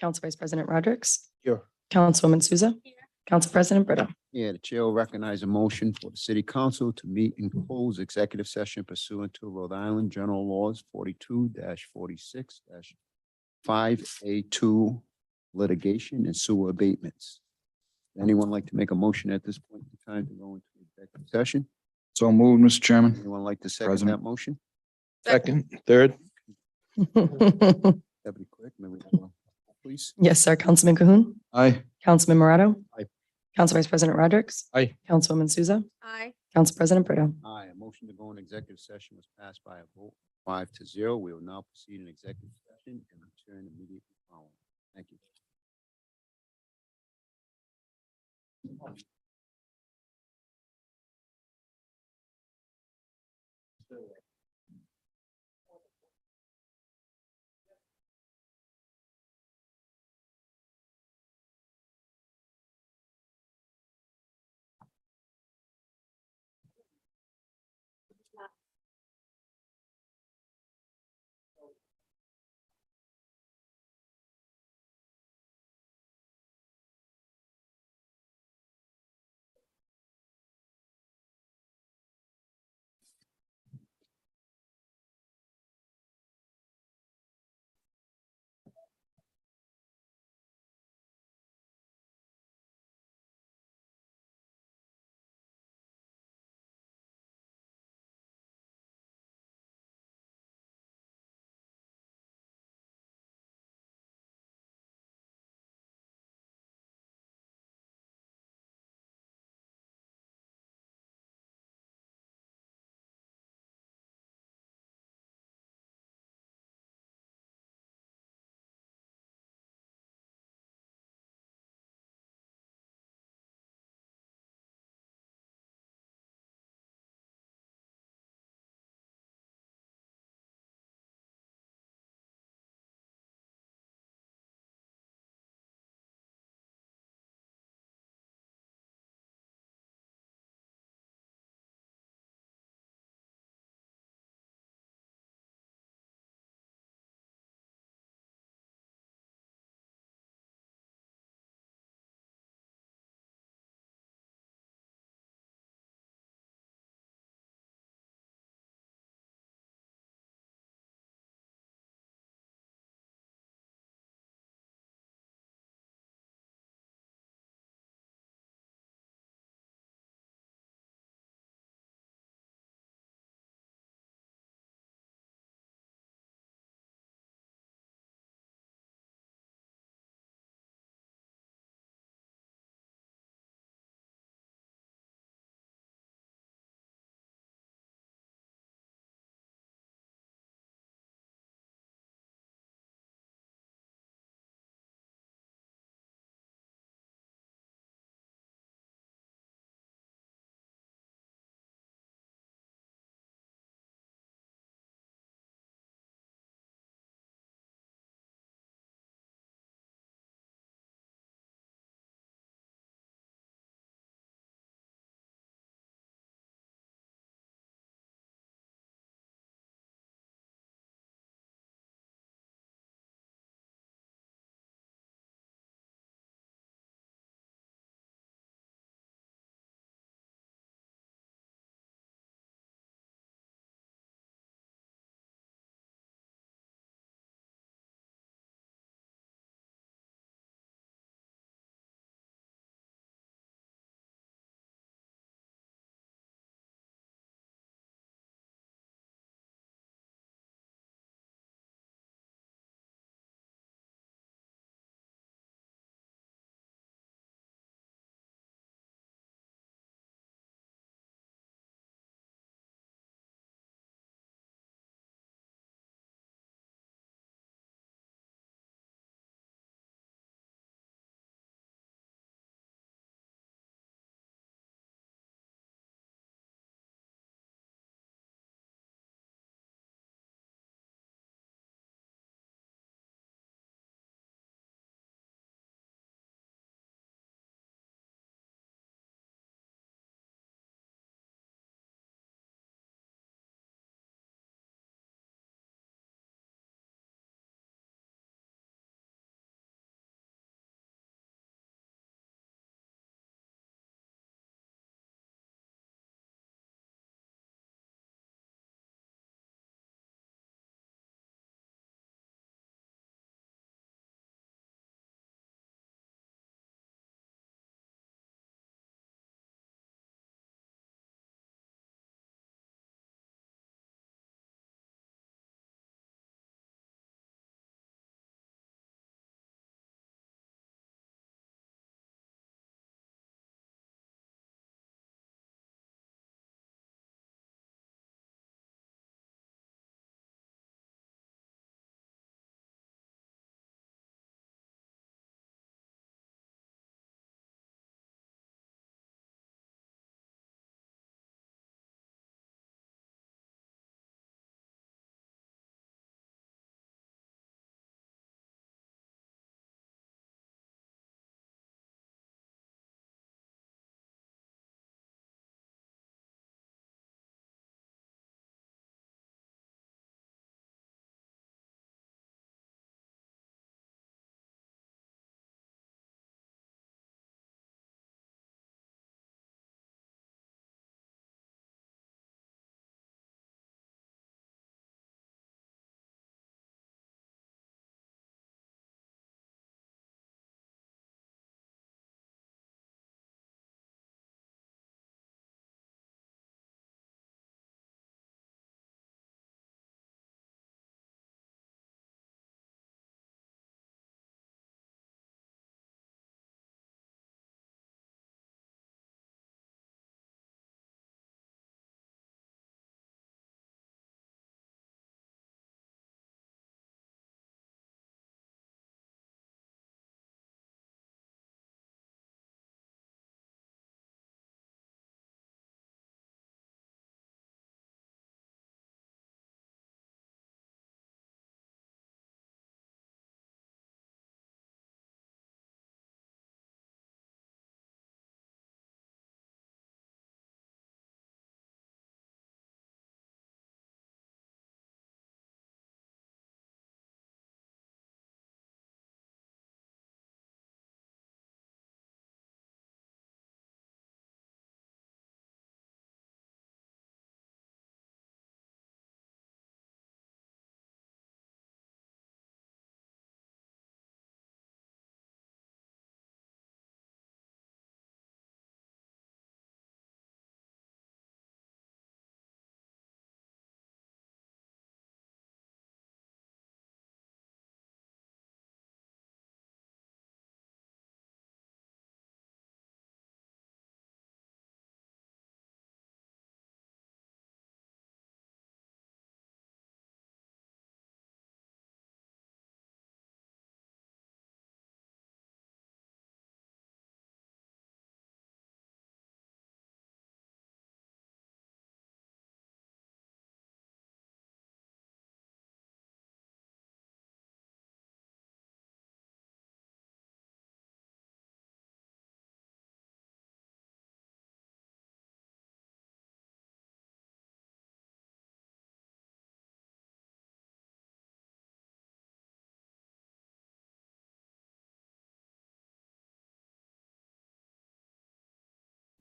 Council Vice President Rodrick. Here. Councilwoman Souza. Council President Brito. Yeah, the chair will recognize a motion for the city council to meet and close executive session pursuant to Rhode Island General Laws 42-46-5A2 litigation and sewer abatements. Anyone like to make a motion at this point in time to go into executive session? So moved, Mr. Chairman. Anyone like to second President. that motion? Second, third. Deputy Clerk, may we have a roll, please? Yes, sir. Councilman Cahoon. Aye. Councilman Morato. Aye. Council Vice President Rodrick. Aye. Councilwoman Souza. Aye. Council President Brito. Aye, a motion to go in executive session was passed by a vote 5-0. We will now proceed in executive session and return immediately following. Thank you.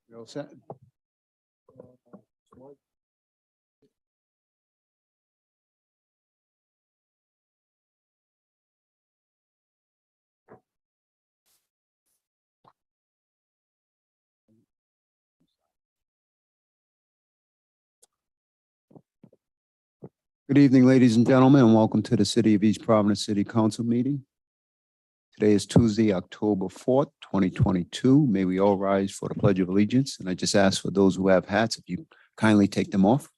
You all set? Good evening, ladies and gentlemen, and welcome to the City of East Providence City Council meeting. Today is Tuesday, October 4th, 2022. May we all rise for the Pledge of Allegiance. And I just ask for those who have hats, if you kindly take them off.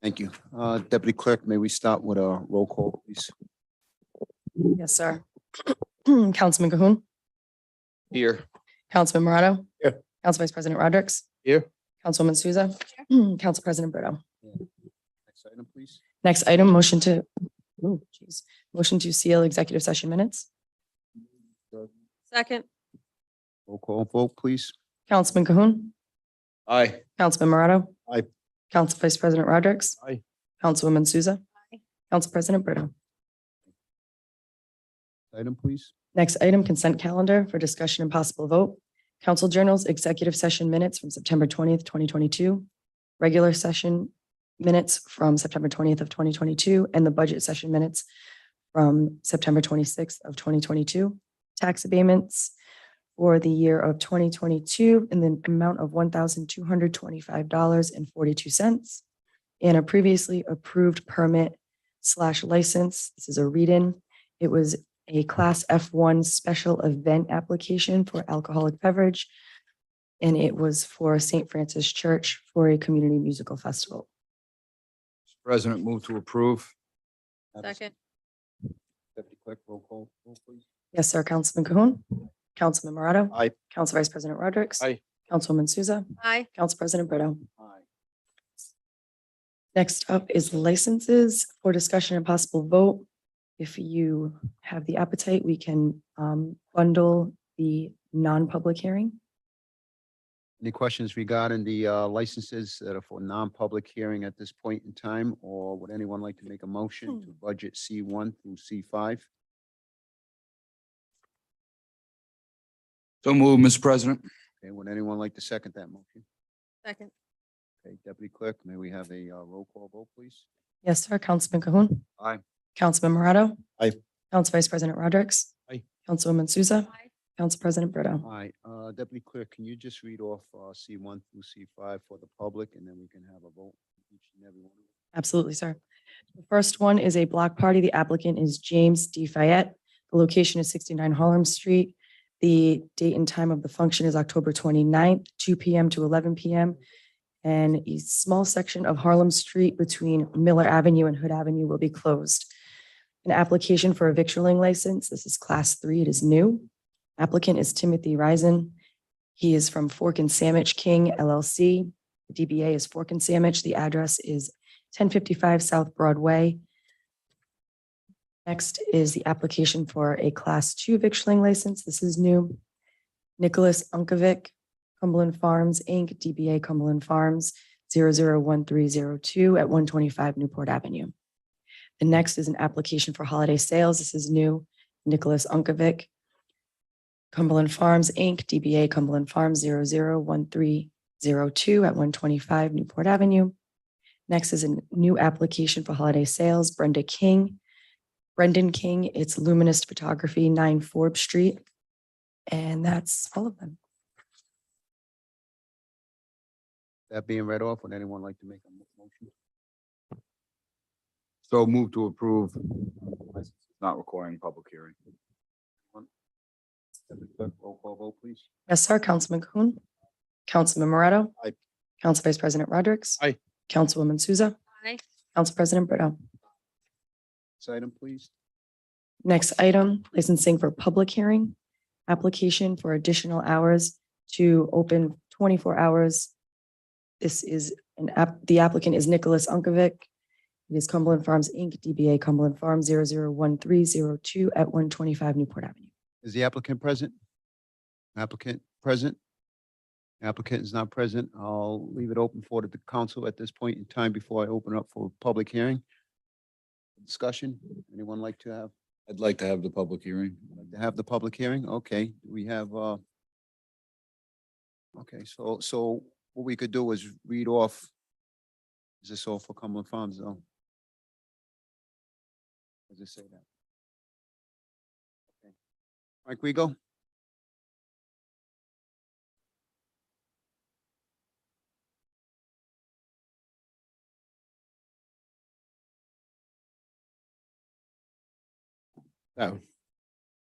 Thank you. Deputy Clerk, may we start with a roll call, please? Yes, sir. Councilman Cahoon. Here. Councilman Morato. Here. Council Vice President Rodrick. Here. Councilwoman Souza. Council President Brito. Next item, please. Next item, motion to seal executive session minutes. Second. Roll call vote, please. Councilman Cahoon. Aye. Councilman Morato. Aye. Council Vice President Rodrick. Aye. Councilwoman Souza. Council President Brito. Item, please. Next item, consent calendar for discussion and possible vote. Council journals, executive session minutes from September 20th, 2022. Regular session minutes from September 20th of 2022, and the budget session minutes from September 26th of 2022. Tax abatements for the year of 2022 in the amount of $1,225.42. And a previously approved permit/license. This is a read-in. It was a Class F1 special event application for alcoholic beverage, and it was for St. Francis Church for a community musical festival. President, move to approve. Second. Deputy Clerk, roll call vote, please. Yes, sir. Councilman Cahoon. Councilman Morato. Aye. Council Vice President Rodrick. Aye. Councilwoman Souza. Aye. Council President Brito. Aye. Next up is licenses for discussion and possible vote. If you have the appetite, we can bundle the non-public hearing. Any questions regarding the licenses that are for non-public hearing at this point in time, or would anyone like to make a motion to budget C1 through C5? So move, Mr. President. Okay, would anyone like to second that motion? Second. Okay, Deputy Clerk, may we have a roll call vote, please? Yes, sir. Councilman Cahoon. Aye. Councilman Morato. Aye. Council Vice President Rodrick. Aye. Councilwoman Souza. Aye. Council President Brito. Aye. Deputy Clerk, can you just read off C1 through C5 for the public, and then we can have a vote on each and every one of them? Absolutely, sir. The first one is a block party. The applicant is James D. Fayette. The location is 69 Harlem Street. The date and time of the function is October 29th, 2 p.m. to 11 p.m. And a small section of Harlem Street between Miller Avenue and Hood Avenue will be closed. An application for a victualling license. This is Class 3. It is new. Applicant is Timothy Risen. He is from Fork and Sandwich King LLC. The DBA is Fork and Sandwich. The address is 1055 South Broadway. Next is the application for a Class 2 victualling license. This is new. Nicholas Unkovic, Cumberland Farms, Inc., DBA Cumberland Farms, 001302 at 125 Newport Avenue. The next is an application for holiday sales. This is new. Nicholas Unkovic, Cumberland Farms, Inc., DBA Cumberland Farms, 001302 at 125 Newport Avenue. Next is a new application for holiday sales. Brendan King, it's Luminous Photography, 9 Forbes Street. And that's all of them. That being read off, would anyone like to make a motion? So move to approve. Not requiring public hearing. Deputy Clerk, roll call vote, please. Yes, sir. Councilman Cahoon. Councilman Morato. Aye. Council Vice President Rodrick. Aye. Councilwoman Souza. Aye. Council President Brito. Next item, please. Next item, licensing for public hearing. Application for additional hours to open 24 hours. This is the applicant is Nicholas Unkovic. It is Cumberland Farms, Inc., DBA Cumberland Farms, 001302 at 125 Newport Avenue. Is the applicant present? Applicant present? Applicant is not present. I'll leave it open for the council at this point in time before I open up for public hearing. Discussion, anyone like to have? I'd like to have the public hearing. Like to have the public hearing? Okay, we have, okay, so what we could do is read off. Is this all for Cumberland Farms though? Does it say that? Okay. Mike Rego? That one.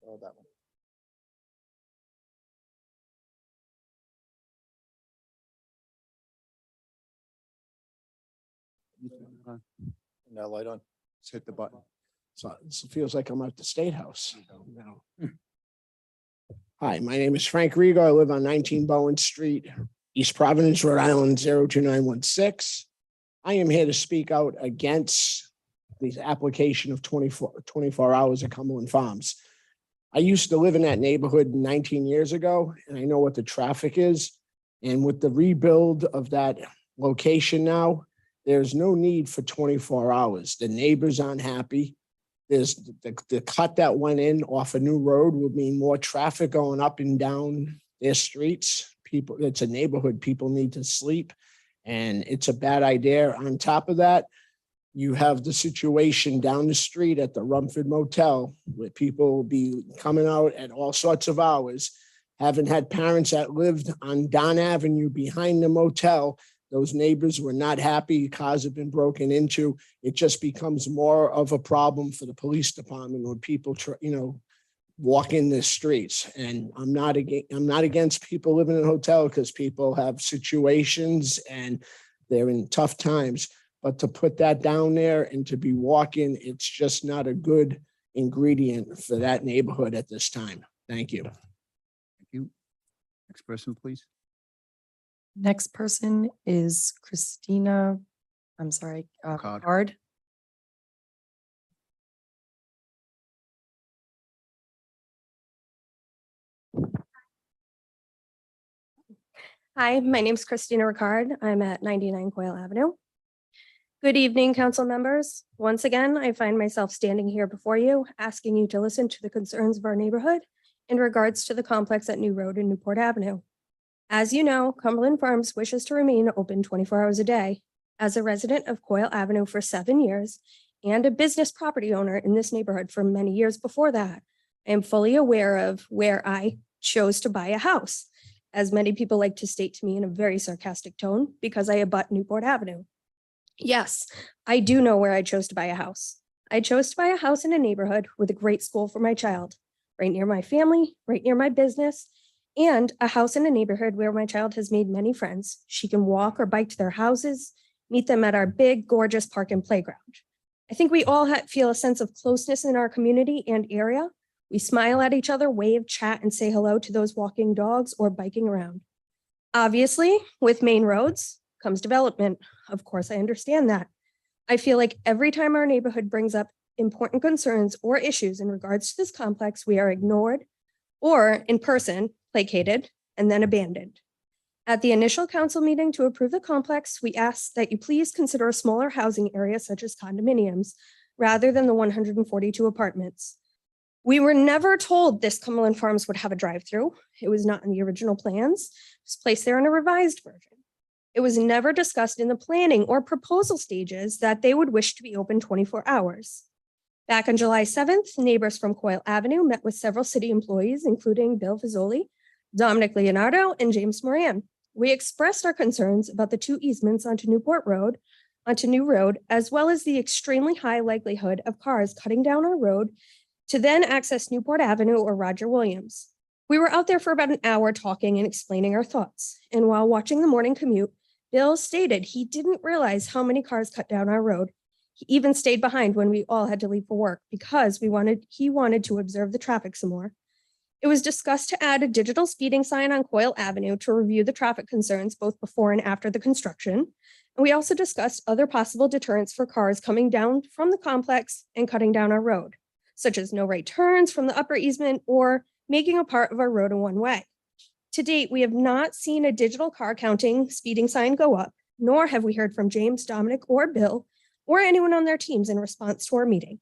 Oh, that one. That light on. Just hit the button. So it feels like I'm at the State House now. Hi, my name is Frank Rego. I live on 19 Bowen Street, East Providence, Rhode Island, 02916. I am here to speak out against the application of 24 hours at Cumberland Farms. I used to live in that neighborhood 19 years ago, and I know what the traffic is. And with the rebuild of that location now, there's no need for 24 hours. The neighbors aren't happy. There's the cut that went in off a new road would mean more traffic going up and down their streets. People, it's a neighborhood. People need to sleep, and it's a bad idea. On top of that, you have the situation down the street at the Rumford Motel where people will be coming out at all sorts of hours. Haven't had parents that lived on Don Avenue behind the motel. Those neighbors were not happy. Cars have been broken into. It just becomes more of a problem for the police department when people, walk in the streets. And I'm not against people living in a hotel because people have situations and they're in tough times. But to put that down there and to be walking, it's just not a good ingredient for that neighborhood at this time. Thank you. Thank you. Next person, please. Next person is Christina, I'm sorry, Card. Card. Hi, my name's Christina Ricard. I'm at 99 Coyle Avenue. Good evening, council members. Once again, I find myself standing here before you, asking you to listen to the concerns of our neighborhood in regards to the complex at New Road and Newport Avenue. As you know, Cumberland Farms wishes to remain open 24 hours a day. As a resident of Coyle Avenue for 7 years and a business property owner in this neighborhood for many years before that, I am fully aware of where I chose to buy a house, as many people like to state to me in a very sarcastic tone, because I abut Newport Avenue. Yes, I do know where I chose to buy a house. I chose to buy a house in a neighborhood with a great school for my child, right near my family, right near my business, and a house in a neighborhood where my child has made many friends. She can walk or bike to their houses, meet them at our big, gorgeous park and playground. I think we all feel a sense of closeness in our community and area. We smile at each other, wave, chat, and say hello to those walking dogs or biking around. Obviously, with main roads comes development. Of course, I understand that. I feel like every time our neighborhood brings up important concerns or issues in regards to this complex, we are ignored or in person, placated, and then abandoned. At the initial council meeting to approve the complex, we asked that you please consider a smaller housing area such as condominiums rather than the 142 apartments. We were never told this Cumberland Farms would have a drive-through. It was not in the original plans. It was placed there in a revised version. It was never discussed in the planning or proposal stages that they would wish to be open 24 hours. Back on July 7th, neighbors from Coyle Avenue met with several city employees, including Bill Fazoli, Dominic Leonardo, and James Moran. We expressed our concerns about the two easements onto New Road, as well as the extremely high likelihood of cars cutting down our road to then access Newport Avenue or Roger Williams. We were out there for about an hour talking and explaining our thoughts. And while watching the morning commute, Bill stated he didn't realize how many cars cut down our road. He even stayed behind when we all had to leave for work because he wanted to observe the traffic some more. It was discussed to add a digital speeding sign on Coyle Avenue to review the traffic concerns both before and after the construction. And we also discussed other possible deterrents for cars coming down from the complex and cutting down our road, such as no right turns from the upper easement or making a part of our road a one-way. To date, we have not seen a digital car counting speeding sign go up, nor have we heard from James, Dominic, or Bill, or anyone on their teams in response to our meeting.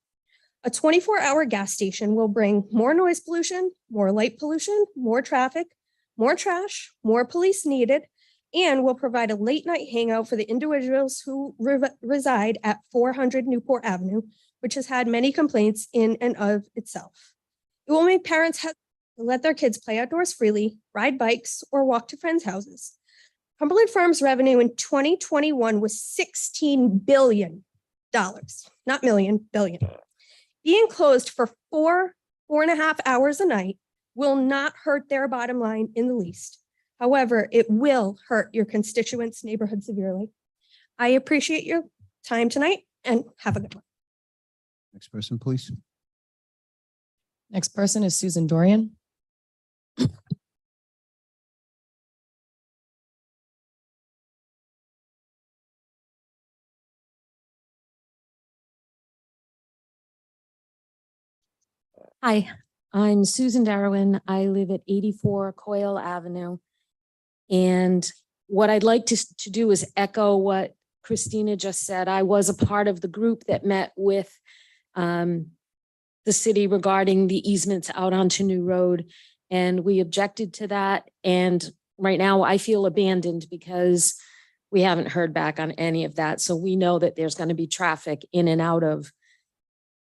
A 24-hour gas station will bring more noise pollution, more light pollution, more traffic, more trash, more police needed, and will provide a late night hangout for the individuals who reside at 400 Newport Avenue, which has had many complaints in and of itself. It will make parents have to let their kids play outdoors freely, ride bikes, or walk to friends' houses. Cumberland Farms revenue in 2021 was $16 billion, not million, billion. Being closed for 4.5 hours a night will not hurt their bottom line in the least. However, it will hurt your constituents' neighborhood severely. I appreciate your time tonight and have a good one. Next person, please. Next person is Susan Dorian. Hi, I'm Susan Darwin. I live at 84 Coyle Avenue. And what I'd like to do is echo what Christina just said. I was a part of the group that met with the city regarding the easements out onto New Road. And we objected to that. And right now I feel abandoned because we haven't heard back on any of that. So we know that there's going to be traffic in and out of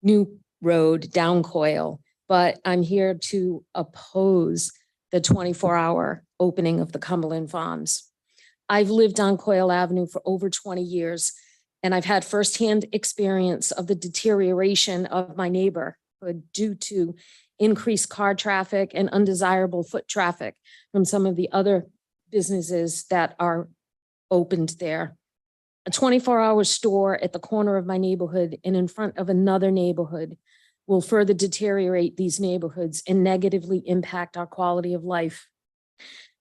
New Road down Coyle. But I'm here to oppose the 24-hour opening of the Cumberland Farms. I've lived on Coyle Avenue for over 20 years, and I've had firsthand experience of the deterioration of my neighborhood due to increased car traffic and undesirable foot traffic from some of the other businesses that are opened there. A 24-hour store at the corner of my neighborhood and in front of another neighborhood will further deteriorate these neighborhoods and negatively impact our quality of life.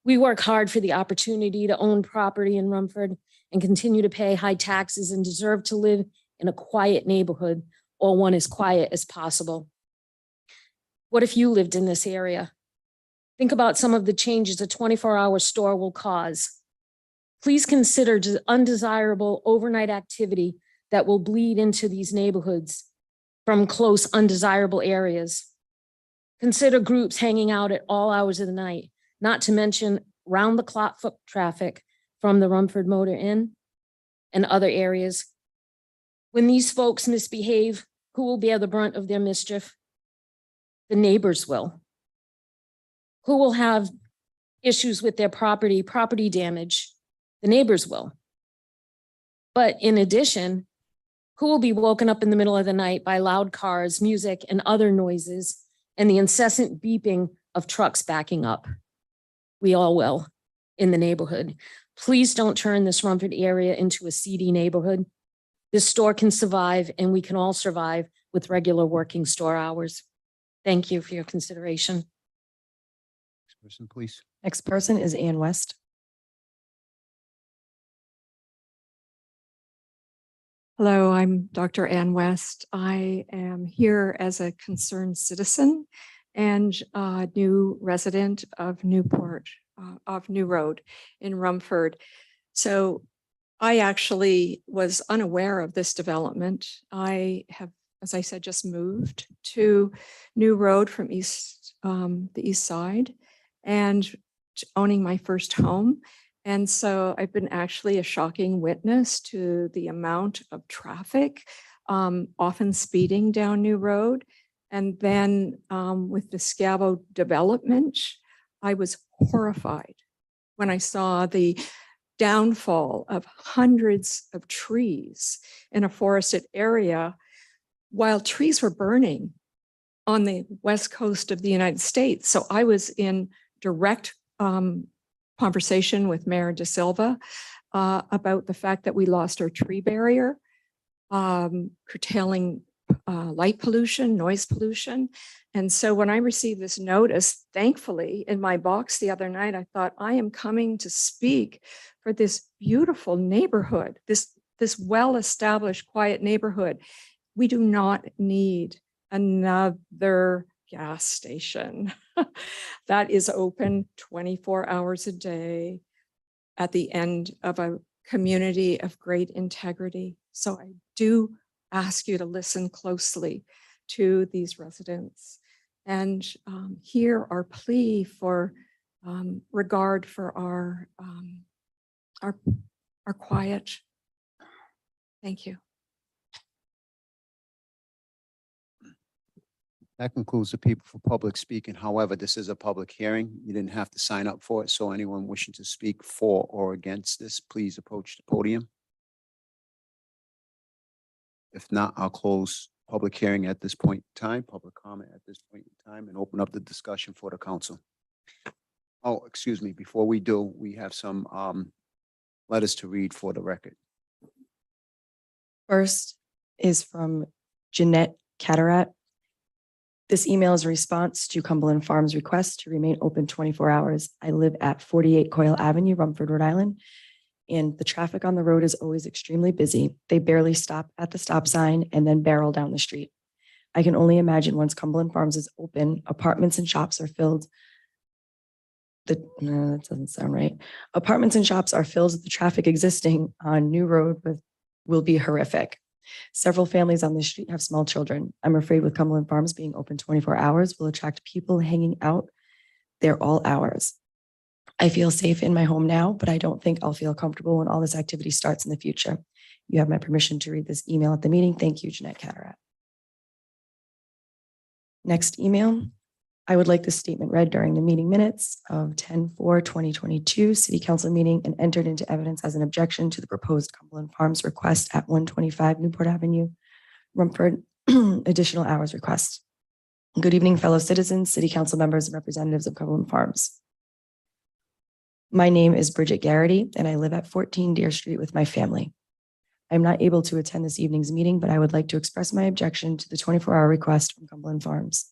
We work hard for the opportunity to own property in Rumford and continue to pay high taxes and deserve to live in a quiet neighborhood, or one as quiet as possible. What if you lived in this area? Think about some of the changes a 24-hour store will cause. Please consider undesirable overnight activity that will bleed into these neighborhoods from close, undesirable areas. Consider groups hanging out at all hours of the night, not to mention round-the-clock foot traffic from the Rumford Motor Inn and other areas. When these folks misbehave, who will bear the brunt of their mischief? The neighbors will. Who will have issues with their property damage? The neighbors will. But in addition, who will be woken up in the middle of the night by loud cars, music, and other noises, and the incessant beeping of trucks backing up? We all will in the neighborhood. Please don't turn this Rumford area into a seedy neighborhood. This store can survive, and we can all survive with regular working store hours. Thank you for your consideration. Next person, please. Next person is Ann West. Hello, I'm Dr. Ann West. I am here as a concerned citizen and a new resident of Newport, of New Road in Rumford. So I actually was unaware of this development. I have, as I said, just moved to New Road from the east side and owning my first home. And so I've been actually a shocking witness to the amount of traffic, often speeding down New Road. And then with the Scavo development, I was horrified when I saw the downfall of hundreds of trees in a forested area while trees were burning on the west coast of the United States. So I was in direct conversation with Mayor De Silva about the fact that we lost our tree barrier, curtailing light pollution, noise pollution. And so when I received this notice, thankfully in my box the other night, I thought, I am coming to speak for this beautiful neighborhood, this well-established, quiet neighborhood. We do not need another gas station that is open 24 hours a day at the end of a community of great integrity. So I do ask you to listen closely to these residents and hear our plea for regard for our quiet. Thank you. That concludes the people for public speaking. However, this is a public hearing. You didn't have to sign up for it. So anyone wishing to speak for or against this, please approach the podium. If not, I'll close public hearing at this point in time, public comment at this point in time, and open up the discussion for the council. Oh, excuse me, before we do, we have some letters to read for the record. First is from Jeanette Catarat. This email is a response to Cumberland Farms' request to remain open 24 hours. I live at 48 Coyle Avenue, Rumford, Rhode Island, and the traffic on the road is always extremely busy. They barely stop at the stop sign and then barrel down the street. I can only imagine once Cumberland Farms is open, apartments and shops are filled. No, that doesn't sound right. Apartments and shops are filled. The traffic existing on New Road will be horrific. Several families on this street have small children. I'm afraid with Cumberland Farms being open 24 hours will attract people hanging out there all hours. I feel safe in my home now, but I don't think I'll feel comfortable when all this activity starts in the future. You have my permission to read this email at the meeting. Thank you, Jeanette Catarat. Next email. I would like this statement read during the meeting minutes of 10/4/2022 City Council meeting and entered into evidence as an objection to the proposed Cumberland Farms request at 125 Newport Avenue, Rumford, additional hours request. Good evening, fellow citizens, City Council members, and representatives of Cumberland Farms. My name is Bridget Garrity, and I live at 14 Deer Street with my family. I'm not able to attend this evening's meeting, but I would like to express my objection to the 24-hour request from Cumberland Farms.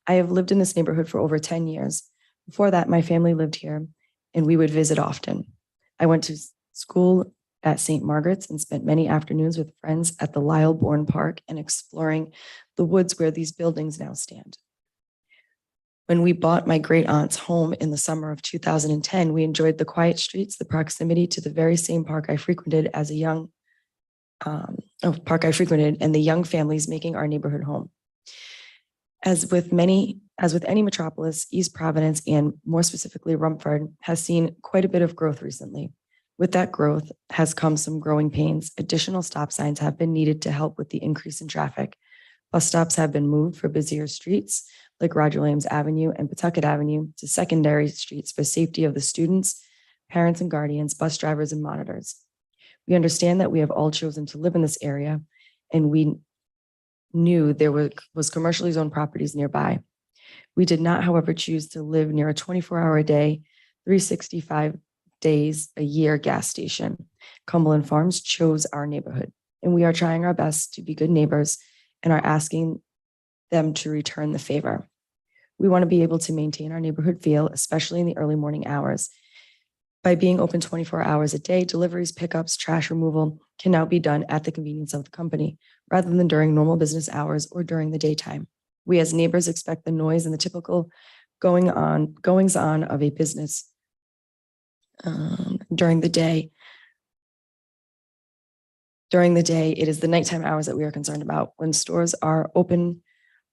I have lived in this neighborhood for over 10 years. Before that, my family lived here and we would visit often. I went to school at St. Margaret's and spent many afternoons with friends at the Lyle Bourne Park and exploring the woods where these buildings now stand. When we bought my great aunt's home in the summer of 2010, we enjoyed the quiet streets, the proximity to the very same park I frequented as a young and the young families making our neighborhood home. As with any metropolis, East Providence, and more specifically Rumford, has seen quite a bit of growth recently. With that growth has come some growing pains. Additional stop signs have been needed to help with the increase in traffic. Bus stops have been moved for busier streets like Roger Williams Avenue and Pawtucket Avenue to secondary streets for safety of the students, parents and guardians, bus drivers, and monitors. We understand that we have all chosen to live in this area, and we knew there was commercially zoned properties nearby. We did not, however, choose to live near a 24-hour a day, 365 days a year gas station. Cumberland Farms chose our neighborhood, and we are trying our best to be good neighbors and are asking them to return the favor. We want to be able to maintain our neighborhood feel, especially in the early morning hours. By being open 24 hours a day, deliveries, pickups, trash removal can now be done at the convenience of the company, rather than during normal business hours or during the daytime. We as neighbors expect the noise and the typical goings on of a business during the day. During the day, it is the nighttime hours that we are concerned about. When stores are open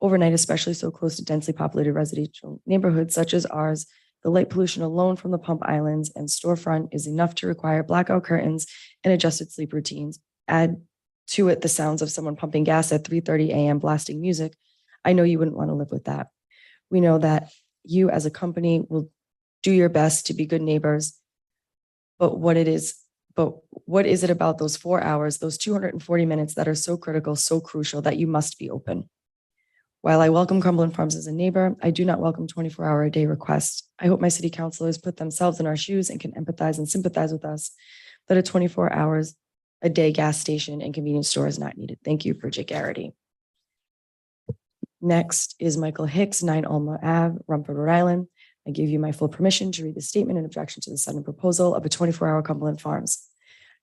overnight, especially so close to densely populated residential neighborhoods such as ours, the light pollution alone from the pump islands and storefront is enough to require blackout curtains and adjusted sleep routines. Add to it the sounds of someone pumping gas at 3:30 a.m. blasting music. I know you wouldn't want to live with that. We know that you as a company will do your best to be good neighbors, but what is it about those 4 hours, those 240 minutes that are so critical, so crucial that you must be open? While I welcome Cumberland Farms as a neighbor, I do not welcome 24-hour a day requests. I hope my city councilors put themselves in our shoes and can empathize and sympathize with us that a 24 hours a day gas station and convenience store is not needed. Thank you, Bridget Garrity. Next is Michael Hicks, 9 Alma Ave, Rumford, Rhode Island. I give you my full permission to read the statement in objection to the sudden proposal of a 24-hour Cumberland Farms.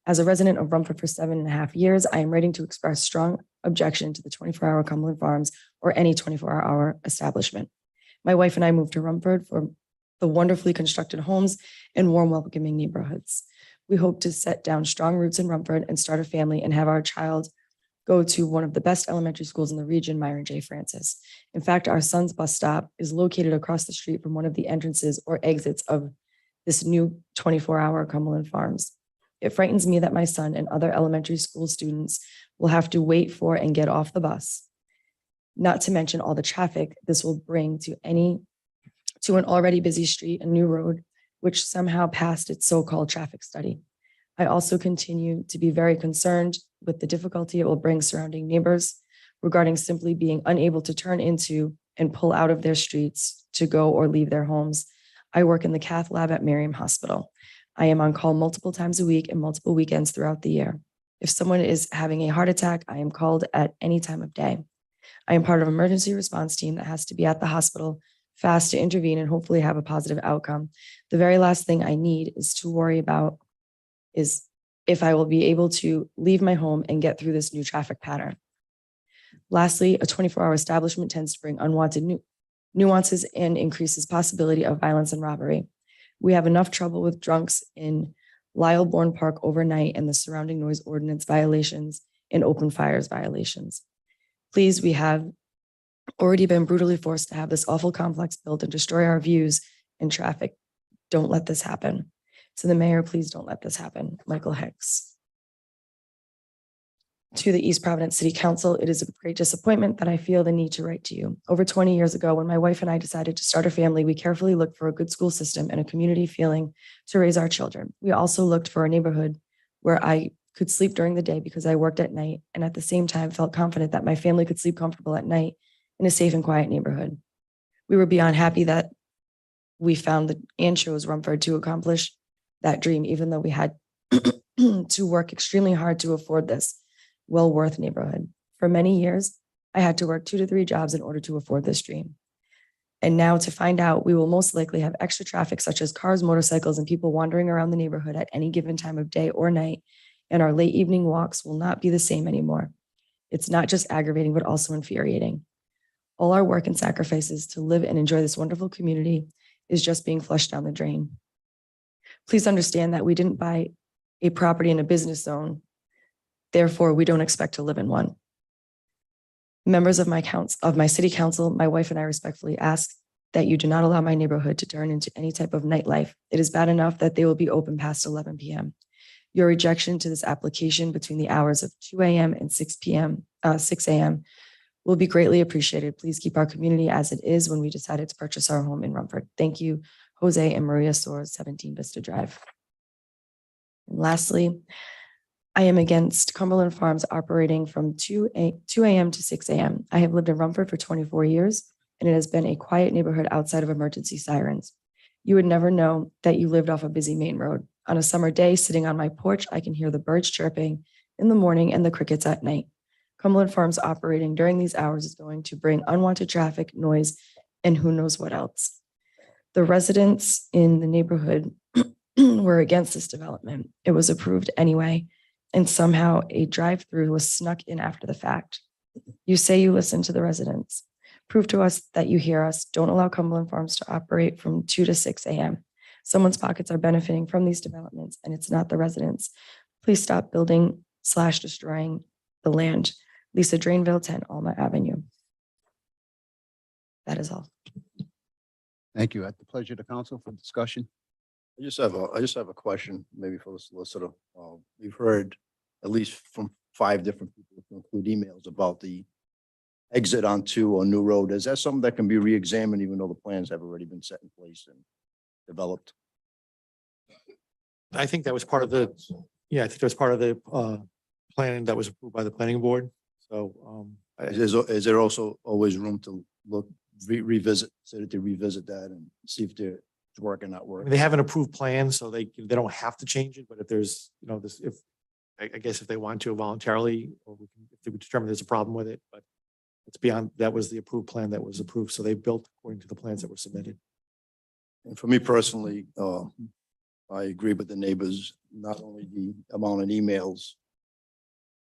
As a resident of Rumford for 7.5 years, I am writing to express strong objection to the 24-hour Cumberland Farms or any 24-hour establishment. My wife and I moved to Rumford for the wonderfully constructed homes and warm, welcoming neighborhoods. We hope to set down strong roots in Rumford and start a family and have our child go to one of the best elementary schools in the region, Myron J. Francis. In fact, our son's bus stop is located across the street from one of the entrances or exits of this new 24-hour Cumberland Farms. It frightens me that my son and other elementary school students will have to wait for and get off the bus. Not to mention all the traffic this will bring to an already busy street and new road, which somehow passed its so-called traffic study. I also continue to be very concerned with the difficulty it will bring surrounding neighbors regarding simply being unable to turn into and pull out of their streets to go or leave their homes. I work in the cath lab at Miriam Hospital. I am on call multiple times a week and multiple weekends throughout the year. If someone is having a heart attack, I am called at any time of day. I am part of an emergency response team that has to be at the hospital fast to intervene and hopefully have a positive outcome. The very last thing I need is to worry about is if I will be able to leave my home and get through this new traffic pattern. Lastly, a 24-hour establishment tends to bring unwanted nuances and increases possibility of violence and robbery. We have enough trouble with drunks in Lyle Bourne Park overnight and the surrounding noise ordinance violations and open fires violations. Please, we have already been brutally forced to have this awful complex built and destroy our views and traffic. Don't let this happen. To the mayor, please don't let this happen. Michael Hicks. To the East Providence City Council, it is a great disappointment that I feel the need to write to you. Over 20 years ago, when my wife and I decided to start a family, we carefully looked for a good school system and a community feeling to raise our children. We also looked for a neighborhood where I could sleep during the day because I worked at night, and at the same time felt confident that my family could sleep comfortable at night in a safe and quiet neighborhood. We were beyond happy that we found and chose Rumford to accomplish that dream, even though we had to work extremely hard to afford this well-worth neighborhood. For many years, I had to work 2 to 3 jobs in order to afford this dream. And now to find out we will most likely have extra traffic such as cars, motorcycles, and people wandering around the neighborhood at any given time of day or night, and our late evening walks will not be the same anymore. It's not just aggravating, but also infuriating. All our work and sacrifices to live and enjoy this wonderful community is just being flushed down the drain. Please understand that we didn't buy a property in a business zone. Therefore, we don't expect to live in one. Members of my city council, my wife and I respectfully ask that you do not allow my neighborhood to turn into any type of nightlife. It is bad enough that they will be open past 11 p.m. Your rejection to this application between the hours of 2 a.m. and 6 a.m. will be greatly appreciated. Please keep our community as it is when we decided to purchase our home in Rumford. Thank you, Jose and Maria Soares, 17 Vista Drive. And lastly, I am against Cumberland Farms operating from 2 a.m. to 6 a.m. I have lived in Rumford for 24 years, and it has been a quiet neighborhood outside of emergency sirens. You would never know that you lived off a busy main road. On a summer day, sitting on my porch, I can hear the birds chirping in the morning and the crickets at night. Cumberland Farms operating during these hours is going to bring unwanted traffic, noise, and who knows what else. The residents in the neighborhood were against this development. It was approved anyway, and somehow a drive-through was snuck in after the fact. You say you listen to the residents. Prove to us that you hear us. Don't allow Cumberland Farms to operate from 2 to 6 a.m. Someone's pockets are benefiting from these developments, and it's not the residents. Please stop building / destroying the land. Lisa Drainville, 10 Alma Avenue. That is all. Thank you. At the pleasure of the council for discussion. I just have a question, maybe for the solicitor. We've heard at least from 5 different people, to include emails, about the exit onto a new road. Is that something that can be re-examined even though the plans have already been set in place and developed? I think that was part of the, I think that was part of the plan that was approved by the planning board. So Is there also always room to revisit that and see if it's working, not working? they have an approved plan, so they don't have to change it. But if there's, I guess if they want to voluntarily, or if they determine there's a problem with it, but it's beyond, that was the approved plan that was approved. So they built according to the plans that were submitted. And for me personally, I agree with the neighbors, not only the amount of emails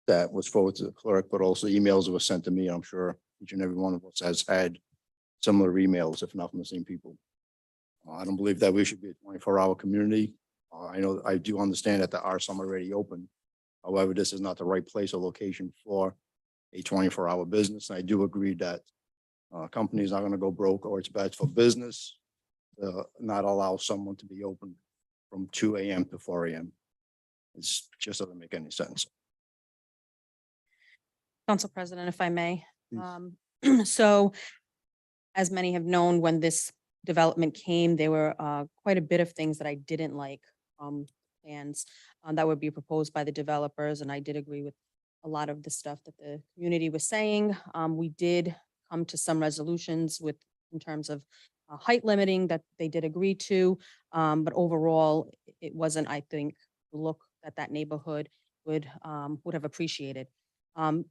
that was forwarded to the clerk, but also emails that were sent to me. I'm sure each and every one of us has had similar emails, if not from the same people. I don't believe that we should be a 24-hour community. I know, I do understand that there are some already open. However, this is not the right place or location for a 24-hour business. And I do agree that companies are going to go broke, or it's bad for business to not allow someone to be open from 2 a.m. to 4 a.m. It just doesn't make any sense. Council President, if I may. Please. So as many have known, when this development came, there were quite a bit of things that I didn't like plans that would be proposed by the developers, and I did agree with a lot of the stuff that the community was saying. We did come to some resolutions with, in terms of height limiting that they did agree to, but overall, it wasn't, I think, the look that that neighborhood would have appreciated.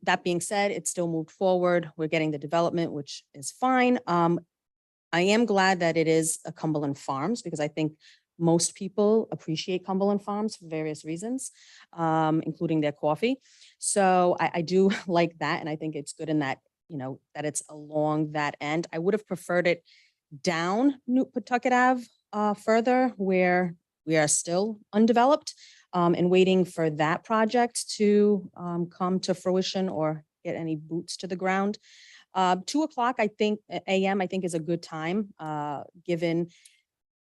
That being said, it still moved forward. We're getting the development, which is fine. I am glad that it is a Cumberland Farms, because I think most people appreciate Cumberland Farms for various reasons, including their coffee. So I do like that. And I think it's good in that, you know, that it's along that end. I would have preferred it down New Pawtucket Ave further, where we are still undeveloped, and waiting for that project to come to fruition or get any boots to the ground. 2 o'clock, I think, AM, I think is a good time, given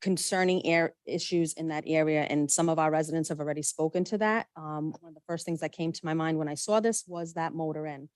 concerning air issues in that area. And some of our residents have already spoken to that. One of the first things that came to my mind when I saw this was that motor inn.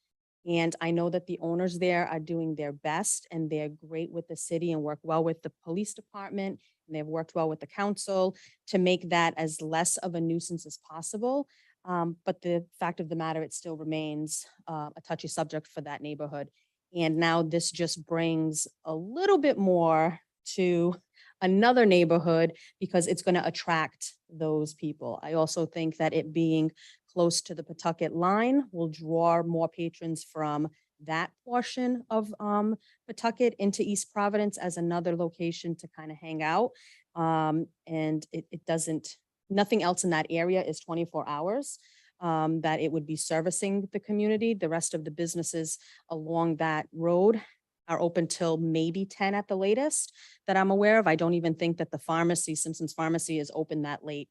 And I know that the owners there are doing their best, and they're great with the city and work well with the police department. And they've worked well with the council to make that as less of a nuisance as possible. But the fact of the matter, it still remains a touchy subject for that neighborhood. And now this just brings a little bit more to another neighborhood, because it's going to attract those people. I also think that it being close to the Pawtucket line will draw more patrons from that portion of Pawtucket into East Providence as another location to kind of hang out. And it doesn't, nothing else in that area is 24 hours. That it would be servicing the community. The rest of the businesses along that road are open till maybe 10 at the latest that I'm aware of. I don't even think that the pharmacy, Simpson's Pharmacy, is open that late,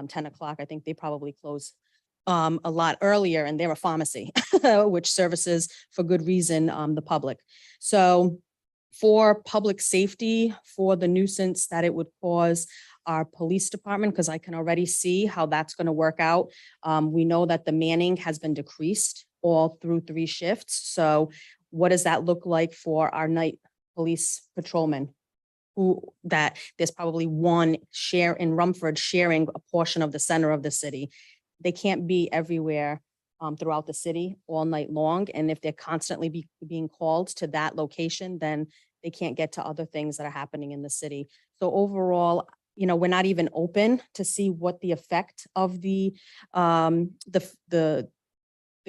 10 o'clock. I think they probably close a lot earlier, and they're a pharmacy, which services for good reason the public. So for public safety, for the nuisance that it would cause our police department, because I can already see how that's going to work out. We know that the manning has been decreased all through 3 shifts. So what does that look like for our night police patrolmen? Who that there's probably one share in Rumford sharing a portion of the center of the city. They can't be everywhere throughout the city all night long. And if they're constantly being called to that location, then they can't get to other things that are happening in the city. So overall, you know, we're not even open to see what the effect of the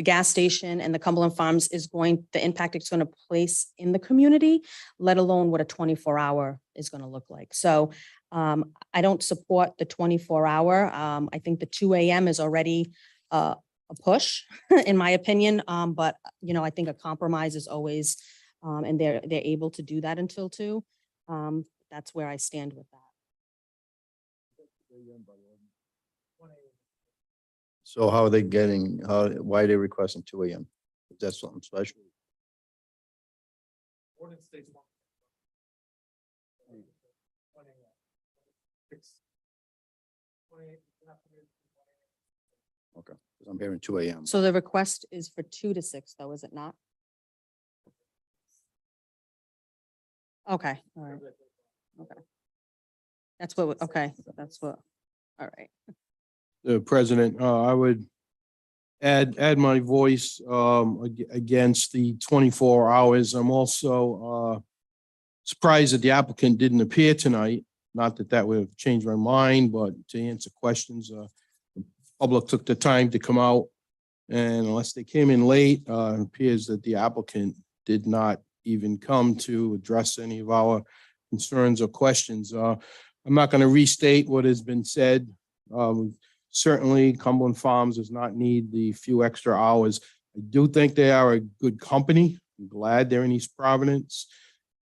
gas station and the Cumberland Farms is going, the impact it's going to place in the community, let alone what a 24-hour is going to look like. So I don't support the 24-hour. I think the 2 a.m. is already a push, in my opinion. But, you know, I think a compromise is always, and they're able to do that until 2. That's where I stand with that. So how are they getting, why are they requesting 2 a.m.? Is that something special? Okay, 'cause I'm hearing 2 a.m. So the request is for 2 to 6, though, is it not? Okay, all right. Okay. That's what, okay, that's what, all right. President, I would add my voice against the 24 hours. I'm also surprised that the applicant didn't appear tonight. Not that that would have changed my mind, but to answer questions, the public took the time to come out, and unless they came in late, it appears that the applicant did not even come to address any of our concerns or questions. I'm not going to restate what has been said. Certainly Cumberland Farms does not need the few extra hours. I do think they are a good company. I'm glad they're in East Providence.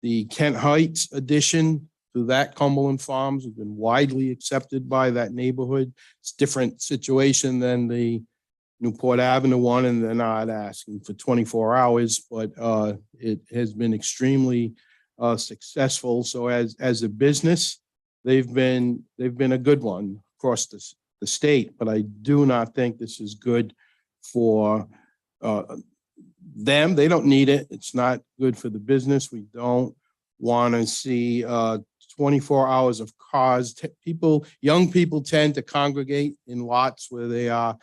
The Kent Heights addition to that Cumberland Farms has been widely accepted by that neighborhood. It's a different situation than the Newport Avenue one, and they're not asking for 24 hours, but it has been extremely successful. So as a business, they've been a good one across the state, but I do not think this is good for them. They don't need it. It's not good for the business. We don't want to see 24 hours of cars. Young people tend to congregate in lots where they are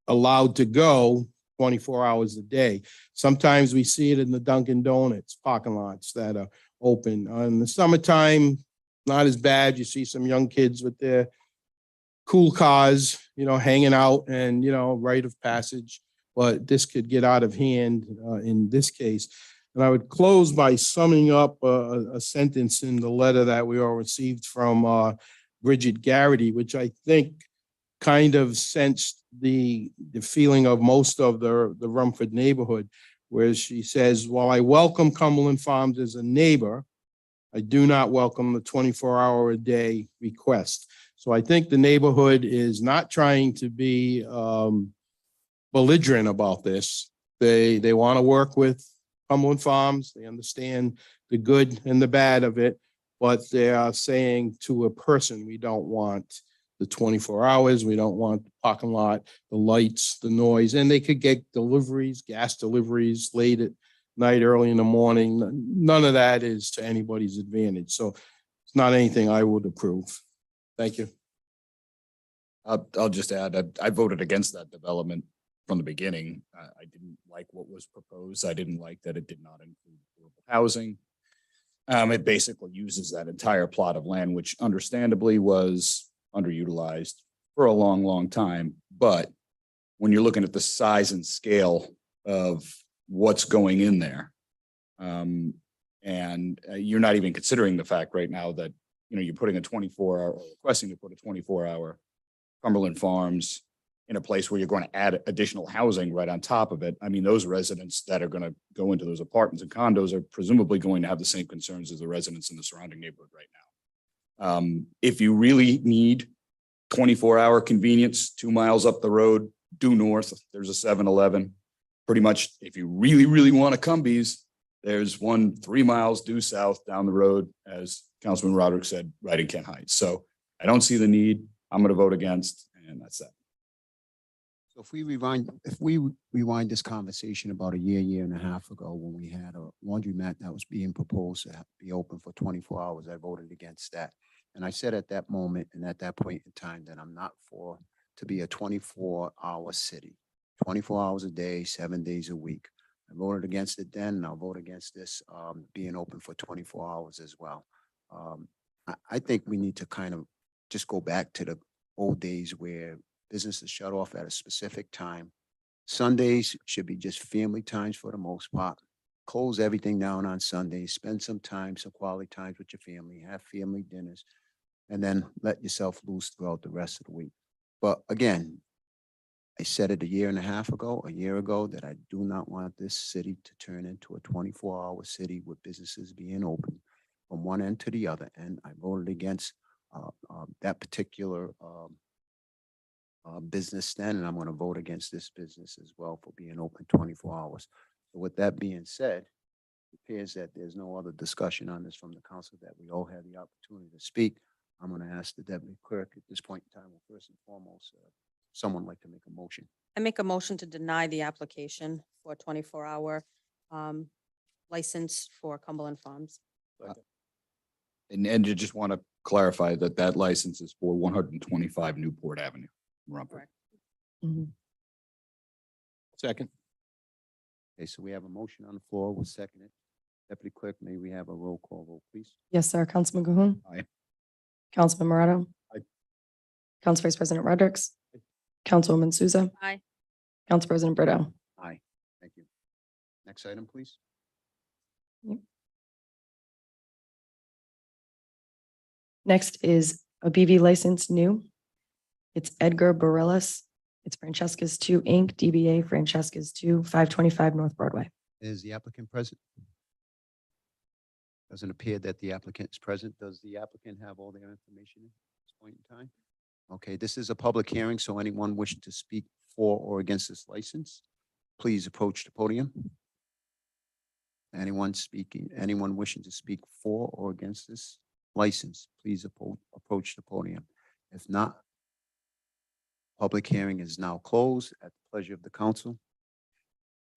allowed to go 24 hours a day. Sometimes we see it in the Dunkin' Donuts parking lots that are open. In the summertime, not as bad. You see some young kids with their cool cars, hanging out and, rite of passage. But this could get out of hand in this case. And I would close by summing up a sentence in the letter that we all received from Bridget Garrity, which I think kind of sensed the feeling of most of the Rumford neighborhood, where she says, while I welcome Cumberland Farms as a neighbor, I do not welcome the 24-hour-a-day request. So I think the neighborhood is not trying to be belligerent about this. They want to work with Cumberland Farms. They understand the good and the bad of it, but they are saying to a person, we don't want the 24 hours. We don't want the parking lot, the lights, the noise, and they could get deliveries, gas deliveries late at night, early in the morning. None of that is to anybody's advantage. So it's not anything I would approve. Thank you. I'll just add, I voted against that development from the beginning. I didn't like what was proposed. I didn't like that it did not include affordable housing. It basically uses that entire plot of land, which understandably was underutilized for a long, long time. But when you're looking at the size and scale of what's going in there, and you're not even considering the fact right now that, you're putting a 24-hour or requesting to put a 24-hour Cumberland Farms in a place where you're going to add additional housing right on top of it. I mean, those residents that are going to go into those apartments and condos are presumably going to have the same concerns as the residents in the surrounding neighborhood right now. If you really need 24-hour convenience, 2 miles up the road, due north, there's a 7-Eleven. Pretty much, if you really, really want a Cumbies, there's one 3 miles due south down the road, as Councilman Roderick said, right in Kent Heights. So I don't see the need. I'm going to vote against, and that's that. So if we rewind this conversation about a year and a half ago, when we had a laundromat that was being proposed to be open for 24 hours, I voted against that. And I said at that moment and at that point in time that I'm not for to be a 24-hour city, 24 hours a day, 7 days a week. I voted against it then, and I'll vote against this being open for 24 hours as well. I think we need to kind of just go back to the old days where businesses shut off at a specific time. Sundays should be just family times for the most part. Close everything down on Sundays, spend some quality times with your family, have family dinners, and then let yourself loose throughout the rest of the week. But again, I said it a year ago, that I do not want this city to turn into a 24-hour city with businesses being open from one end to the other. And I voted against that particular business then, and I'm going to vote against this business as well for being open 24 hours. So with that being said, it appears that there's no other discussion on this from the council, that we all had the opportunity to speak. I'm going to ask the deputy clerk at this point in time, first and foremost, someone like to make a motion. I make a motion to deny the application for a 24-hour license for Cumberland Farms. And you just want to clarify that license is for 125 Newport Avenue, Rumford. Correct. Mhm. Second. Okay, so we have a motion on the floor. We'll second it. Deputy clerk, may we have a roll call vote, please? Yes, sir. Councilman Cahoon. Aye. Councilman Morato. Aye. Council Vice President Rodrick. Councilwoman Souza. Aye. Council President Brito. Aye. Thank you. Next item, please. Next is a BV license new. It's Edgar Bareilles. It's Francesca's 2 Inc., DBA Francesca's 2, 525 North Broadway. Is the applicant present? Doesn't appear that the applicant is present. Does the applicant have all their information at this point in time? Okay, this is a public hearing, so anyone wishing to speak for or against this license, please approach the podium. Anyone wishing to speak for or against this license, please approach the podium. If not, public hearing is now closed at the pleasure of the council.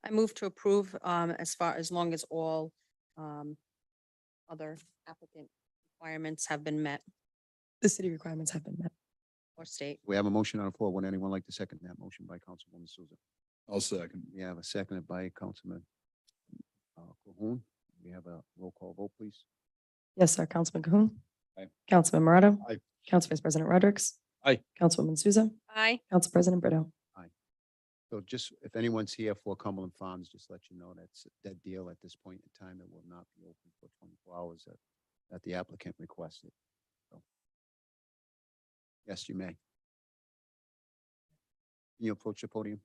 I move to approve as long as all other applicant requirements have been met The city requirements have been met. or state. We have a motion on the floor. Would anyone like to second that motion by Councilwoman Souza? I'll second. We have a second by Councilman Cahoon. We have a roll call vote, please. Yes, sir. Councilman Cahoon. Aye. Councilman Morato. Aye. Council Vice President Rodrick. Aye. Councilwoman Souza. Aye. Council President Brito. So just, if anyone's here for Cumberland Farms, just let you know that's that deal at this point in time. It will not be open for 24 hours that the applicant requested. So, yes, you may. Can you approach the podium?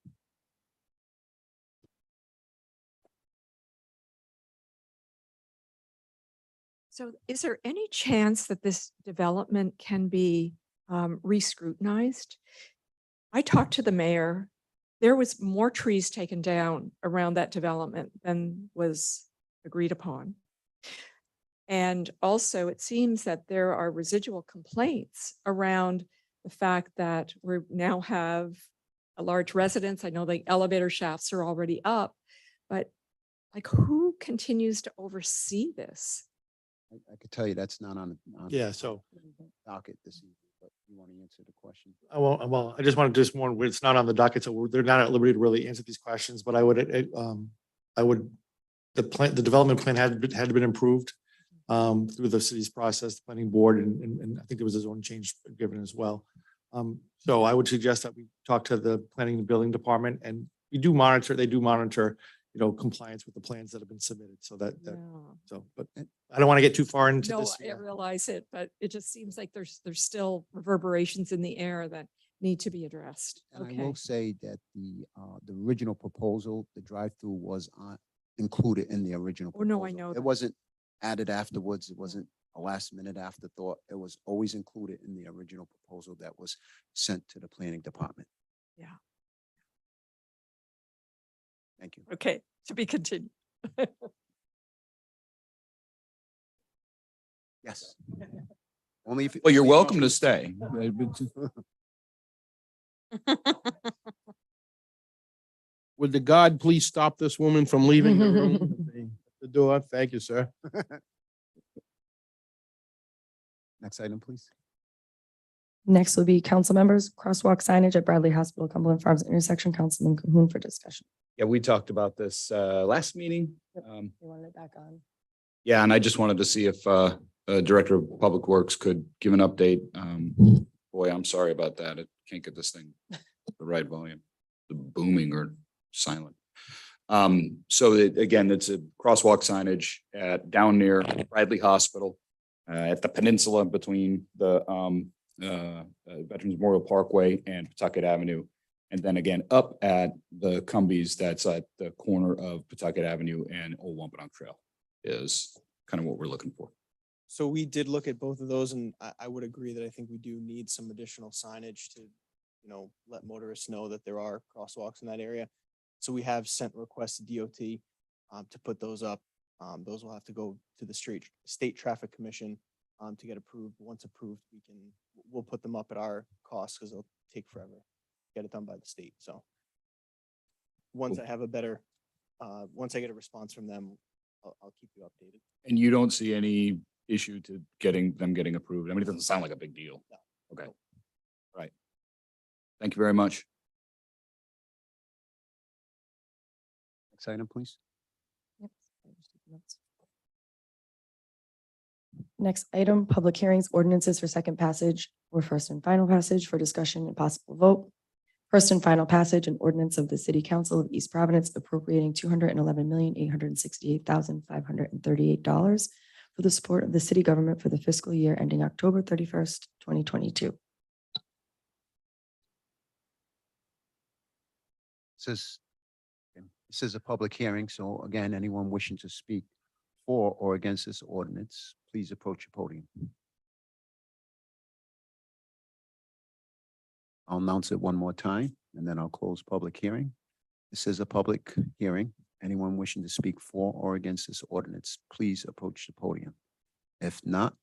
So is there any chance that this development can be re-scrutinized? I talked to the mayor. There was more trees taken down around that development than was agreed upon. And also, it seems that there are residual complaints around the fact that we now have a large residence. I know the elevator shafts are already up, but like, who continues to oversee this? I could tell you that's not on Yeah, so docket this evening, but you want to answer the question? I just want to just more, it's not on the docket, so they're not at liberty to really answer these questions, but I would, the development plan had been improved through the city's process, the planning board, and I think there was a zone change given as well. So I would suggest that we talk to the planning and building department, and they do monitor, compliance with the plans that have been submitted, so but I don't want to get too far into No, this. I realize it, but it just seems like there's still reverberations in the air that need to be addressed. And I Okay. will say that the original proposal, the drive-through was included in the original. Oh, no, I proposal. know It that. wasn't added afterwards. It wasn't a last minute afterthought. It was always included in the original proposal that was sent to the planning department. Yeah. Thank you. Okay, to be continued. Yes. Only if. Well, you're welcome to stay. Would the guard please stop this woman from leaving the room? The door. Thank you, sir. Next item, please. Next will be council members, crosswalk signage at Bradley Hospital, Cumberland Farms intersection. Councilman Cahoon for discussion. Yeah, we talked about this last meeting. You wanted it back on. Yeah, and I just wanted to see if Director of Public Works could give an update. Boy, I'm sorry about that. I can't get this thing the right volume, the booming or silent. Again, it's a crosswalk signage down near Bradley Hospital at the peninsula between the Veterans Memorial Parkway and Pawtucket Avenue. And then again, up at the Cumbies, that's at the corner of Pawtucket Avenue and Old Wampanoag Trail is kind of what we're looking for. So we did look at both of those, and I would agree that I think we do need some additional signage to, let motorists know that there are crosswalks in that area. So we have sent requests to DOT to put those up. Those will have to go to the State Traffic Commission to get approved. Once approved, we'll put them up at our cost because it'll take forever to get it done by the state. So once I have once I get a response from them, I'll keep you updated. And you don't see any issue to getting approved? I mean, it doesn't sound like a big deal. No. Okay. Right. Thank you very much. Next item, please. Next item, public hearings, ordinances for second passage or first and final passage for discussion and possible vote. First and final passage, an ordinance of the City Council of East Providence appropriating $211,868,538 for the support of the city government for the fiscal year ending October 31st, 2022. This is a public hearing, so again, anyone wishing to speak for or against this ordinance, please approach your podium. I'll announce it one more time, and then I'll close public hearing. This is a public hearing. Anyone wishing to speak for or against this ordinance, please approach the podium. If not,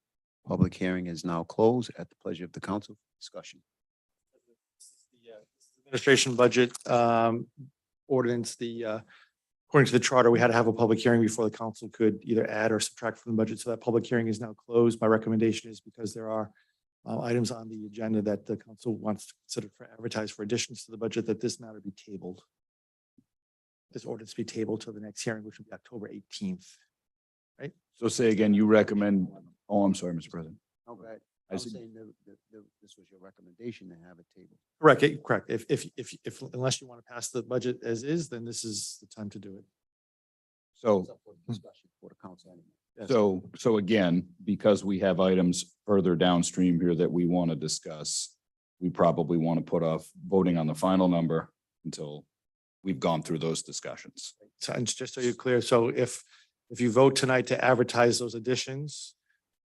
public hearing is now closed at the pleasure of the council. Discussion. Administration budget ordinance, according to the charter, we had to have a public hearing before the council could either add or subtract from the budget. So that public hearing is now closed. My recommendation is because there are items on the agenda that the council wants to consider for advertise for additions to the budget, that this matter be tabled. This ordinance be tabled to the next hearing, which will be October 18th. Right? So say again, you recommend, oh, I'm sorry, Mr. President. Okay. I I'm see. saying this was your recommendation to have it tabled. Correct, correct. If unless you want to pass the budget as is, then this is the time to do it. So, It's up for discussion for the council anyway. Yes. so again, because we have items further downstream here that we want to discuss, we probably want to put off voting on the final number until we've gone through those discussions. So, and just so you're clear, so if you vote tonight to advertise those additions,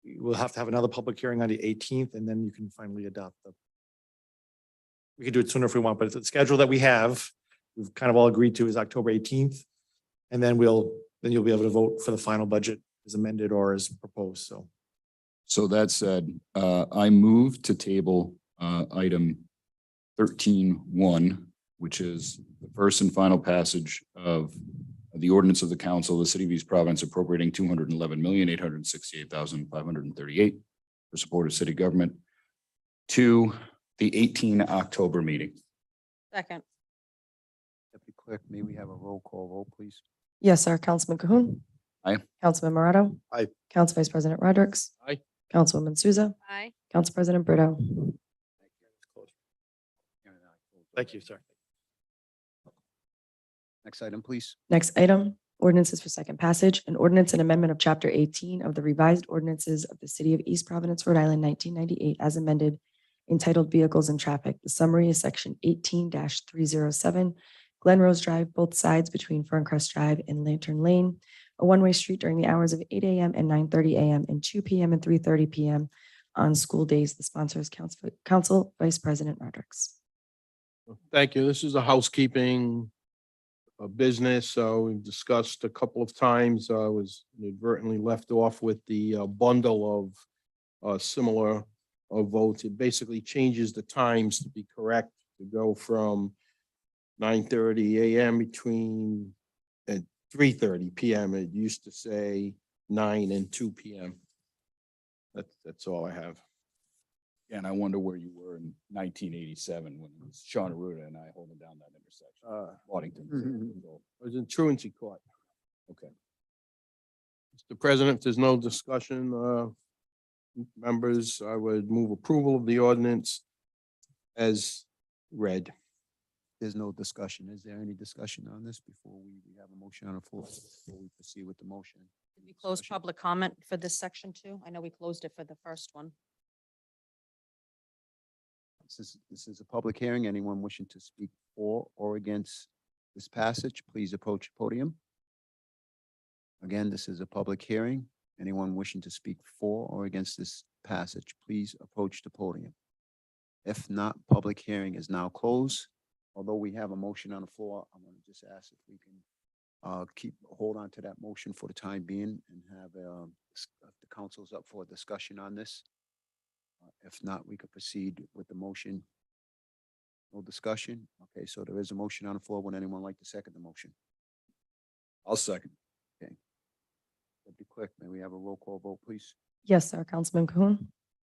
we'll have to have another public hearing on the 18th, and then you can finally adopt them. We can do it sooner if we want, but the schedule that we have, we've kind of all agreed to, is October 18th. And then you'll be able to vote for the final budget as amended or as proposed, so. So that said, I move to table item 13.1, which is the first and final passage of the ordinance of the council of the city of East Providence appropriating $211,868,538 for support of city government to the 18 October meeting. Second. Deputy Clerk, may we have a roll call vote, please? Yes, sir. Councilman Cahoon. Aye. Councilman Morato. Aye. Council Vice President Rodrick. Aye. Councilwoman Souza. Aye. Council President Brito. Thank you, sir. Next item, please. Next item, ordinances for second passage, an ordinance and amendment of chapter 18 of the revised ordinances of the city of East Providence, Rhode Island, 1998, as amended, entitled Vehicles and Traffic. The summary is section 18-307, Glen Rose Drive, both sides between Ferncrest Drive and Lantern Lane, a one-way street during the hours of 8 a.m. and 9:30 a.m. and 2 p.m. and 3:30 p.m. on school days. The sponsor is Council Vice President Rodrick. Thank you. This is a housekeeping business. We've discussed a couple of times. I was inadvertently left off with the bundle of similar votes. It basically changes the times to be correct, to go from 9:30 a.m. between 3:30 p.m. It used to say 9 and 2 p.m. That's all I have. And I wonder where you were in 1987 when it was Sean Aruda and I holding down that intersection. Waddington. I was in truancy court. Okay. Mr. President, if there's no discussion, members, I would move approval of the ordinance as read. There's no discussion. Is there any discussion on this before we have a motion on the floor? Before we proceed with the motion? Did we close Discussion. public comment for this section too? I know we closed it for the first one. This is a public hearing. Anyone wishing to speak for or against this passage, please approach the podium. Again, this is a public hearing. Anyone wishing to speak for or against this passage, please approach the podium. If not, public hearing is now closed. Although we have a motion on the floor, I'm going to just ask if we can hold on to that motion for the time being and have the council's up for a discussion on this. If not, we could proceed with the motion. No discussion. Okay, so there is a motion on the floor. Would anyone like to second the motion? I'll second. Deputy Clerk, may we have a roll call vote, please? Yes, sir. Councilman Cahoon.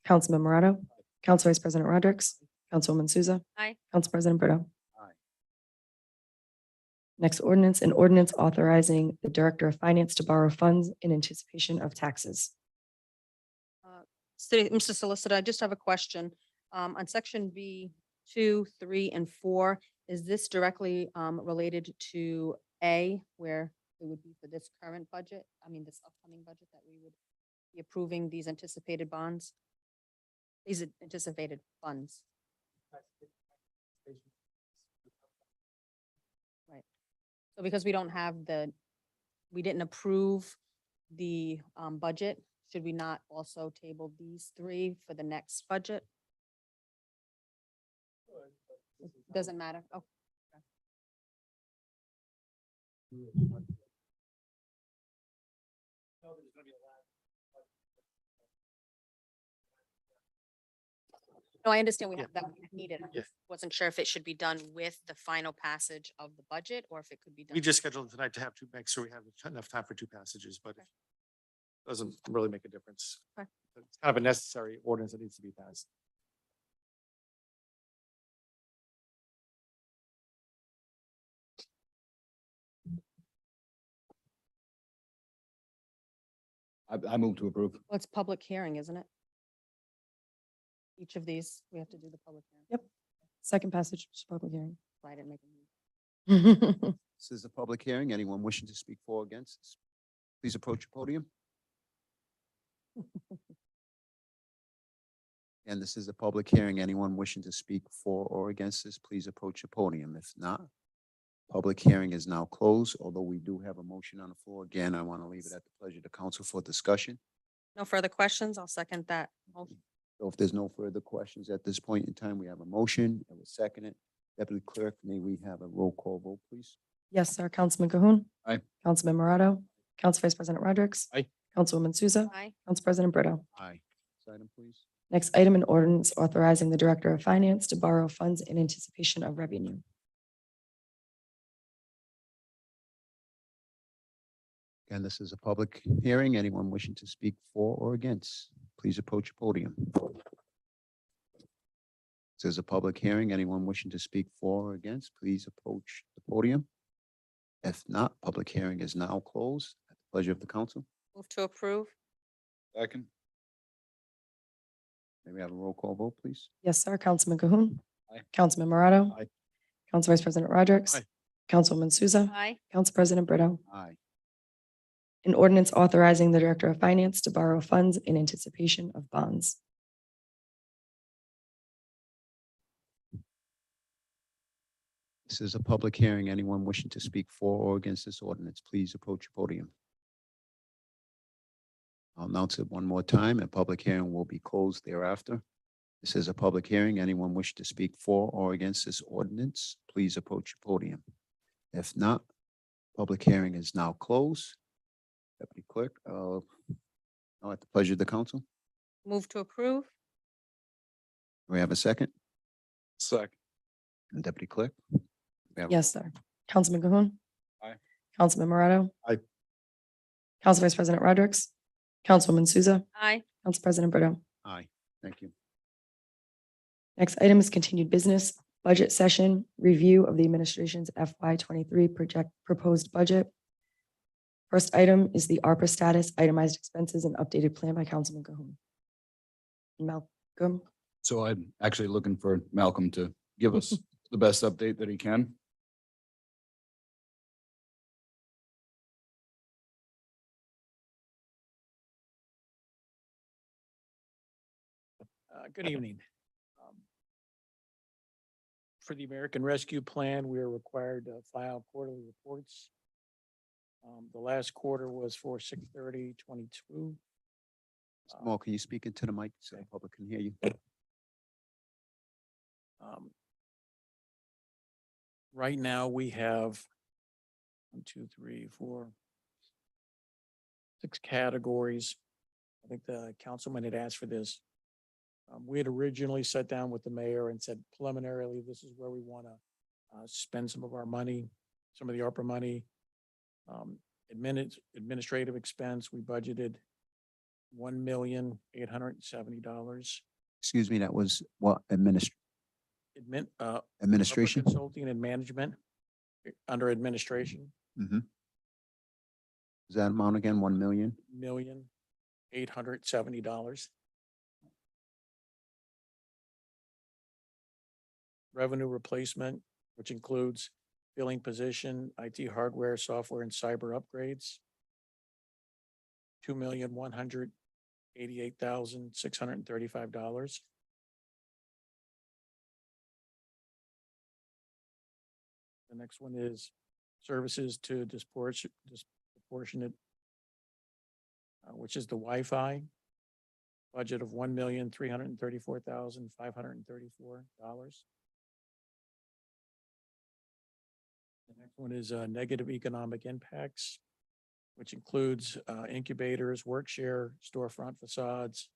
Councilman Morato. Council Vice President Rodrick. Councilwoman Souza. Aye. Council President Brito. Aye. Next ordinance, an ordinance authorizing the Director of Finance to borrow funds in anticipation of taxes. Mr. Solicitor, I just have a question. On section B 2, 3, and 4, is this directly related to A, where it would be for this current budget? I mean, this upcoming budget that we would be approving these anticipated bonds? These anticipated funds? Right. So because we don't have we didn't approve the budget, should we not also table these three for the next budget? Doesn't matter. Oh, no, I understand we Yeah. have that we needed. I Yeah. just wasn't sure if it should be done with the final passage of the budget or if it could be done. We just scheduled tonight to have two, make sure we have enough time for two passages, but it doesn't really make a difference. Okay. It's kind of a necessary ordinance that needs to be passed. I move to approve. Well, it's public hearing, isn't it? Each of these, we have to do the public hearing. Yep. Second passage, public hearing. So I didn't make a move. This is a public hearing. Anyone wishing to speak for or against this, please approach the podium. And this is a public hearing. Anyone wishing to speak for or against this, please approach the podium. If not, public hearing is now closed, although we do have a motion on the floor. Again, I want to leave it at the pleasure of the council for discussion. No further questions. I'll second that. motion. So if there's no further questions at this point in time, we have a motion. It was seconded. Deputy Clerk, may we have a roll call vote, please? Yes, sir. Councilman Cahoon. Aye. Councilman Morato. Council Vice President Rodrick. Aye. Councilwoman Souza. Aye. Council President Brito. Aye. Next item, please. Next item, an ordinance authorizing the Director of Finance to borrow funds in anticipation of revenue. Again, this is a public hearing. Anyone wishing to speak for or against, please approach the podium. This is a public hearing. Anyone wishing to speak for or against, please approach the podium. If not, public hearing is now closed. At the pleasure of the council. Move to approve. Second. May we have a roll call vote, please? Yes, sir. Councilman Cahoon. Aye. Councilman Morato. Aye. Council Vice President Rodrick. Aye. Councilwoman Souza. Aye. Council President Brito. Aye. An ordinance authorizing the Director of Finance to borrow funds in anticipation of bonds. This is a public hearing. Anyone wishing to speak for or against this ordinance, please approach the podium. I'll announce it one more time. A public hearing will be closed thereafter. This is a public hearing. Anyone wish to speak for or against this ordinance, please approach the podium. If not, public hearing is now closed. Deputy Clerk, now at the pleasure of the council. Move to approve. Do we have a second? Second. And Deputy Clerk? we have- Yes, sir. Councilman Cahoon. Aye. Councilman Morato. Aye. Council Vice President Rodrick. Councilwoman Souza. Aye. Council President Brito. Aye, thank you. Next item is continued business, budget session, review of the administration's FY 23 project proposed budget. First item is the ARPA status, itemized expenses, and updated plan by Councilman Cahoon. Malcolm. So I'm actually looking for Malcolm to give us the best update that he can. Good evening. For the American Rescue Plan, we are required to file quarterly reports. The last quarter was for 6/30/22. Mr. Moore, can you speak into the mic so the public can hear you? Right now, we have 1, 2, 3, 4, 6 categories. I think the councilman had asked for this. We had originally sat down with the mayor and said preliminarily, this is where we want to spend some of our money, some of the ARPA money. Administrative expense, we budgeted $1,870,000. Excuse me, that was what ARPA administration? Consulting and management under administration, Mhm. Is that amount again, 1 million? $1,870,000. Revenue replacement, which includes billing position, IT hardware, software, and cyber upgrades. $2,100,000 $88,635. The next one is services to disproportionate, which is the Wi-Fi budget of $1,334,534. The next one is negative economic impacts, which includes incubators, work share, storefront facades,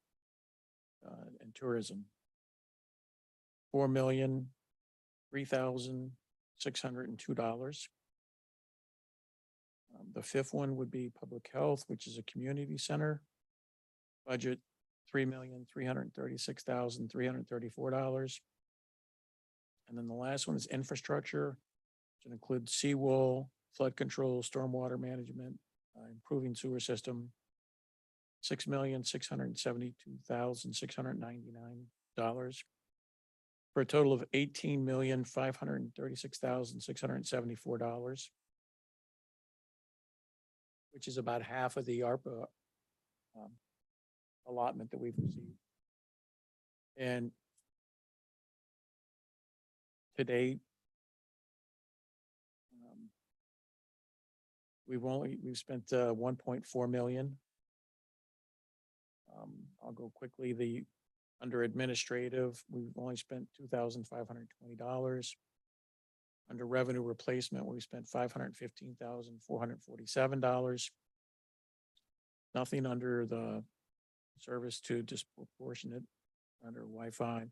and tourism. $4,003,602. The fifth one would be public health, which is a community center budget, $3,336,334. And then the last one is infrastructure, which includes seawall, flood control, stormwater management, improving sewer system, $6,672,699 for a total of $18,536,674, which is about half of the ARPA allotment that we've received. And to date, we've spent 1.4 million. I'll go quickly. Under administrative, we've only spent $2,520. Under revenue replacement, we spent $515,447. Nothing under the service to disproportionate under Wi-Fi.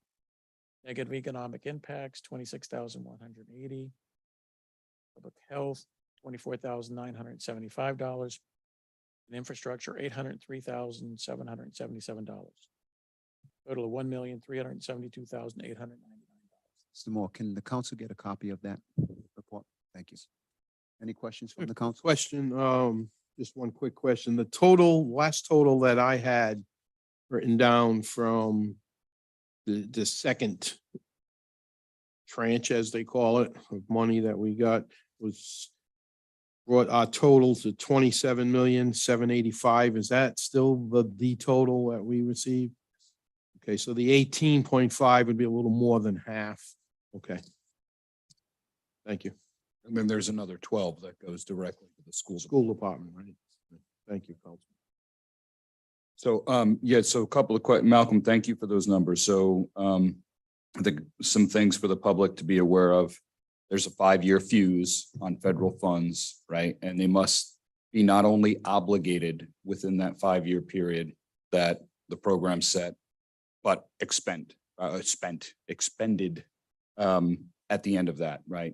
Negative economic impacts, $26,180. Public health, $24,975. And infrastructure, $803,777. Total of $1,372,899. Mr. Moore, can the council get a copy of that report? Thank you. Any questions from the council? Question, just one quick question. The last total that I had written down from the second tranche, as they call it, of money that we got brought our total to 27,785,000. Is that still the total that we received? Okay, so the 18.5 would be a little more than half. Okay. Thank you. And then there's another 12 that goes directly to the school. School department, right? Thank you, Councilman. So, yeah, so a couple of questions. Malcolm, thank you for those numbers. So, I think some things for the public to be aware of. There's a 5-year fuse on federal funds, right? And they must be not only obligated within that 5-year period that the program set, but expended at the end of that, right?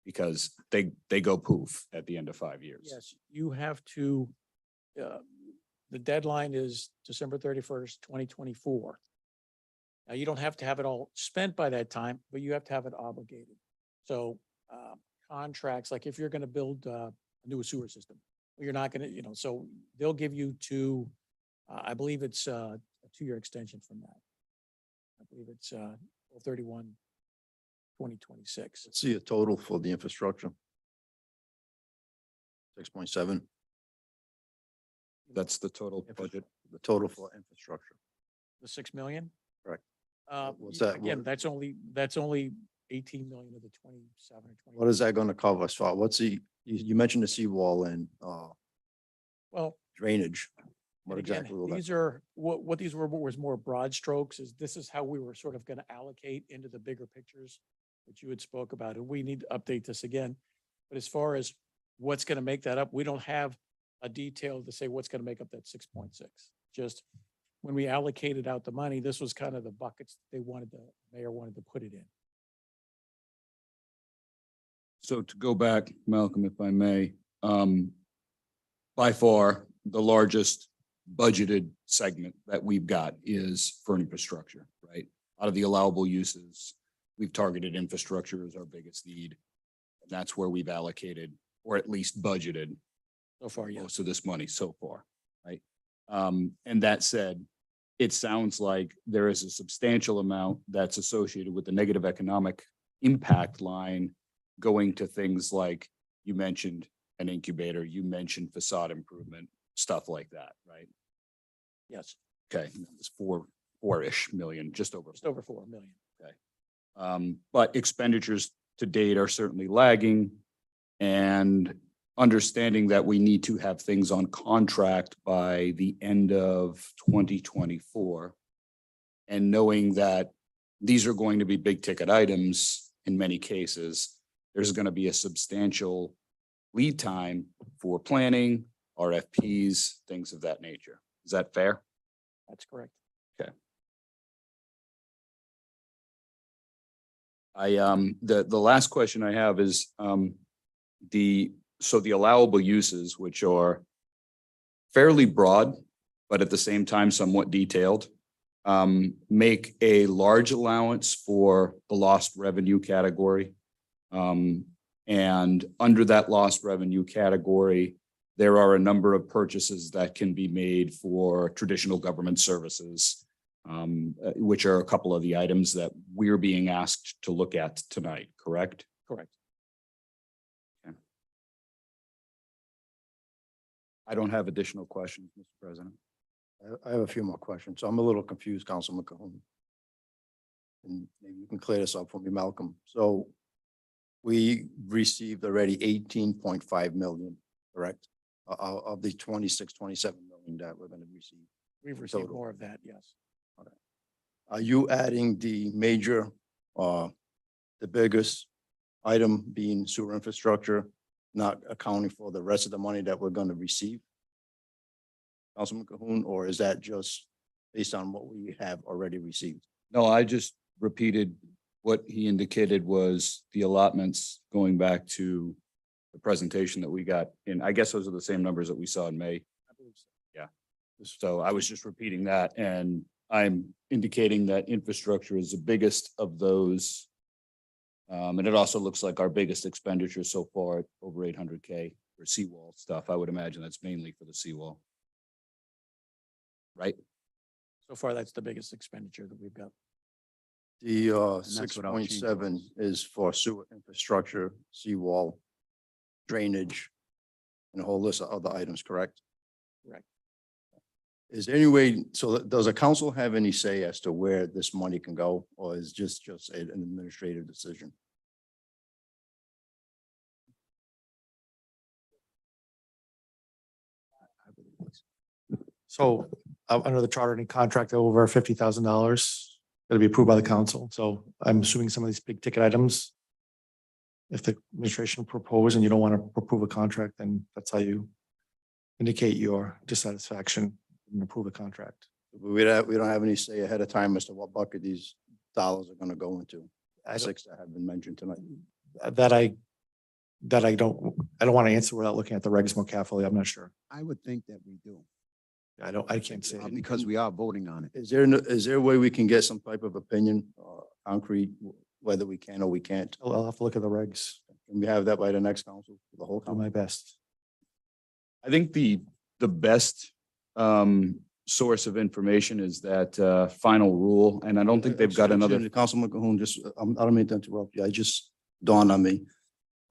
Because they go poof at the end of 5 years. Yes, you have to, the deadline is December 31st, 2024. Now, you don't have to have it all spent by that time, but you have to have it obligated. So contracts, like if you're going to build a new sewer system, you're not going to, so they'll give you I believe it's a 2-year extension from that. I believe it's 12/31/2026. Let's see a total for the infrastructure. 6.7, That's the total budget. the total for infrastructure. The 6 million? Correct. What's Yeah, that? again, that's only 18 million of the 27 or 20. What is that gonna cover as far? You mentioned the seawall and Well, drainage. What and again, exactly will that? these are, what these were was more broad strokes, is this is how we were sort of going to allocate into the bigger pictures, which you had spoke about, and we need to update this again. But as far as what's going to make that up, we don't have a detail to say what's going to make up that 6.6. Just when we allocated out the money, this was kind of the buckets the mayor wanted to put it in. So to go back, Malcolm, if I may, by far, the largest budgeted segment that we've got is for infrastructure, right? Out of the allowable uses, we've targeted infrastructure as our biggest need. And that's where we've allocated, or at least budgeted, So far, yes. most of this money so far, right? And that said, it sounds like there is a substantial amount that's associated with the negative economic impact line going to things like you mentioned an incubator, you mentioned facade improvement, stuff like that, right? Yes. Okay, it's four-ish million, just over. Just over 4 million. But expenditures to date are certainly lagging. And understanding that we need to have things on contract by the end of 2024. And knowing that these are going to be big ticket items in many cases, there's going to be a substantial lead time for planning, RFPs, things of that nature. Is that fair? That's correct. The last question I have is, the allowable uses, which are fairly broad, but at the same time somewhat detailed, make a large allowance for the lost revenue category. And under that lost revenue category, there are a number of purchases that can be made for traditional government services, which are a couple of the items that we're being asked to look at tonight, correct? Correct. I don't have additional questions, Mr. President. I have a few more questions. So I'm a little confused, Councilman Cahoon. And maybe you can clear this up for me, Malcolm. So we received already 18.5 million, correct? Of the 27 million that we're going to receive. We've received Total. more of that, yes. Are you adding the major, the biggest item being sewer infrastructure, not accounting for the rest of the money that we're going to receive? Councilman Cahoon, or is that just based on what we have already received? No, I just repeated what he indicated was the allotments going back to the presentation that we got in. I guess those are the same numbers that we saw in May. I believe so. Yeah. So I was just repeating that, and I'm indicating that infrastructure is the biggest of those. And it also looks like our biggest expenditure so far, over 800K for seawall stuff. I would imagine that's mainly for the seawall. Right? So far, that's the biggest expenditure that we've got. The that's without change 6.7 orders. is for sewer infrastructure, seawall, drainage, and a whole list of other items, correct? Correct. Is there any way, so does the council have any say as to where this money can go, or is just an administrative decision? So under the charter, any contract over $50,000 going to be approved by the council. So I'm assuming some of these big ticket items, if the administration propose and you don't want to approve a contract, then that's how you indicate your dissatisfaction and approve a contract. We don't have any say ahead of time as to what bucket these dollars are going to go into. I don't- Six that have been mentioned tonight. I don't want to answer without looking at the regs more carefully. I'm not sure. I would think that we do, I can't say. because we are voting on it. Is there a way we can get some type of opinion, concrete, whether we can or we can't? I'll have to look at the regs. Can we have that by the next council, the whole Do council? my best. I think the best source of information is that final rule, and I don't think they've got another. Councilman Cahoon, just, I don't mean to interrupt you. I just dawned on me.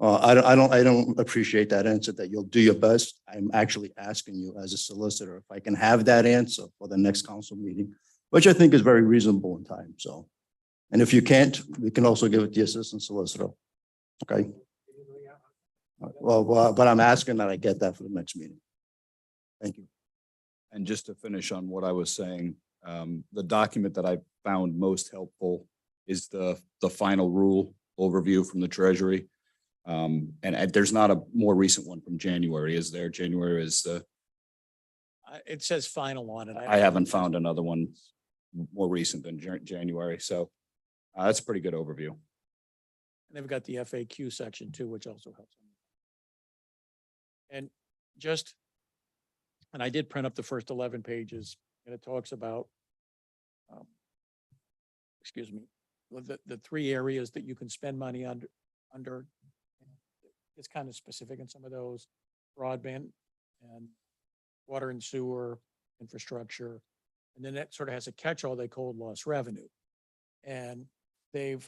I don't appreciate that answer that you'll do your best. I'm actually asking you as a solicitor, if I can have that answer for the next council meeting, which I think is very reasonable in time, so. And if you can't, we can also give it to the assistant solicitor. Okay? Well, but I'm asking that I get that for the next meeting. Thank you. And just to finish on what I was saying, the document that I found most helpful is the final rule overview from the Treasury. And there's not a more recent one from January, is there? January is It says final on it. I haven't found another one more recent than January, so that's a pretty good overview. And they've got the FAQ section too, which also helps. And just, and I did print up the first 11 pages, and it talks about, excuse me, the three areas that you can spend money under. It's kind of specific in some of those: broadband and water and sewer infrastructure. And then that sort of has a catch-all they call lost revenue. And they've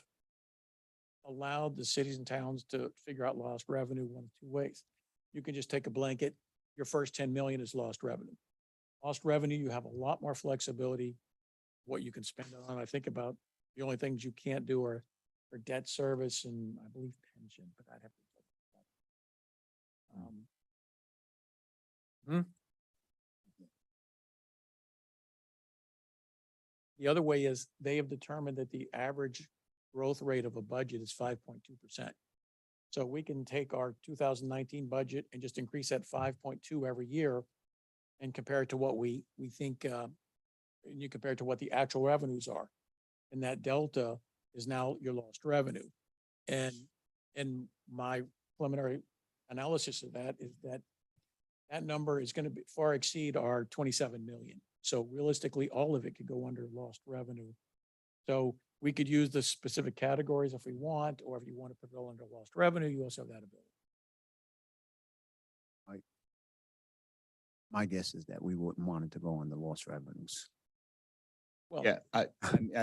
allowed the cities and towns to figure out lost revenue one of two ways. You can just take a blanket, your first 10 million is lost revenue. Lost revenue, you have a lot more flexibility, what you can spend it on. I think about the only things you can't do are for debt service and I believe pension, but I'd have to. The other way is they have determined that the average growth rate of a budget is 5.2%. So we can take our 2019 budget and just increase that 5.2 every year and compare it to what we think, and you compare it to what the actual revenues are. And that delta is now your lost revenue. And my preliminary analysis of that is that that number is going to far exceed our 27 million. So realistically, all of it could go under lost revenue. So we could use the specific categories if we want, or if you want to put it all under lost revenue, you also have that ability. My guess is that we wouldn't want it to go on the lost revenues. Well, Yeah, I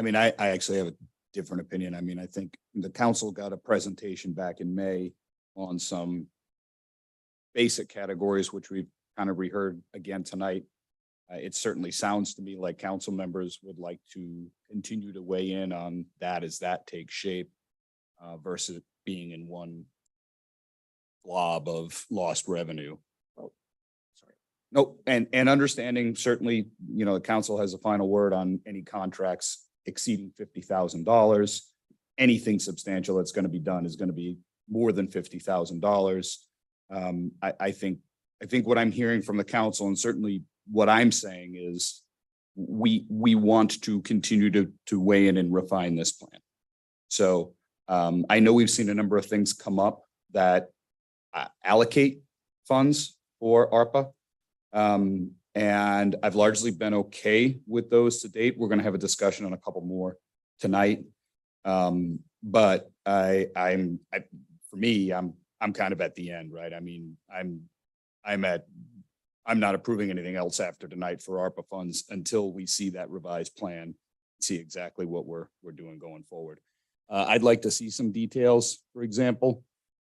mean, I actually have a different opinion. I mean, I think the council got a presentation back in May on some basic categories, which we've kind of reheard again tonight. It certainly sounds to me like council members would like to continue to weigh in on that as that takes shape versus being in one blob of lost revenue. sorry. No, and understanding certainly, you know, the council has a final word on any contracts exceeding $50,000. Anything substantial that's going to be done is going to be more than $50,000. I think what I'm hearing from the council, and certainly what I'm saying, is we want to continue to weigh in and refine this plan. So I know we've seen a number of things come up that allocate funds for ARPA. And I've largely been okay with those to date. We're going to have a discussion on a couple more tonight. But for me, I'm kind of at the end, right? I mean, I'm not approving anything else after tonight for ARPA funds until we see that revised plan, see exactly what we're doing going forward. I'd like to see some details, for example,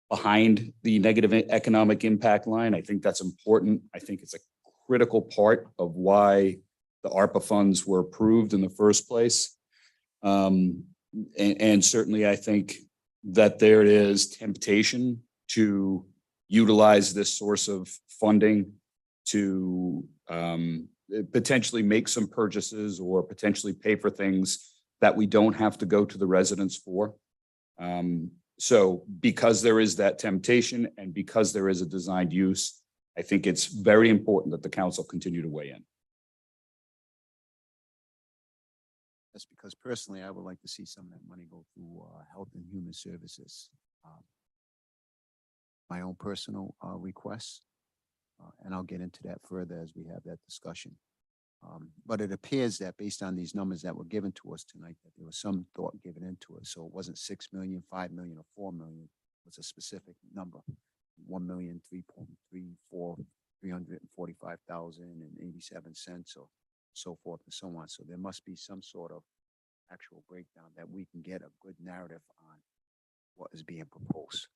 behind the negative economic impact line. I think that's important. I think it's a critical part of why the ARPA funds were approved in the first place. And certainly I think that there is temptation to utilize this source of funding to potentially make some purchases or potentially pay for things that we don't have to go to the residents for. So because there is that temptation and because there is a designed use, I think it's very important that the council continue to weigh in. That's because personally, I would like to see some of that money go through Health and Human Services. My own personal requests, and I'll get into that further as we have that discussion. But it appears that based on these numbers that were given to us tonight, that there was some thought given into it. So it wasn't 6 million, 5 million, or 4 million. It was a specific number. 1,345,087 or so forth and so on. So there must be some sort of actual breakdown that we can get a good narrative on what is being proposed.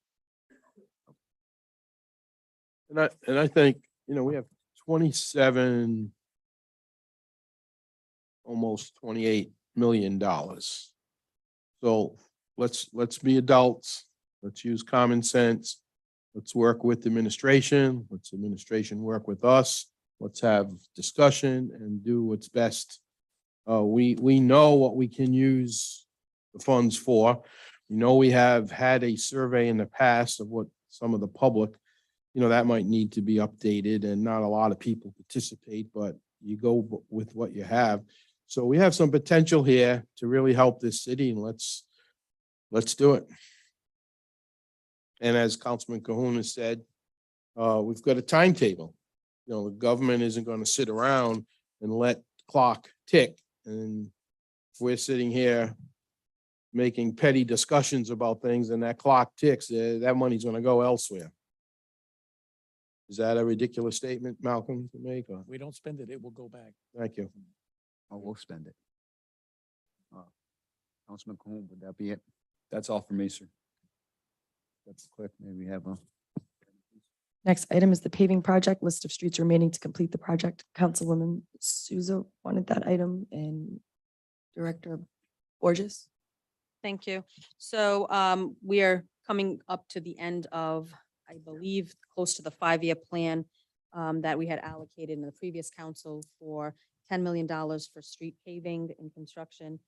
And I think, you know, we have 27, almost $28 million. So let's be adults. Let's use common sense. Let's work with administration. Let's administration work with us. Let's have discussion and do what's best. We know what we can use the funds for. We know we have had a survey in the past of what some of the public, you know, that might need to be updated, and not a lot of people participate, but you go with what you have. So we have some potential here to really help this city, and let's do it. And as Councilman Cahoon has said, we've got a timetable. You know, the government isn't going to sit around and let the clock tick. And if we're sitting here making petty discussions about things and that clock ticks, that money's going to go elsewhere. Is that a ridiculous statement, Malcolm, to make? Or? We don't spend it, it will go back. Thank you. Oh, we'll spend it. Councilman Cahoon, would that be it? That's all for me, sir. That's quick. Maybe we have a. Next item is the paving project, list of streets remaining to complete the project. Councilwoman Souza wanted that item and Director Borges. Thank you. So we are coming up to the end of, I believe, close to the 5-year plan that we had allocated in the previous council for $10 million for street paving and construction.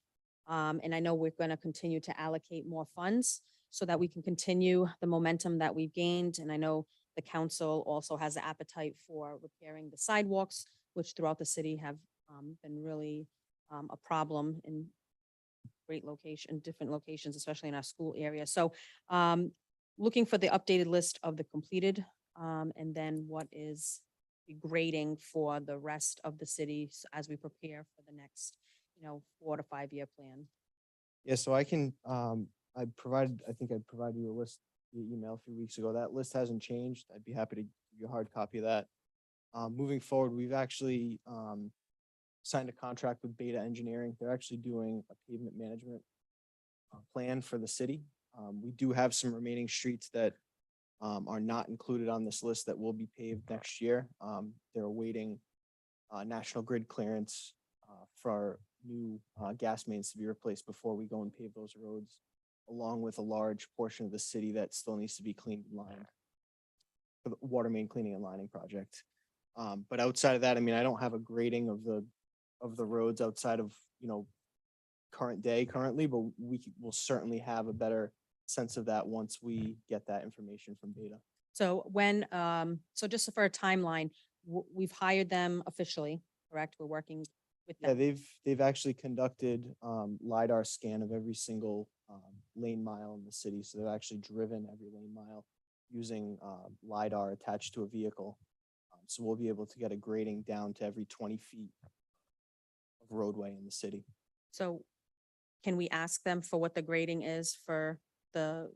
And I know we're going to continue to allocate more funds so that we can continue the momentum that we've gained. And I know the council also has an appetite for repairing the sidewalks, which throughout the city have been really a problem in different locations, especially in our school area. So looking for the updated list of the completed and then what is the grading for the rest of the city as we prepare for the next, 4 to 5 year plan. Yeah, so I can, I think I provided you a list via email a few weeks ago. That list hasn't changed. I'd be happy to give you a hard copy of that. Moving forward, we've actually signed a contract with Beta Engineering. They're actually doing a pavement management plan for the city. We do have some remaining streets that are not included on this list that will be paved next year. They're awaiting National Grid clearance for our new gas mains to be replaced before we go and pave those roads, along with a large portion of the city that still needs to be cleaned and lined for the water main cleaning and lining project. But outside of that, I mean, I don't have a grading of the roads outside of, currently, but we will certainly have a better sense of that once we get that information from Beta. So so just for a timeline, we've hired them officially, correct? We're working with Yeah, them. they've actually conducted LiDAR scan of every single lane mile in the city. So they've actually driven every lane mile using LiDAR attached to a vehicle. So we'll be able to get a grading down to every 20 feet of roadway in the city. So can we ask them for what the grading is for the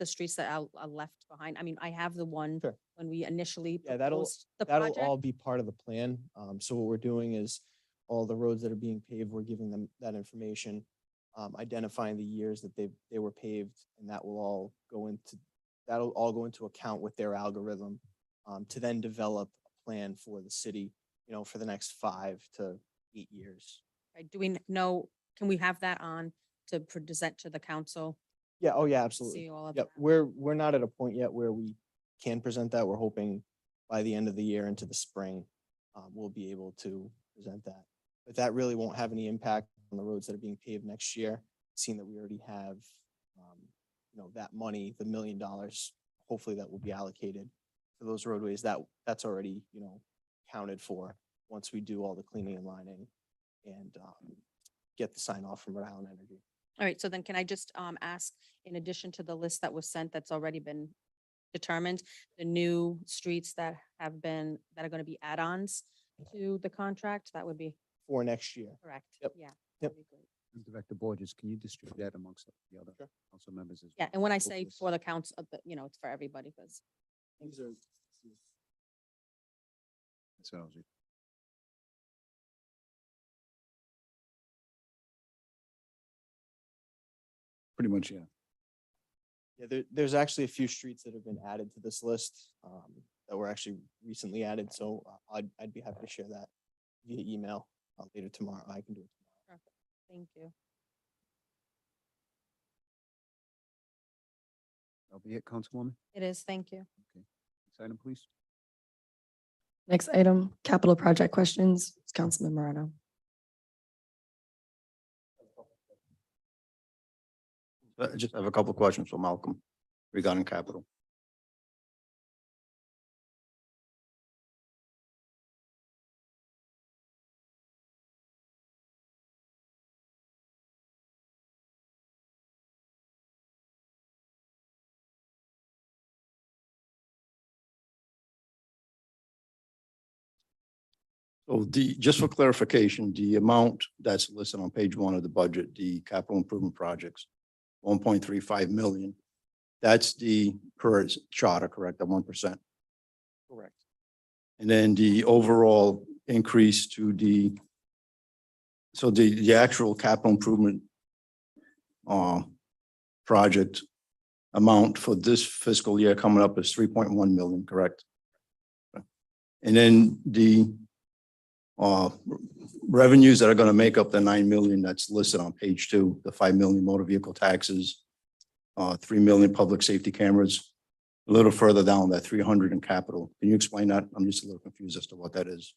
streets that are left behind? I mean, I have the one Sure. when we initially Yeah, proposed the that'll project. all be part of the plan. So what we're doing is all the roads that are being paved, we're giving them that information, identifying the years that they were paved, and that'll all go into account with their algorithm to then develop a plan for the city, for the next 5 to 8 years. Right, do we know, can we have that on to present to the council? Yeah, oh yeah, absolutely. See all of Yeah, that? we're not at a point yet where we can present that. We're hoping by the end of the year into the spring, we'll be able to present that. But that really won't have any impact on the roads that are being paved next year, seeing that we already have, that money, the $1 million, hopefully that will be allocated for those roadways. That's already, accounted for once we do all the cleaning and lining and get the sign off from Rhode Island Energy. All right, so then can I just ask, in addition to the list that was sent that's already been determined, the new streets that are going to be add-ons to the contract, that would be For next year. correct? Yep. Yeah. Yep. that'd be great. Director Borges, can you distribute that amongst the other Sure. council members as Yeah, well? and when I say Hopefully. for the council, it's for everybody, because These are. That's what I was- Pretty much, yeah. Yeah, there's actually a few streets that have been added to this list that were actually recently added. So I'd be happy to share that via email later tomorrow. I can do it tomorrow. thank you. That'll be it, Councilwoman. It is, thank you. Next item, please. Next item, capital project questions. Councilman Morano. I just have a couple of questions for Malcolm regarding capital. So just for clarification, the amount that's listed on page 1 of the budget, the capital improvement projects, 1.35 million. That's the per charter, correct? At 1%. Correct. And then the overall increase to the actual capital improvement project amount for this fiscal year coming up is 3.1 million, correct? And then the revenues that are going to make up the 9 million that's listed on page 2, the 5 million motor vehicle taxes, 3 million public safety cameras, a little further down, that 300 in capital. Can you explain that? I'm just a little confused as to what that is.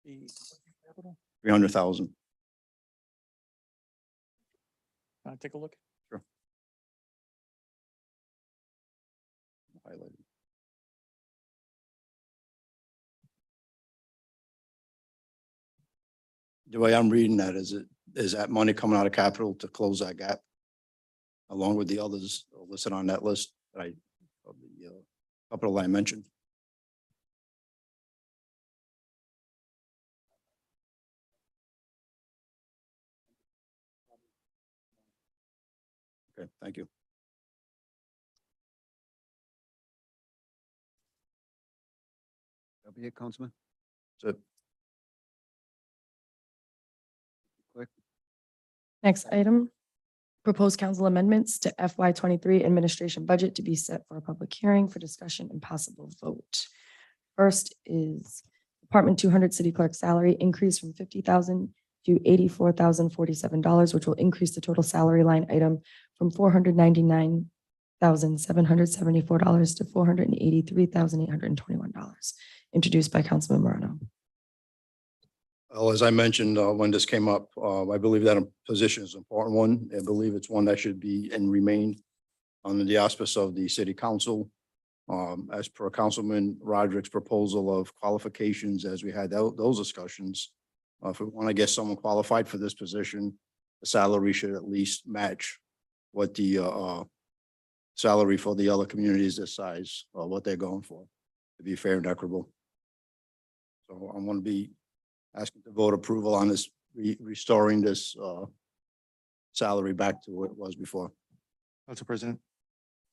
The capital, 300,000. take a look. Highlighted. The way I'm reading that, is that money coming out of capital to close that gap? Along with the others listed on that list that of the couple I mentioned. Okay, thank you. That'll be it, Councilman. So Next item, proposed council amendments to FY 23 administration budget to be set for a public hearing for discussion and possible vote. First is Department 200 City Clerk salary increase from $50,000 to $84,047, which will increase the total salary line item from $499,774 to $483,821. Introduced by Councilman Morano. well, as I mentioned, when this came up, I believe that a position is an important one. I believe it's one that should be and remain under the auspice of the city council. As per Councilman Roderick's proposal of qualifications, as we had those discussions, if we want to get someone qualified for this position, the salary should at least match what the salary for the other communities this size, what they're going for, to be fair and equitable. So I'm going to be asking to vote approval on this, restoring this salary back to what it was before. Council President.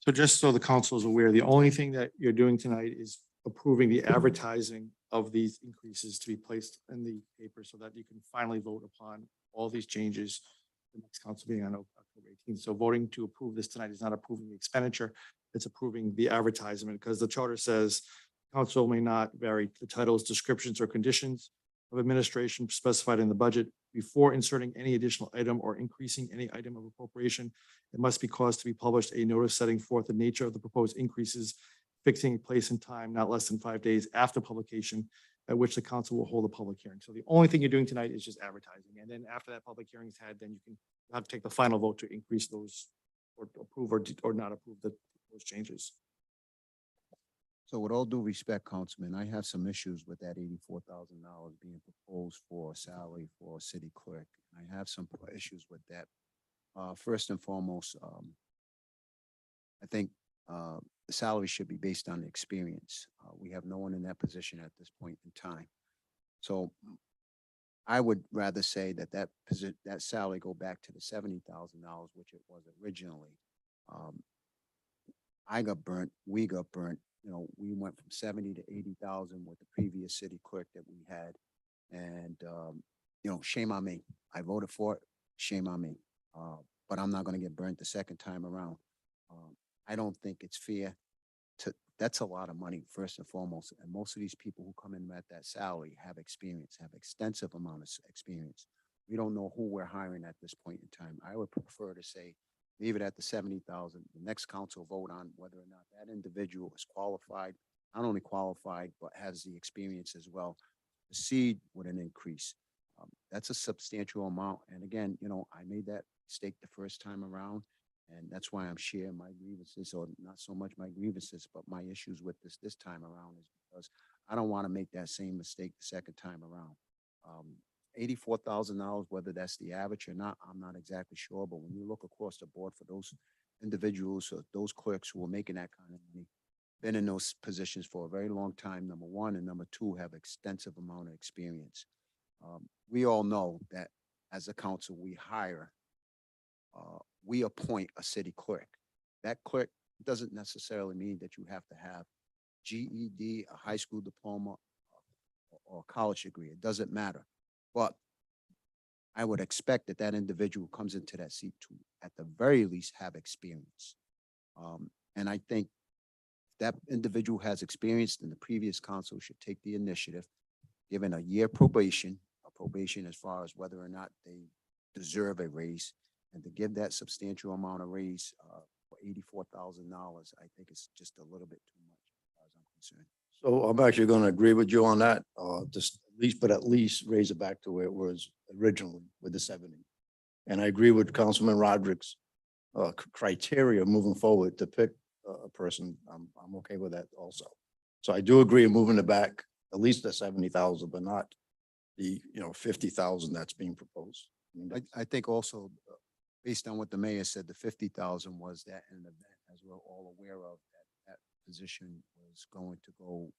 So just so the council is aware, the only thing that you're doing tonight is approving the advertising of these increases to be placed in the paper so that you can finally vote upon all these changes. The next council meeting on October 18th. So voting to approve this tonight is not approving the expenditure, it's approving the advertisement, because the charter says council may not vary the titles, descriptions, or conditions of administration specified in the budget before inserting any additional item or increasing any item of appropriation. It must be caused to be published a notice setting forth the nature of the proposed increases, fixing place and time not less than 5 days after publication, at which the council will hold a public hearing. So the only thing you're doing tonight is just advertising. And then after that public hearing is had, then you can have to take the final vote to increase those or approve or not approve those changes. So with all due respect, Councilman, I have some issues with that $84,000 being proposed for a salary for a city clerk. I have some issues with that. First and foremost, I think the salary should be based on the experience. We have no one in that position at this point in time. So I would rather say that that salary go back to the $70,000, which it was originally. I got burnt, we got burnt. You know, we went from 70 to 80,000 with the previous city clerk that we had. And, you know, shame on me. I voted for it. Shame on me. But I'm not going to get burnt the second time around. I don't think it's fair that's a lot of money, first and foremost. And most of these people who come in at that salary have experience, have extensive amount of experience. We don't know who we're hiring at this point in time. I would prefer to say, leave it at the 70,000. The next council vote on whether or not that individual is qualified, not only qualified, but has the experience as well. Proceed with an increase. That's a substantial amount. And again, you know, I made that mistake the first time around, and that's why I'm sharing my grievances, or not so much my grievances, but my issues with this time around, is because I don't want to make that same mistake the second time around. $84,000, whether that's the average or not, I'm not exactly sure. But when you look across the board for those individuals or those clerks who are making that kind of money, been in those positions for a very long time, number one, and number two, have extensive amount of experience. We all know that as a council, we appoint a city clerk. That clerk doesn't necessarily mean that you have to have GED, a high school diploma, or a college degree. It doesn't matter. But I would expect that that individual comes into that seat to, at the very least, have experience. And I think that individual has experience, then the previous council should take the initiative, given a year probation, a probation as far as whether or not they deserve a raise, and to give that substantial amount of raise for $84,000, I think it's just a little bit too much, as far as I'm concerned. So I'm actually going to agree with you on that, just at least raise it back to where it was originally with the 70. And I agree with Councilman Rodrick's criteria moving forward to pick a person. I'm okay with that also. So I do agree in moving it back at least to 70,000, but not the 50,000 that's being proposed. I mean, I think also, based on what the mayor said, the 50,000 was that an event, as we're all aware of, that position was going to go,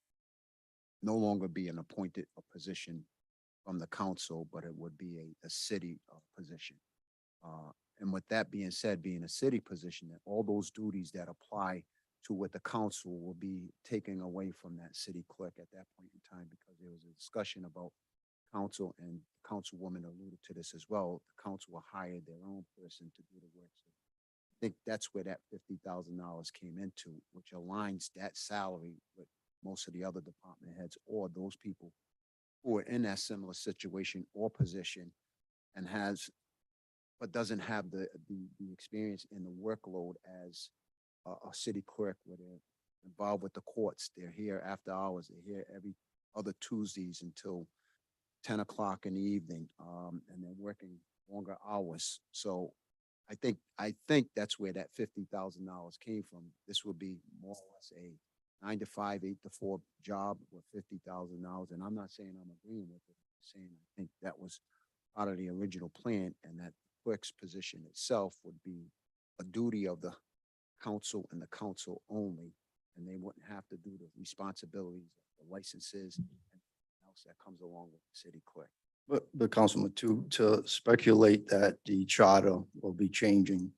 no longer be an appointed position from the council, but it would be a city position. And with that being said, being a city position, that all those duties that apply to what the council will be taking away from that city clerk at that point in time, because there was a discussion about council, and Councilwoman alluded to this as well. The council will hire their own person to do the work. So I think that's where that $50,000 came into, which aligns that salary with most of the other department heads or those people who are in that similar situation or position and but doesn't have the experience and the workload as a city clerk, where they're involved with the courts. They're here after hours. They're here every other Tuesdays until 10 o'clock in the evening, and they're working longer hours. So I think that's where that $50,000 came from. This would be more or less a 9 to 5, 8 to 4 job with $50,000. And I'm not saying I'm agreeing with it. I'm saying I think that was part of the original plan, and that clerk's position itself would be a duty of the council and the council only, and they wouldn't have to do the responsibilities, the licenses, and everything else that comes along with the city clerk. But the councilman, to speculate that the charter will be changing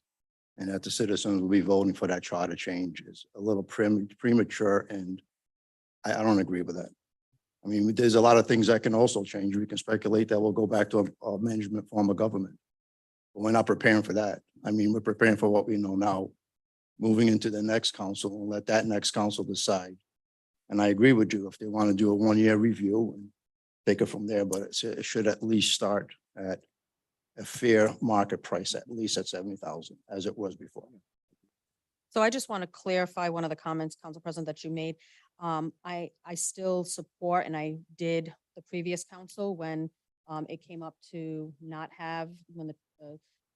and that the citizens will be voting for that charter change is a little premature, and I don't agree with that. I mean, there's a lot of things that can also change. We can speculate that we'll go back to a management form of government. But we're not preparing for that. I mean, we're preparing for what we know now, moving into the next council and let that next council decide. And I agree with you, if they want to do a 1-year review and take it from there, but it should at least start at a fair market price, at least at 70,000, as it was before. So I just want to clarify one of the comments, Council President, that you made. I still support, and I did the previous council when it came up to not have, when the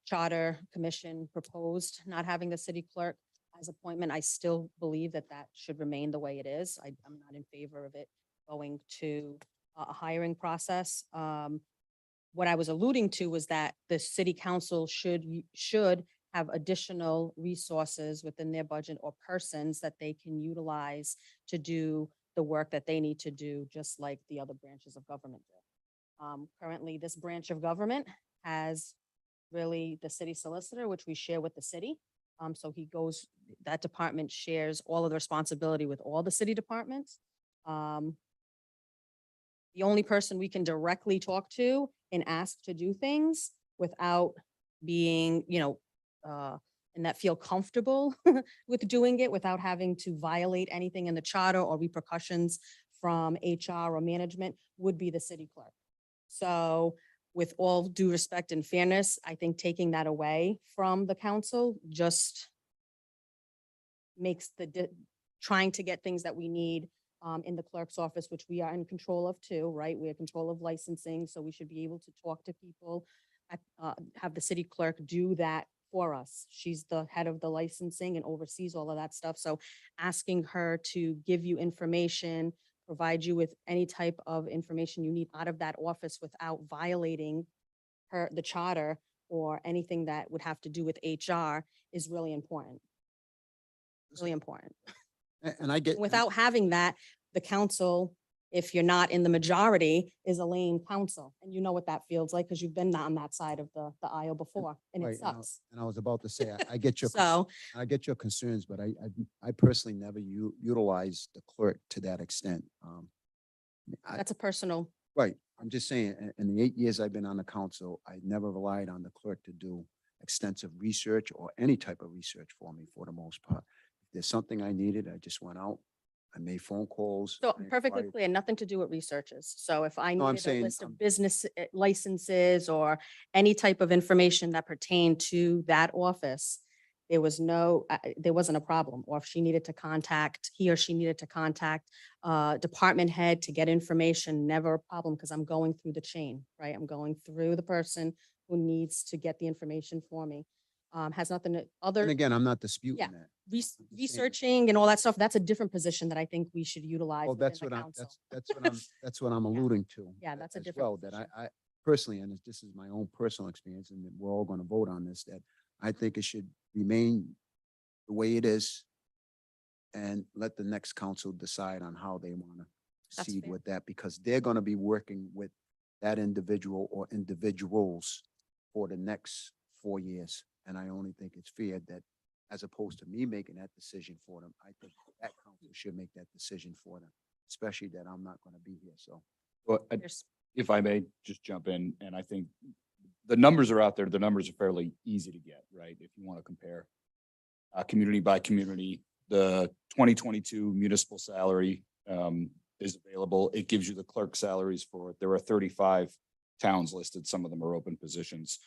Charter Commission proposed not having the city clerk as appointment. I still believe that that should remain the way it is. I'm not in favor of it going to a hiring process. What I was alluding to was that the city council should have additional resources within their budget or persons that they can utilize to do the work that they need to do, just like the other branches of government do. Currently, this branch of government has really the city solicitor, which we share with the city. So that department shares all of the responsibility with all the city departments. The only person we can directly talk to and ask to do things without being, and that feel comfortable with doing it without having to violate anything in the charter or repercussions from HR or management would be the city clerk. So with all due respect and fairness, I think taking that away from the council just makes trying to get things that we need in the clerk's office, which we are in control of too, right? We have control of licensing, so we should be able to talk to people, have the city clerk do that for us. She's the head of the licensing and oversees all of that stuff. So asking her to give you information, provide you with any type of information you need out of that office without violating the charter or anything that would have to do with HR is really important. Really important. And I get. Without having that, the council, if you're not in the majority, is a lame council. And you know what that feels like because you've been on that side of the aisle before, and Right, it sucks. And I was about to say, I get your, So I get your concerns, but I personally never utilize the clerk to that extent. that's a personal Right. I'm just saying, in the 8 years I've been on the council, I never relied on the clerk to do extensive research or any type of research for me for the most part. If there's something I needed, I just went out, I made phone calls. So I perfectly inquired. clear, nothing to do with researches. So if I No, I'm needed a saying, list of business licenses or any type of information that pertained to that office, there was no, there wasn't a problem. Or if she needed to contact, he or she needed to contact department head to get information, never a problem because I'm going through the chain, right? I'm going through the person who needs to get the information for me. Has nothing to, and other again, I'm not disputing Yeah. that. saying- researching and all that stuff, that's a different position that I think we should utilize Well, within that's the what I'm, council. that's what I'm alluding to. Yeah, that's a as different well, that position. I personally, and this is my own personal experience, and that we're all going to vote on this, that I think it should remain the way it is and let the next council decide on how they want to That's proceed fair. with that, because they're going to be working with that individual or individuals for the next 4 years. And I only think it's fair that, as opposed to me making that decision for them, I think that council should make that decision for them, especially that I'm not going to be here. So Well, There's- if I may just jump in, and I think the numbers are out there. The numbers are fairly easy to get, right? If you want to compare community by community, the 2022 municipal salary is available. It gives you the clerk salaries for it. There are 35 towns listed. Some of them are open positions.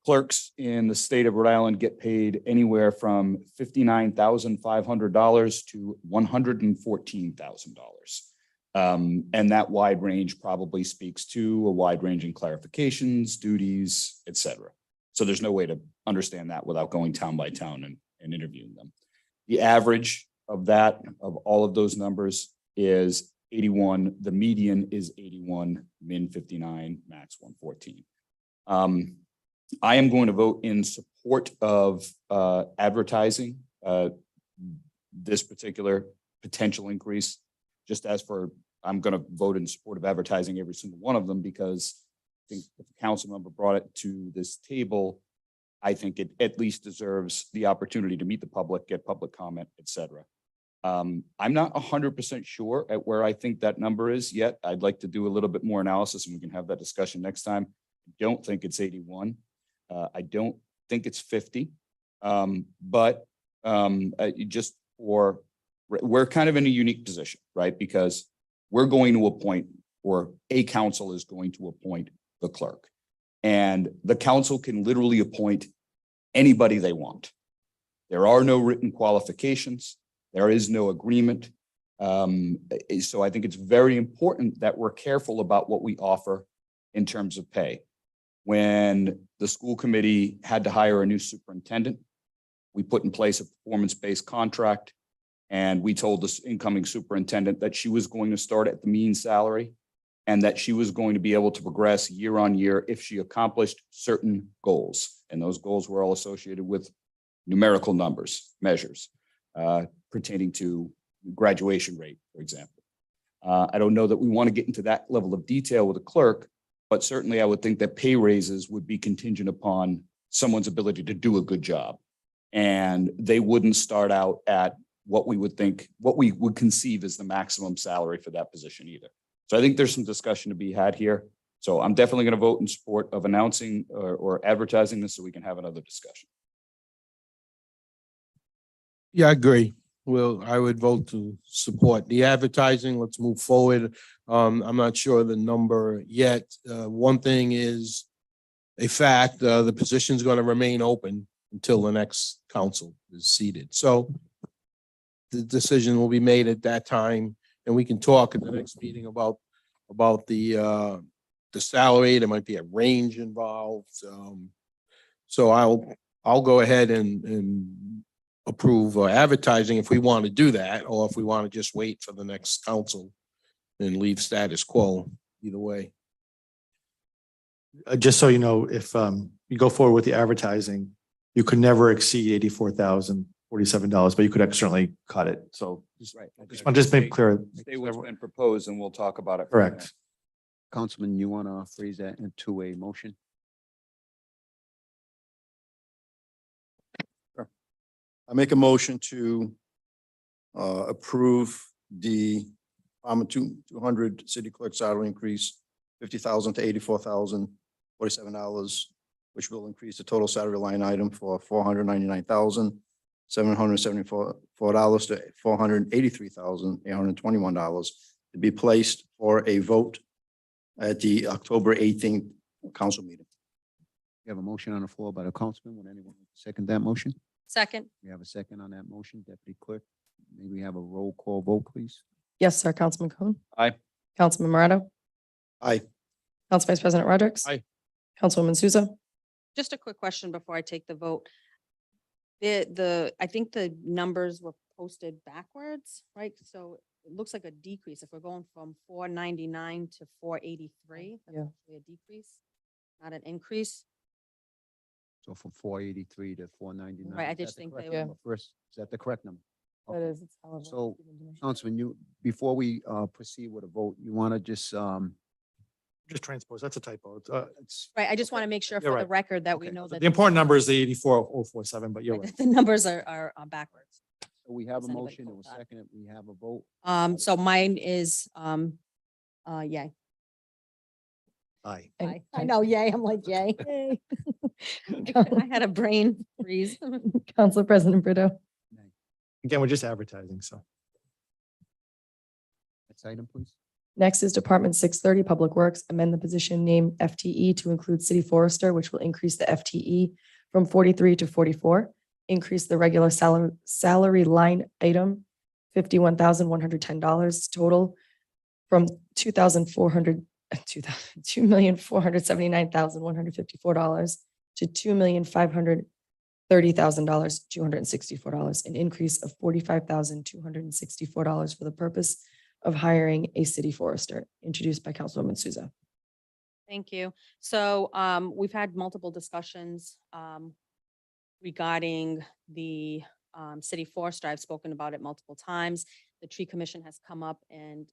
Clerks in the state of Rhode Island get paid anywhere from $59,500 to $114,000. And that wide range probably speaks to a wide range in clarifications, duties, et cetera. So there's no way to understand that without going town by town and interviewing them. The average of that, of all of those numbers, is 81. The median is 81, min 59, max 114. I am going to vote in support of advertising this particular potential increase. Just as for, I'm going to vote in support of advertising every single one of them, because I think if a council member brought it to this table, I think it at least deserves the opportunity to meet the public, get public comment, et cetera. I'm not 100% sure at where I think that number is yet. I'd like to do a little bit more analysis and we can have that discussion next time. I don't think it's 81. I don't think it's 50. But just for, we're kind of in a unique position, right? Because we're going to appoint, or a council is going to appoint the clerk. And the council can literally appoint anybody they want. There are no written qualifications. There is no agreement. So I think it's very important that we're careful about what we offer in terms of pay. When the school committee had to hire a new superintendent, we put in place a performance-based contract, and we told the incoming superintendent that she was going to start at the mean salary and that she was going to be able to progress year on year if she accomplished certain goals. And those goals were all associated with numerical numbers, measures pertaining to graduation rate, for example. I don't know that we want to get into that level of detail with a clerk, but certainly I would think that pay raises would be contingent upon someone's ability to do a good job. And they wouldn't start out at what we would think, what we would conceive as the maximum salary for that position either. So I think there's some discussion to be had here. So I'm definitely going to vote in support of announcing or advertising this so we can have another discussion. Yeah, I agree. Well, I would vote to support the advertising. Let's move forward. I'm not sure the number yet. One thing is a fact, the position's going to remain open until the next council is seated. So the decision will be made at that time, and we can talk at the next meeting about the salary. There might be a range involved. So I'll go ahead and approve advertising if we want to do that, or if we want to just wait for the next council and leave status quo, either way. Just so you know, if you go forward with the advertising, you could never exceed $84,047, but you could certainly cut it. So Right. just make clear. Stay what's been proposed and we'll talk about it. Correct. Councilman, you want to phrase that into a motion? I make a motion to approve the 200 city clerk salary increase 50,000 to $84,047, which will increase the total salary line item for $499,774 to $483,821 to be placed for a vote at the October 18th council meeting. We have a motion on the floor by the councilman. Would anyone like to second that motion? Second. We have a second on that motion. Deputy Clerk, may we have a roll call vote, please? Yes, sir. Councilman Cohen. Aye. Councilman Morato. Aye. Council Vice President Rodrick. Aye. Councilwoman Souza. Just a quick question before I take the vote. I think the numbers were posted backwards, right? So it looks like a decrease. If we're going from 499 to 483, that's Yeah. actually a decrease, not an increase. So from 483 to 499. Right, I Is that just the think correct they were- number First, is that the correct number? That Okay. is, it's however So, given to me. Councilman, before we proceed with a vote, you want to just Just transpose, that's a typo. it's Right, I just want to make sure You're for the right. record that we Okay. know The that. important number is the 84,047, but you're right, right. that the numbers are backwards. So we have a Does anybody motion, it vote was that? seconded, we have a vote. So mine is, yay. Aye. And- Aye. I know, yay, I'm like, yay. I had a brain freeze. Council President Brito. Again, we're just advertising, so. Next item, please. Next is Department 630, Public Works, amend the position name FTE to include City Forester, which will increase the FTE from 43 to 44, increase the regular salary line item, $51,110 total from $2,479,154 to $2,530,000, $264, an increase of $45,264 for the purpose of hiring a city forester, introduced by Councilwoman Souza. Thank you. So we've had multiple discussions regarding the city forester. I've spoken about it multiple times. The tree commission has come up and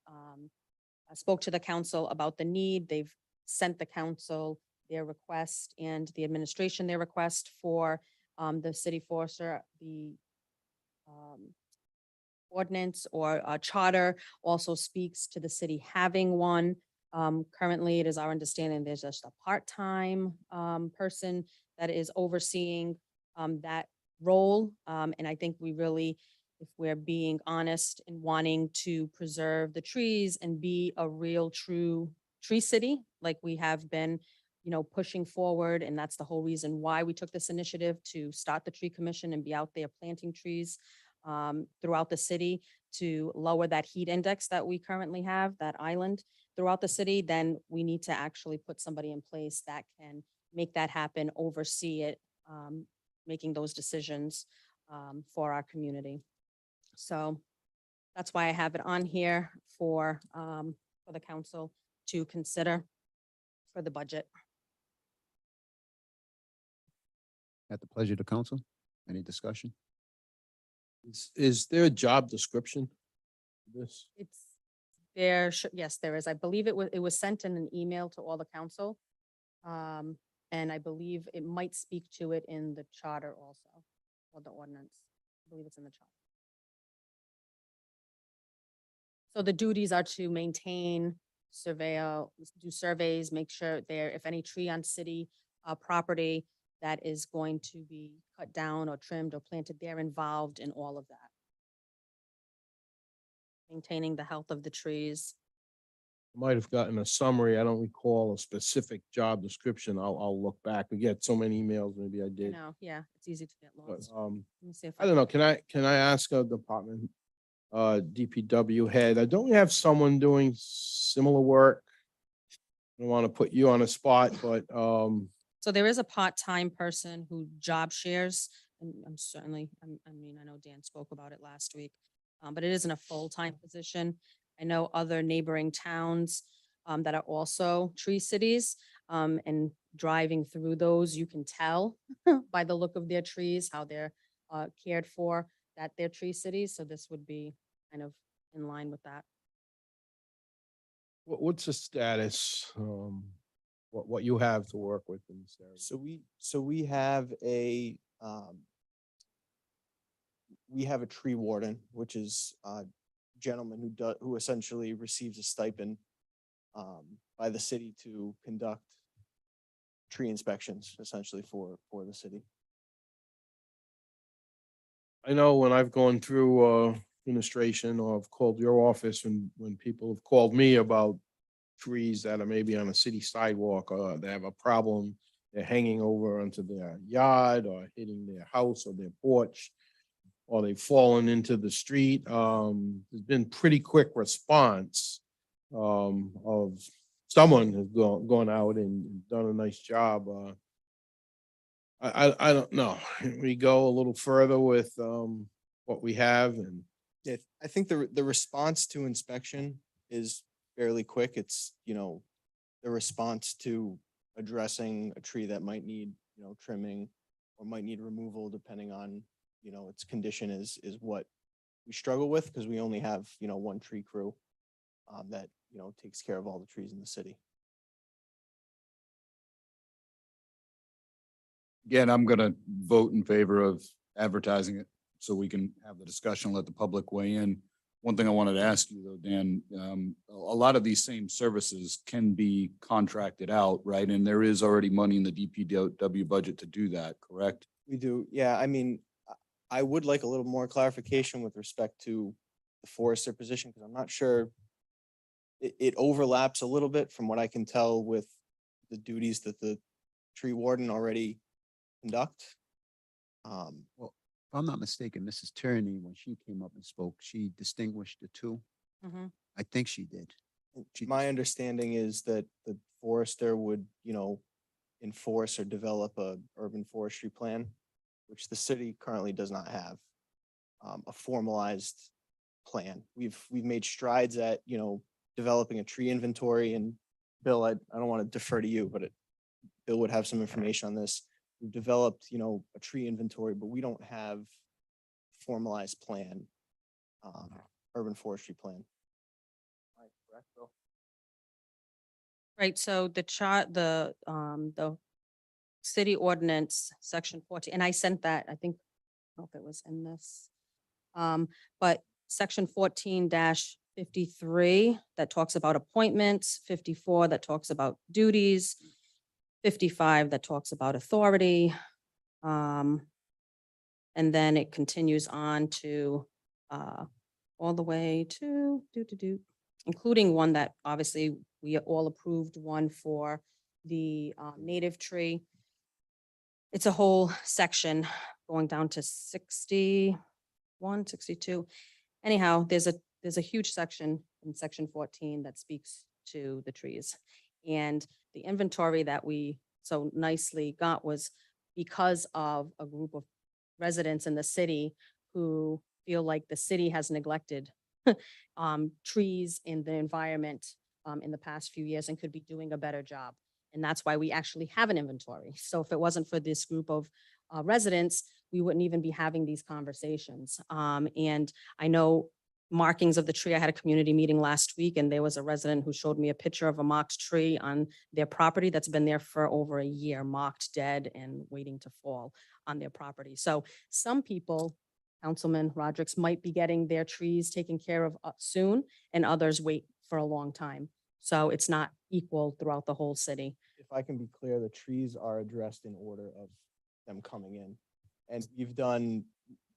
spoke to the council about the need. They've sent the council their request and the administration their request for the city forester. The ordinance or charter also speaks to the city having one. Currently, it is our understanding there's just a part-time person that is overseeing that role. And I think we really, if we're being honest and wanting to preserve the trees and be a real true tree city, like we have been, pushing forward. And that's the whole reason why we took this initiative to start the tree commission and be out there planting trees throughout the city to lower that heat index that we currently have, that island throughout the city. Then we need to actually put somebody in place that can make that happen, oversee it, making those decisions for our community. So that's why I have it on here for the council to consider for the budget. At the pleasure of the council. Any discussion? Is there a job description? for This, It's yes, there is. I believe it was sent in an email to all the council. And I believe it might speak to it in the charter also, or the ordinance. I believe it's in the charter. So the duties are to maintain, surveil, do surveys, make sure there, if any tree on city property that is going to be cut down or trimmed or planted, they're involved in all of that. Maintaining the health of the trees. I might have gotten a summary. I don't recall a specific job description. I'll look back. We get so many emails. Maybe I You did. know, yeah, it's easy to get But, lost. Let me see if I don't know. Can I ask a department, DPW head, don't we have someone doing similar work? I don't want to put you on a spot, but, So there is a part-time person who job shares, and I'm certainly, I mean, I know Dan spoke about it last week, but it isn't a full-time position. I know other neighboring towns that are also tree cities, and driving through those, you can tell by the look of their trees, how they're cared for, that they're tree cities. So this would be kind of in line with that. what's the status? What you have to work with in this area? So we have a tree warden, which is a gentleman who essentially receives a stipend by the city to conduct tree inspections essentially for the city. I know when I've gone through administration or I've called your office and when people have called me about trees that are maybe on a city sidewalk or they have a problem, they're hanging over onto their yard or hitting their house or their porch, or they've fallen into the street. There's been pretty quick response of someone has gone out and done a nice job. I don't know. We go a little further with what we have and Yeah, I think the response to inspection is fairly quick. It's, the response to addressing a tree that might need, trimming or might need removal depending on, its condition is what we struggle with because we only have, one tree crew that, takes care of all the trees in the city. Again, I'm gonna vote in favor of advertising it so we can have the discussion, let the public weigh in. One thing I wanted to ask you though, Dan, a lot of these same services can be contracted out, right? And there is already money in the DPW budget to do that, correct? We do, yeah. I mean, I would like a little more clarification with respect to the forester position, because I'm not sure. It overlaps a little bit from what I can tell with the duties that the tree warden already conduct. Well, if I'm not mistaken, Mrs. Tierney, when she came up and spoke, she distinguished the two. Mhm. I think she did. My understanding is that the forester would, enforce or develop a urban forestry plan, which the city currently does not have a formalized plan. We've made strides at, developing a tree inventory, and Bill, I don't want to defer to you, but Bill would have some information on this. We've developed, a tree inventory, but we don't have formalized plan, urban forestry plan. Am I correct, Bill? Right, so the chart, the city ordinance, section 14, and I sent that, I think, I don't know if it was in this. But section 14-53 that talks about appointments, 54 that talks about duties, 55 that talks about authority. And then it continues on to all the way to including one that obviously we all approved, one for the native tree. It's a whole section going down to 61, 62. Anyhow, there's a huge section in section 14 that speaks to the trees. And the inventory that we so nicely got was because of a group of residents in the city who feel like the city has neglected trees in the environment in the past few years and could be doing a better job. And that's why we actually have an inventory. So if it wasn't for this group of residents, we wouldn't even be having these conversations. And I know markings of the tree. I had a community meeting last week and there was a resident who showed me a picture of a marked tree on their property that's been there for over a year, marked dead and waiting to fall on their property. So some people, Councilman Rodrick's, might be getting their trees taken care of soon and others wait for a long time. So it's not equal throughout the whole city. If I can be clear, the trees are addressed in order of them coming in. And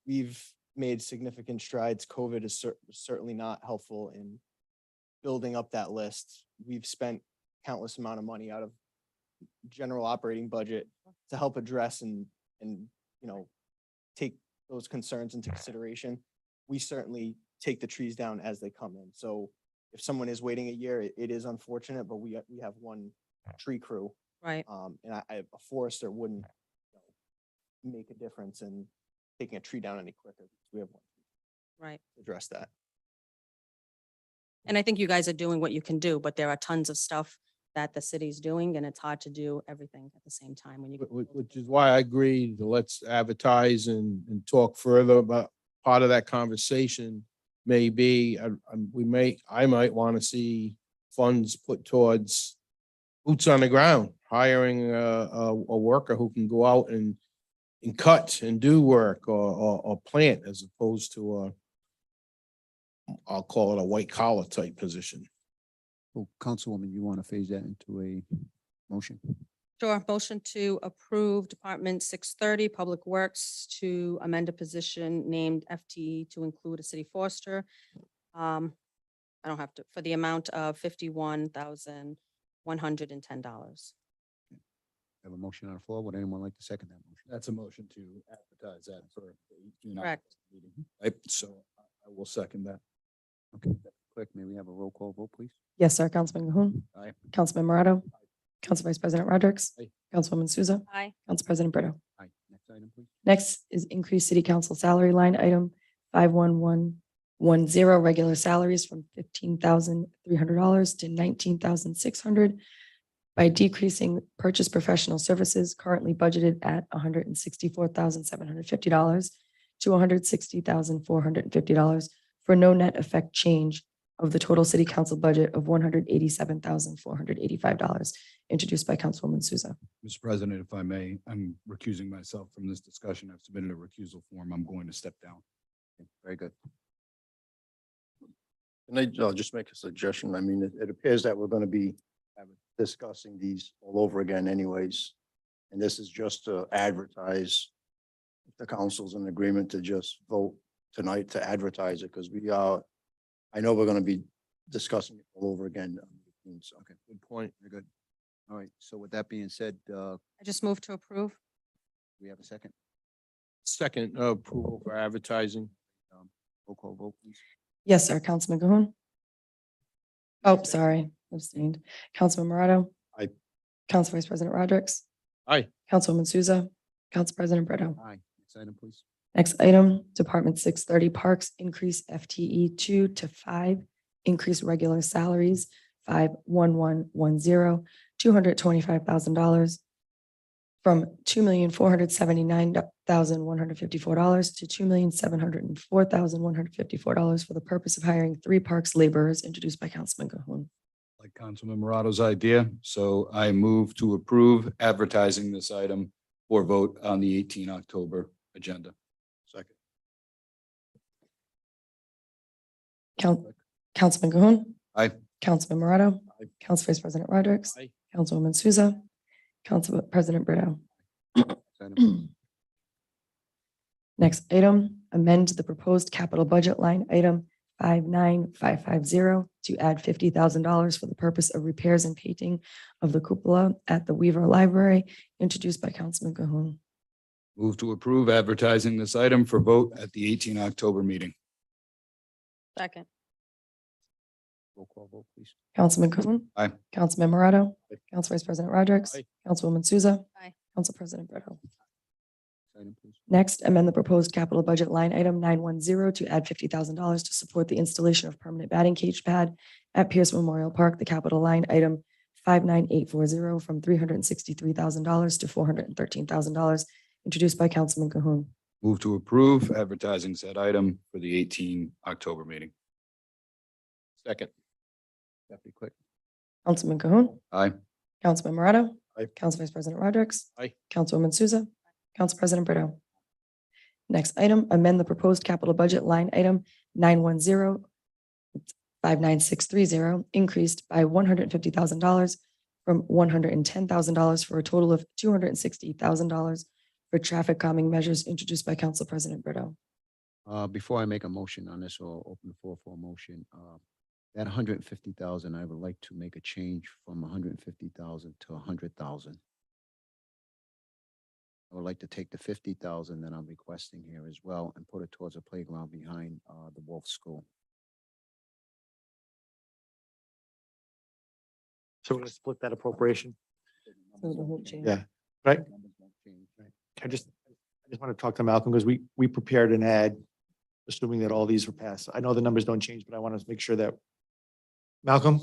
we've made significant strides. COVID is certainly not helpful in building up that list. We've spent countless amount of money out of general operating budget to help address and take those concerns into consideration. We certainly take the trees down as they come in. So if someone is waiting a year, it is unfortunate, but we have one tree crew. Right. And a forester wouldn't make a difference in taking a tree down any quicker. We have one Right. to address that. And I think you guys are doing what you can do, but there are tons of stuff that the city's doing and it's hard to do everything at the same time when you. which is why I agreed to let's advertise and talk further about part of that conversation. Maybe I might want to see funds put towards boots on the ground, hiring a worker who can go out and cut and do work or plant as opposed to I'll call it a white collar type position. Oh, Councilwoman, you want to phase that into a motion? Sure. Motion to approve Department 630, Public Works, to amend a position named FTE to include a city forester. I don't have to, for the amount of $51,110. Have a motion on the floor. Would anyone like to second that motion? That's a motion to advertise that for the 18 Correct. meeting. Right, so I will second that. Okay, clerk, may we have a roll call vote, please? Yes, sir. Councilman Cahoon. Aye. Councilman Morato. Council Vice President Rodrick. Aye. Councilwoman Souza. Aye. Council President Brito. Aye. Next item, please. Next is increase city council salary line item 51110, regular salaries from $15,300 to $19,600 by decreasing purchase professional services currently budgeted at $164,750 to $160,450 for no net effect change of the total city council budget of $187,485, introduced by Councilwoman Souza. Mr. President, if I may, I'm recusing myself from this discussion. I've submitted a recusal form. I'm going to step down. Okay, very good. Can I just make a suggestion? I mean, it appears that we're going to be discussing these all over again anyways. And this is just to advertise. If the council's in agreement to just vote tonight to advertise it, because I know we're going to be discussing it all over again. So, Okay, good point. Very good. All right, so with that being said, I just move to approve. we have a second Second, approval for advertising. roll call vote, please. Yes, sir. Councilman Cahoon. Oh, sorry, abstained. Councilman Morato. Aye. Council Vice President Rodrick. Aye. Councilwoman Souza. Council President Brito. Aye. Next item, please. Next item, Department 630 Parks, increase FTE 2 to 5, increase regular salaries 51110, $225,000 from $2,479,154 to $2,704,154 for the purpose of hiring 3 parks laborers, introduced by Councilman Cahoon. Like Councilman Morato's idea, so I move to approve advertising this item for vote on the 18 October agenda. second. Councilman Cahoon. Aye. Councilman Morato. Aye. Council Vice President Rodrick. Aye. Councilwoman Souza. Council President Brito. Next item. Next item, amend the proposed capital budget line item 59550 to add $50,000 for the purpose of repairs and painting of the cupola at the Weaver Library, introduced by Councilman Cahoon. Move to approve advertising this item for vote at the 18 October meeting. Second. Roll call vote, please. Councilman Cahoon. Aye. Councilman Morato. Aye. Council Vice President Rodrick. Aye. Councilwoman Souza. Aye. Council President Brito. Next item, please. Next, amend the proposed capital budget line item 910 to add $50,000 to support the installation of permanent batting cage pad at Pierce Memorial Park. The capital line item 59840 from $363,000 to $413,000, introduced by Councilman Cahoon. Move to approve advertising said item for the 18 October meeting. Second. Deputy Clerk. Councilman Cahoon. Aye. Councilman Morato. Aye. Council Vice President Rodrick. Aye. Councilwoman Souza. Council President Brito. Next item, amend the proposed capital budget line item 910 59630, increased by $150,000 from $110,000 for a total of $260,000 for traffic calming measures, introduced by Council President Brito. Before I make a motion on this, or open the floor for a motion, that 150,000, I would like to make a change from 150,000 to 100,000. I would like to take the 50,000 that I'm requesting here as well and put it towards a playground behind the Wolf School. So we're gonna split that appropriation. So the whole change. Yeah. Right. Numbers won't change. I just want to talk to Malcolm because we prepared an ad, assuming that all these were passed. I know the numbers don't change, but I want to make sure that. Malcolm?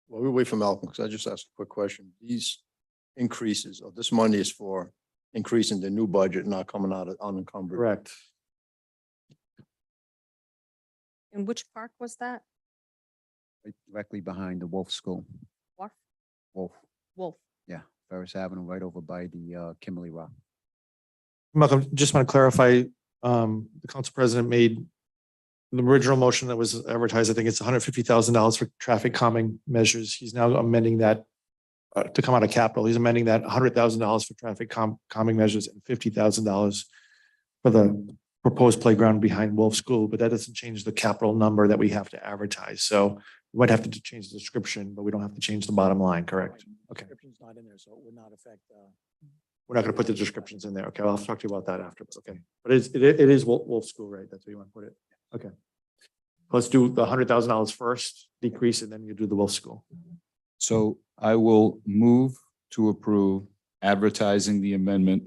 Well, we wait for Malcolm, because I just asked a quick question. These increases, or this money is for increasing the new budget, not coming out of unencumbered. Correct. And which park was that? Right directly behind the Wolf School. Wharf? Wolf, Wolf. yeah, Ferris Avenue, right over by the Kimberly Rock. Malcolm, just want to clarify, the council president made the original motion that was advertised, I think it's $150,000 for traffic calming measures. He's now amending that to come out of capital. He's amending that $100,000 for traffic calming measures and $50,000 for the proposed playground behind Wolf School, but that doesn't change the capital number that we have to advertise. So we might have to change the description, but we don't have to change the bottom line, correct? Okay. Description's not in there, so it would not affect, We're not going to put the descriptions in there. Okay, I'll talk to you about that after. Okay, but it is Wolf School, right? That's where you want to put it. Okay. Let's do the $100,000 first, decrease, and then you do the Wolf School. So I will move to approve advertising the amendment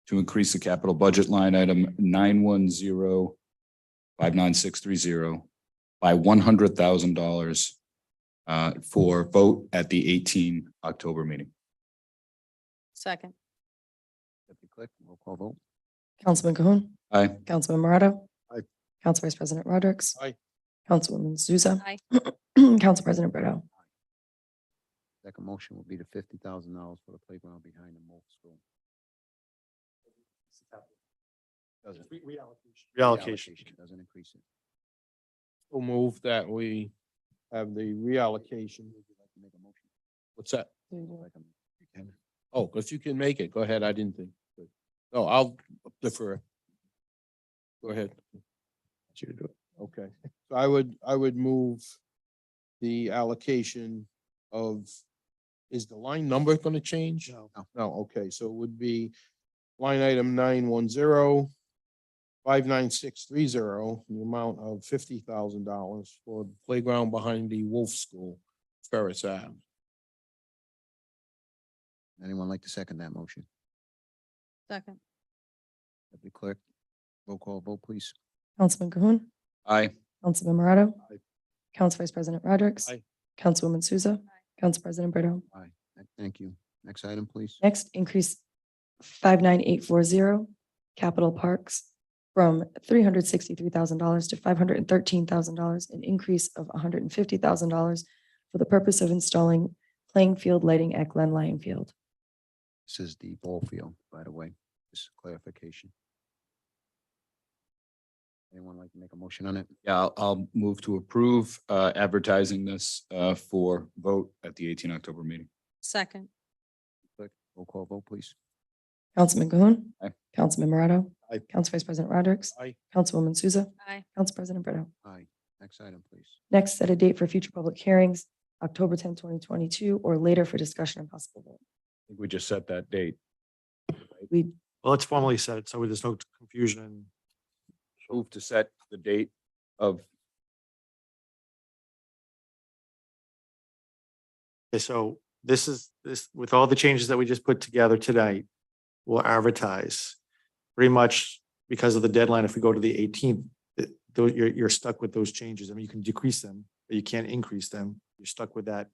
to increase the capital budget line item 910-59630 by $100,000 for vote at the 18 October meeting. Second. Deputy Clerk, roll call vote. Councilman Cahoon. Aye. Councilman Morato. Aye. Council Vice President Rodrick. Aye. Councilwoman Souza. Aye. Council President Brito. Second motion will be the $50,000 for the playground behind the Wolf School. Doesn't. Reallocation. Doesn't increase it. We'll move that we have the reallocation. Would you like to make a motion? What's that? Like, you can. Oh, if you can make it, go ahead. I didn't think. Good. No, I'll defer. Go ahead. You to do it. Okay. So I would move the allocation of, is the line number going to change? No. No, okay. So it would be line item 910-59630, the amount of $50,000 for the playground behind the Wolf School, Ferris Ave. Anyone like to second that motion? Second. Deputy Clerk, roll call vote, please. Councilman Cahoon. Aye. Councilman Morato. Aye. Council Vice President Rodrick. Aye. Councilwoman Souza. Council President Brito. Aye. Thank you. Next item, please. Next, increase 59840 capital parks from $363,000 to $513,000, an increase of $150,000 for the purpose of installing playing field lighting at Glen Lyon Field. This is the ball field, by the way, just clarification. Anyone like to make a motion on it? Yeah, I'll move to approve advertising this for vote at the 18 October meeting. Second. Clerk, roll call vote, please. Councilman Cahoon. Aye. Councilman Morato. Aye. Council Vice President Rodrick. Aye. Councilwoman Souza. Aye. Council President Brito. Aye. Next item, please. Next, set a date for future public hearings, October 10, 2022, or later for discussion and possible vote. I think we just set that date. We, Well, let's formally set it so there's no confusion and Move to set the date of, okay, so this with all the changes that we just put together tonight, we'll advertise pretty much because of the deadline. If we go to the 18th, you're stuck with those changes. I mean, you can decrease them, but you can't increase them. You're stuck with that.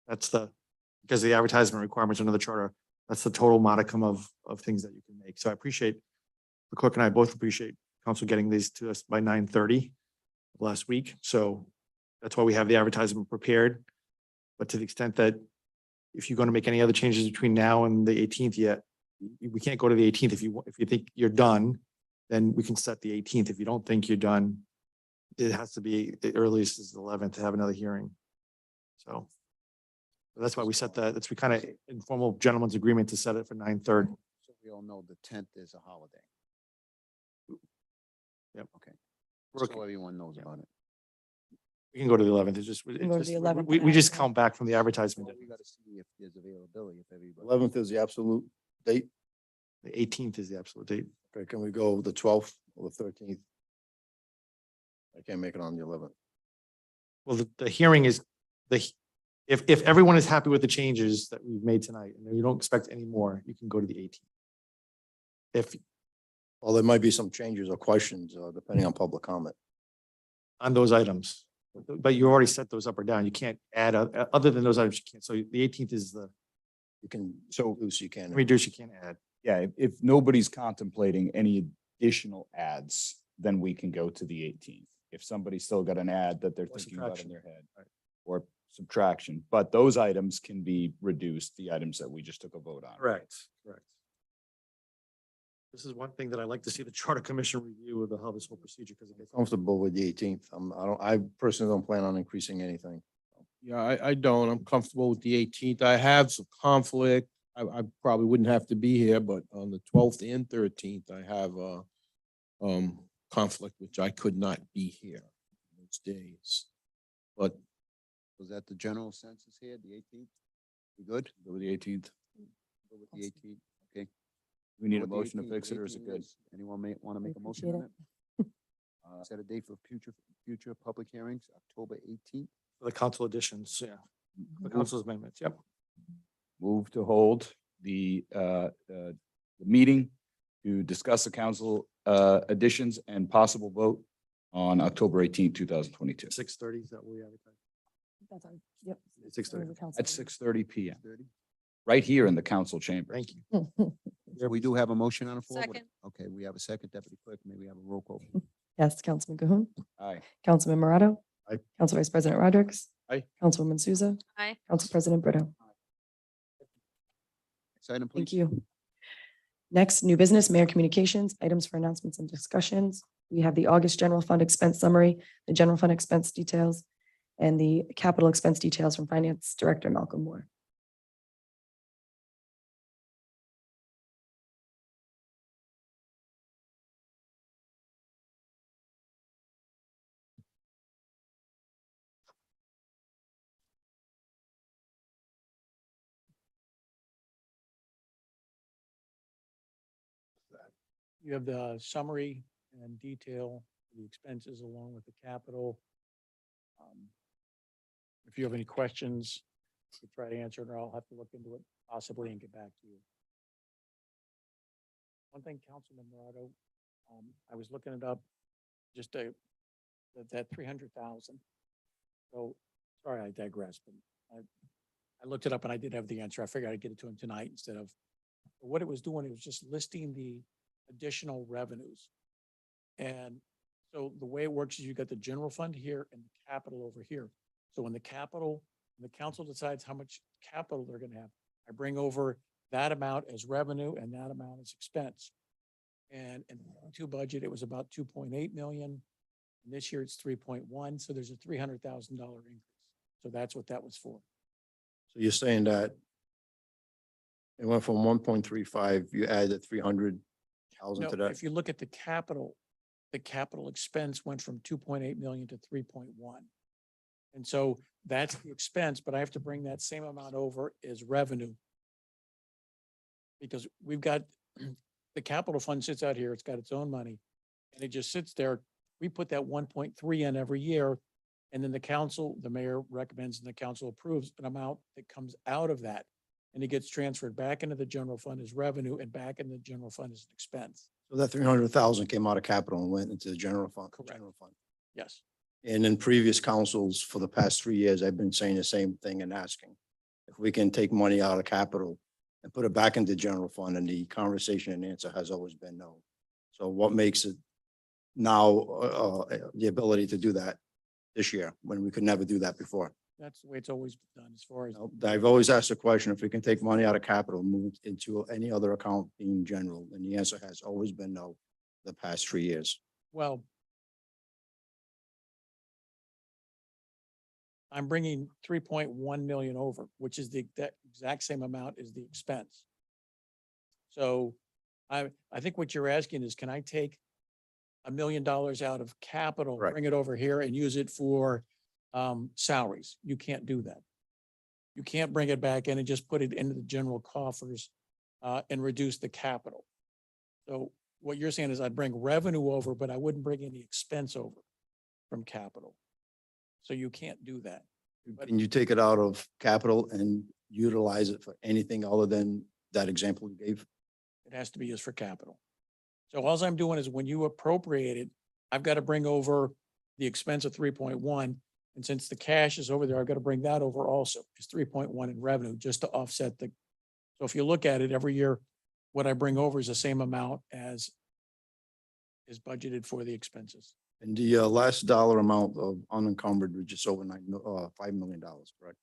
That's because of the advertisement requirements under the charter, that's the total modicum of things that you can make. So I appreciate, the clerk and I both appreciate council getting these to us by 9:30 last week. So that's why we have the advertisement prepared. But to the extent that if you're going to make any other changes between now and the 18th yet, we can't go to the 18th. If you think you're done, then we can set the 18th. If you don't think you're done, it has to be the earliest is the 11th to have another hearing. So that's why we set that. That's we kind of informal gentleman's agreement to set it for 9:30. So we all know the 10th is a holiday. Yep. Okay. We're So everyone knows about it. We can go to the 11th. It's just, can go to the 11th we and just after. count back from the advertisement. We got to see if there's availability, if everybody. 11th is the absolute date. The 18th is the absolute date. Okay, can we go the 12th or the 13th? I can't make it on the 11th. Well, the hearing is if everyone is happy with the changes that we've made tonight and you don't expect any more, you can go to the 18th. If Well, there might be some changes or questions, depending on public comment. on those items, but you already set those up or down. You can't add other than those items. You can't. So the 18th is the You can, so loose you can. reduce. You can't add. yeah, if nobody's contemplating any additional ads, then we can go to the 18th. If somebody's still got an ad that they're Or thinking about in subtraction. their head. Right. Or subtraction, but those items can be reduced, the items that we just took a vote on. Correct. This is one thing that I like to see the Charter Commission review of how this whole procedure, because it gets. Comfortable with the 18th. I personally don't plan on increasing anything. Yeah, I don't. I'm comfortable with the 18th. I have some conflict. I probably wouldn't have to be here, but on the 12th and 13th, I have conflict, which I could not be here those days. But Was that the general census here, the 18th? We good? Go with the 18th. Go with the 18th, okay. We need a With the motion to 18th, fix it, or is it 18th good? Anyone may want to make a motion appreciate on it? Set a date for future public hearings, October 18th. For the council additions, yeah. The council's amendments, yep. Move to hold the meeting to discuss the council additions and possible vote on October 18th, 2022. 6:30, is that what we advertise? That's on, yep. 6:30. The council At meeting. 6:30 PM, 30. right here in the council chamber. Thank you. So we do have a motion on the floor. Second. Okay, we have a second, Deputy Clerk. May we have a roll call? Yes, Councilman Cahoon, Aye. Councilman Morato. Aye. Council Vice President Rodrick. Aye. Councilwoman Souza, Aye. Council President Brito. Next item, please. Thank you. Next, new business, mayor communications, items for announcements and discussions. We have the August general fund expense summary, the general fund expense details, and the capital expense details from Finance Director Malcolm Moore. You have the summary and detail, the expenses along with the capital. If you have any questions, we'll try to answer it, or I'll have to look into it possibly and get back to you. One thing, Councilman Morado, I was looking it up, just that 300,000. So, sorry, I digress, but I looked it up and I did have the answer. I figured I'd get it to him tonight instead of, but what it was doing, it was just listing the additional revenues. And so the way it works is you got the general fund here and the capital over here. So when the council decides how much capital they're gonna have, I bring over that amount as revenue and that amount as expense. And in the two budget, it was about 2.8 million. And this year it's 3.1, so there's a $300,000 increase. So that's what that was for. So you're saying that it went from 1.35, you added 300,000 No, to that? if you look at the capital expense went from 2.8 million to 3.1. And so that's the expense, but I have to bring that same amount over as revenue. Because we've got, the capital fund sits out here, it's got its own money, and it just sits there. We put that 1.3 in every year, and then the council, the mayor recommends and the council approves an amount that comes out of that. And it gets transferred back into the general fund as revenue and back in the general fund as an expense. So that 300,000 came out of capital and went into the general fund. Correct. General fund. Yes. And in previous councils for the past 3 years, I've been saying the same thing and asking if we can take money out of capital and put it back into general fund, and the conversation and answer has always been no. So what makes it now the ability to do that this year when we could never do that before? That's the way it's always been done as far as, I've always asked the question, if we can take money out of capital, and move it into any other account being general, and the answer has always been no the past 3 years. well, I'm bringing 3.1 million over, which is that exact same amount as the expense. So I think what you're asking is, can I take $1 million out of capital, Correct. bring it over here and use it for salaries? You can't do that. You can't bring it back in and just put it into the general coffers and reduce the capital. So what you're saying is I'd bring revenue over, but I wouldn't bring any expense over from capital. So you can't do that. Can you take it out of capital and utilize it for anything other than that example you gave? It has to be used for capital. So all I'm doing is when you appropriate it, I've got to bring over the expense of 3.1. And since the cash is over there, I've got to bring that over also, because 3.1 in revenue, just to offset the. So if you look at it every year, what I bring over is the same amount as is budgeted for the expenses. And the last dollar amount of unencumbered was just over $5 million, correct?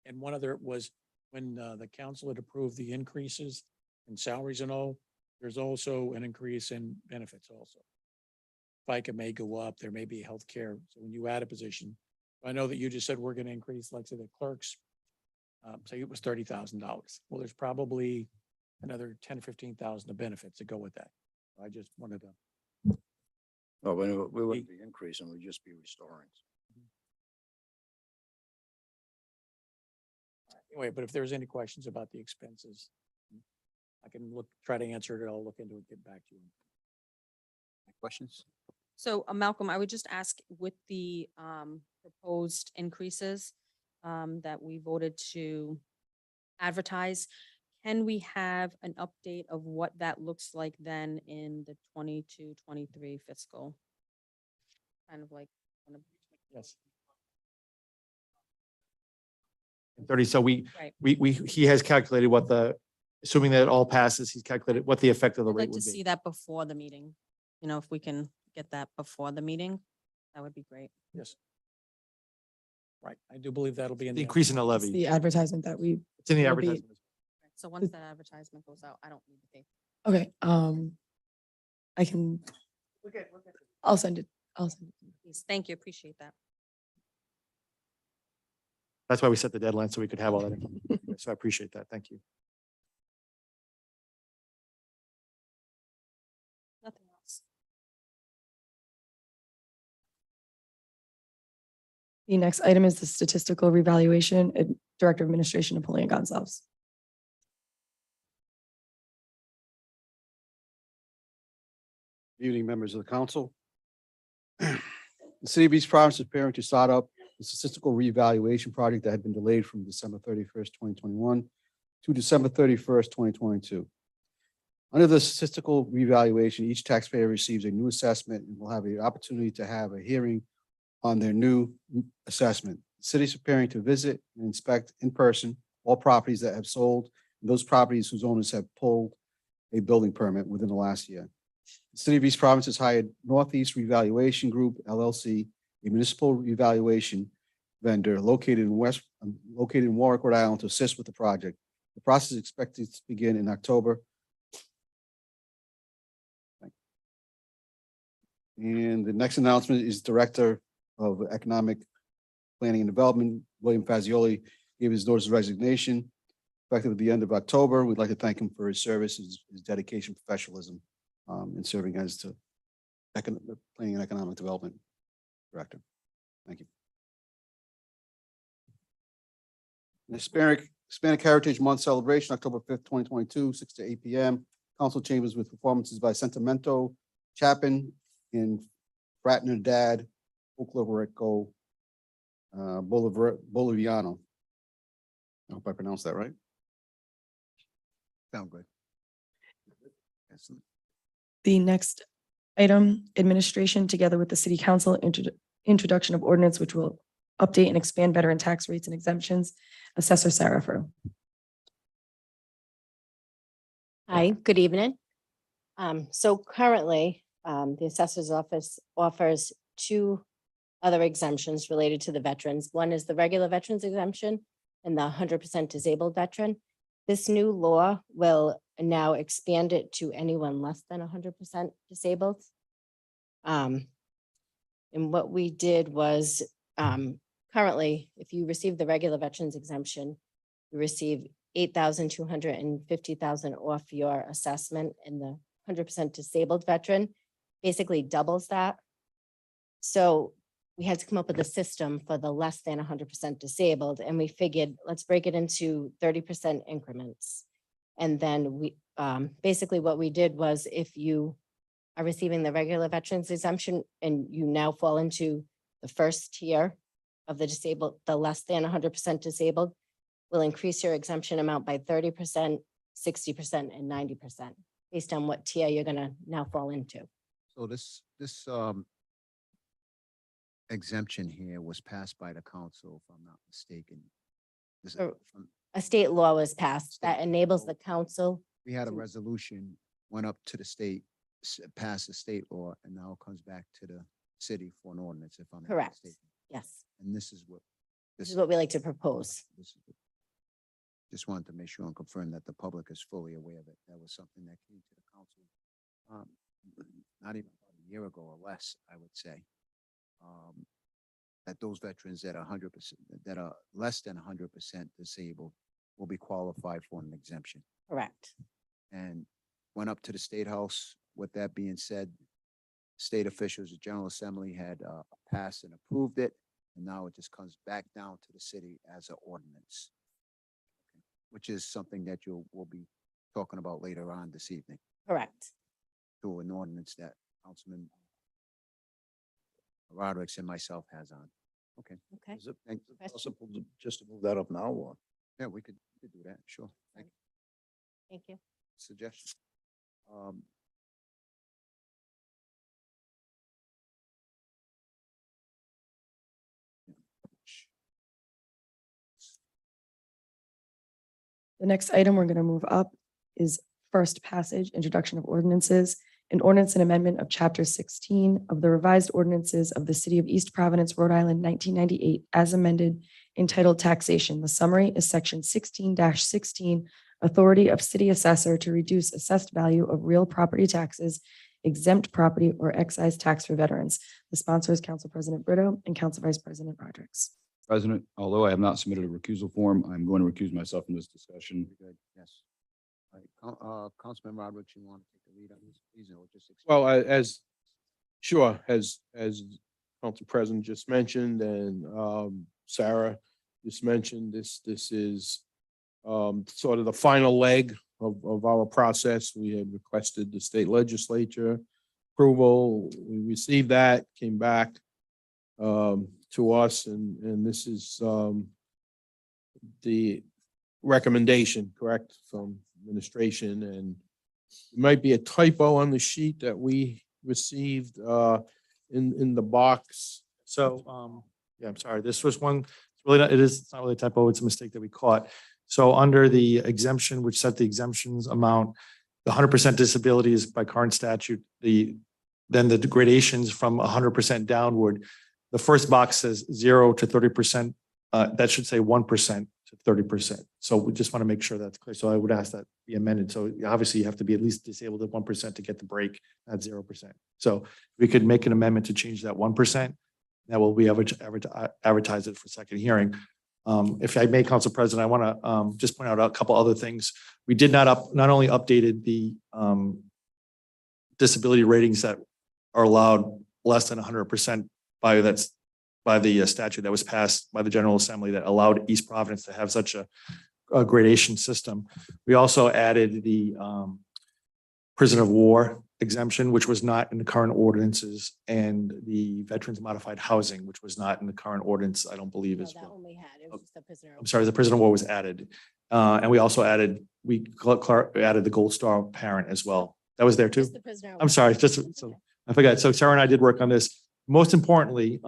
And one other was when the council had approved the increases in salaries and all, there's also an increase in benefits also. FICA may go up, there may be healthcare. So when you add a position, I know that you just said we're going to increase, like say the clerks, say it was $30,000. Well, there's probably another 10, 15,000 of benefits that go with that. I just wanted to. No, we wouldn't be increasing, we'd just be restoring. Anyway, but if there's any questions about the expenses, I can try to answer it. I'll look into it, get back to you. Questions? So Malcolm, I would just ask with the proposed increases that we voted to advertise, can we have an update of what that looks like then in the 22-23 fiscal? Kind of like. Yes. 30. So Right. he has calculated what assuming that it all passes, he's calculated what the effect of the I'd rate like to would see be. that before the meeting. You know, if we can get that before the meeting, that would be great. Yes. Right. I do believe that'll be in The the increase in the It's levy. the advertisement that we, It's in the will be- advertisement. So once that advertisement goes out, I don't need the paper. okay, I can, I'll send it. Please, thank you, appreciate that. That's why we set the deadline so we could have all that. information. So I appreciate that. Thank you. Nothing else. The next item is the statistical revaluation, Director of Administration Napoleon Gonzalez. Good evening, members of the council. The City of East Providence is preparing to start up the statistical reevaluation project that had been delayed from December 31st, 2021 to December 31st, 2022. Under the statistical reevaluation, each taxpayer receives a new assessment and will have the opportunity to have a hearing on their new assessment. The city is preparing to visit and inspect in person all properties that have sold and those properties whose owners have pulled a building permit within the last year. The City of East Providence has hired Northeast Revaluation Group LLC, a municipal revaluation vendor located in Warwick, Rhode Island, to assist with the project. The process is expected to begin in October. And the next announcement is Director of Economic Planning and Development, William Fazioli, gave his notice of resignation effective at the end of October. We'd like to thank him for his service, his dedication, professionalism in serving as the Planning and Economic Development Director. Thank you. The Hispanic Heritage Month celebration, October 5th, 2022, 6 to 8 p.m. Council chambers with performances by Sentimento, Chapin, and Fraternidad Folklorico Boliviano. I hope I pronounced that right. Sound good. Excellent. The next item, administration, together with the city council, introduction of ordinance, which will update and expand veteran tax rates and exemptions. Assessor Sarah Furrow. Hi, good evening. So currently, the assessor's office offers two other exemptions related to the veterans. One is the regular veterans exemption and the 100% disabled veteran. This new law will now expand it to anyone less than 100% disabled. And what we did was, currently, if you receive the regular veterans exemption, you receive $8,250,000 off your assessment, and the 100% disabled veteran basically doubles that. So we had to come up with a system for the less than 100% disabled, and we figured, let's break it into 30% increments. And then we, basically what we did was, if you are receiving the regular veterans exemption and you now fall into the first tier of the disabled, the less than 100% disabled, will increase your exemption amount by 30%, 60%, and 90%, based on what tier you're gonna now fall into. So this exemption here was passed by the council, if I'm not mistaken. This- Or- um, A state law was passed that enables the council. We had a to- resolution, went up to the state, passed the state law, and now it comes back to the city for an ordinance, if I'm not Correct. mistaken. Yes, And this is what. this is what we like to propose. This is what- just wanted to make sure and confirm that the public is fully aware of it. That was something that came to the council, not even about a year ago or less, I would say. That those veterans that are 100%, that are less than 100% disabled will be qualified for an exemption. Correct. And went up to the State House. With that being said, state officials, the General Assembly had passed and approved it. And now it just comes back down to the city as an ordinance, which is something that we'll be talking about later on this evening, Correct. through an ordinance that Councilman Roderick and myself has on. Okay. Okay. Is it Thank- possible just to move that up now or? Yeah, we could do that. Sure. Thank you. Thank you. Suggestion. The next item we're going to move up is first passage, introduction of ordinances, an ordinance and amendment of chapter 16 of the revised ordinances of the city of East Providence, Rhode Island, 1998, as amended, entitled Taxation. The summary is section 16-16, authority of city assessor to reduce assessed value of real property taxes, exempt property, or excise tax for veterans. The sponsor is Council President Brito and Council Vice President Rodrick. President, although I have not submitted a recusal form, I'm going to recuse myself from this discussion. Very good. Yes. All right. Councilman Roderick, you want to take the lead on this, please, or just? Well, as Council President just mentioned and Sarah just mentioned, this is sort of the final leg of our process. We had requested the state legislature approval. We received that, came back to us, and this is the recommendation, correct, from administration. And it might be a typo on the sheet that we received in the box. So, yeah, I'm sorry. This was one, it's really not, it's not really a typo. It's a mistake that we caught. So under the exemption, which set the exemptions amount, the 100% disability is by current statute, then the gradations from 100% downward. The first box says 0 to 30%. That should say 1% to 30%. So we just want to make sure that's clear. So I would ask that be amended. So obviously you have to be at least disabled at 1% to get the break at 0%. So we could make an amendment to change that 1%. That will be advertise it for second hearing. If I may, Council President, I want to just point out a couple other things. We did not only updated the disability ratings that are allowed less than 100% by the statute that was passed by the General Assembly that allowed East Providence to have such a gradation system. We also added the prisoner of war exemption, which was not in the current ordinances, and the veterans modified housing, which was not in the current ordinance, I don't believe as well. I'm sorry, the prisoner of war was added. And we also added, added the Gold Star parent as well. That was there too? I'm sorry, so I forgot. So Sarah and I did work on this. Most importantly,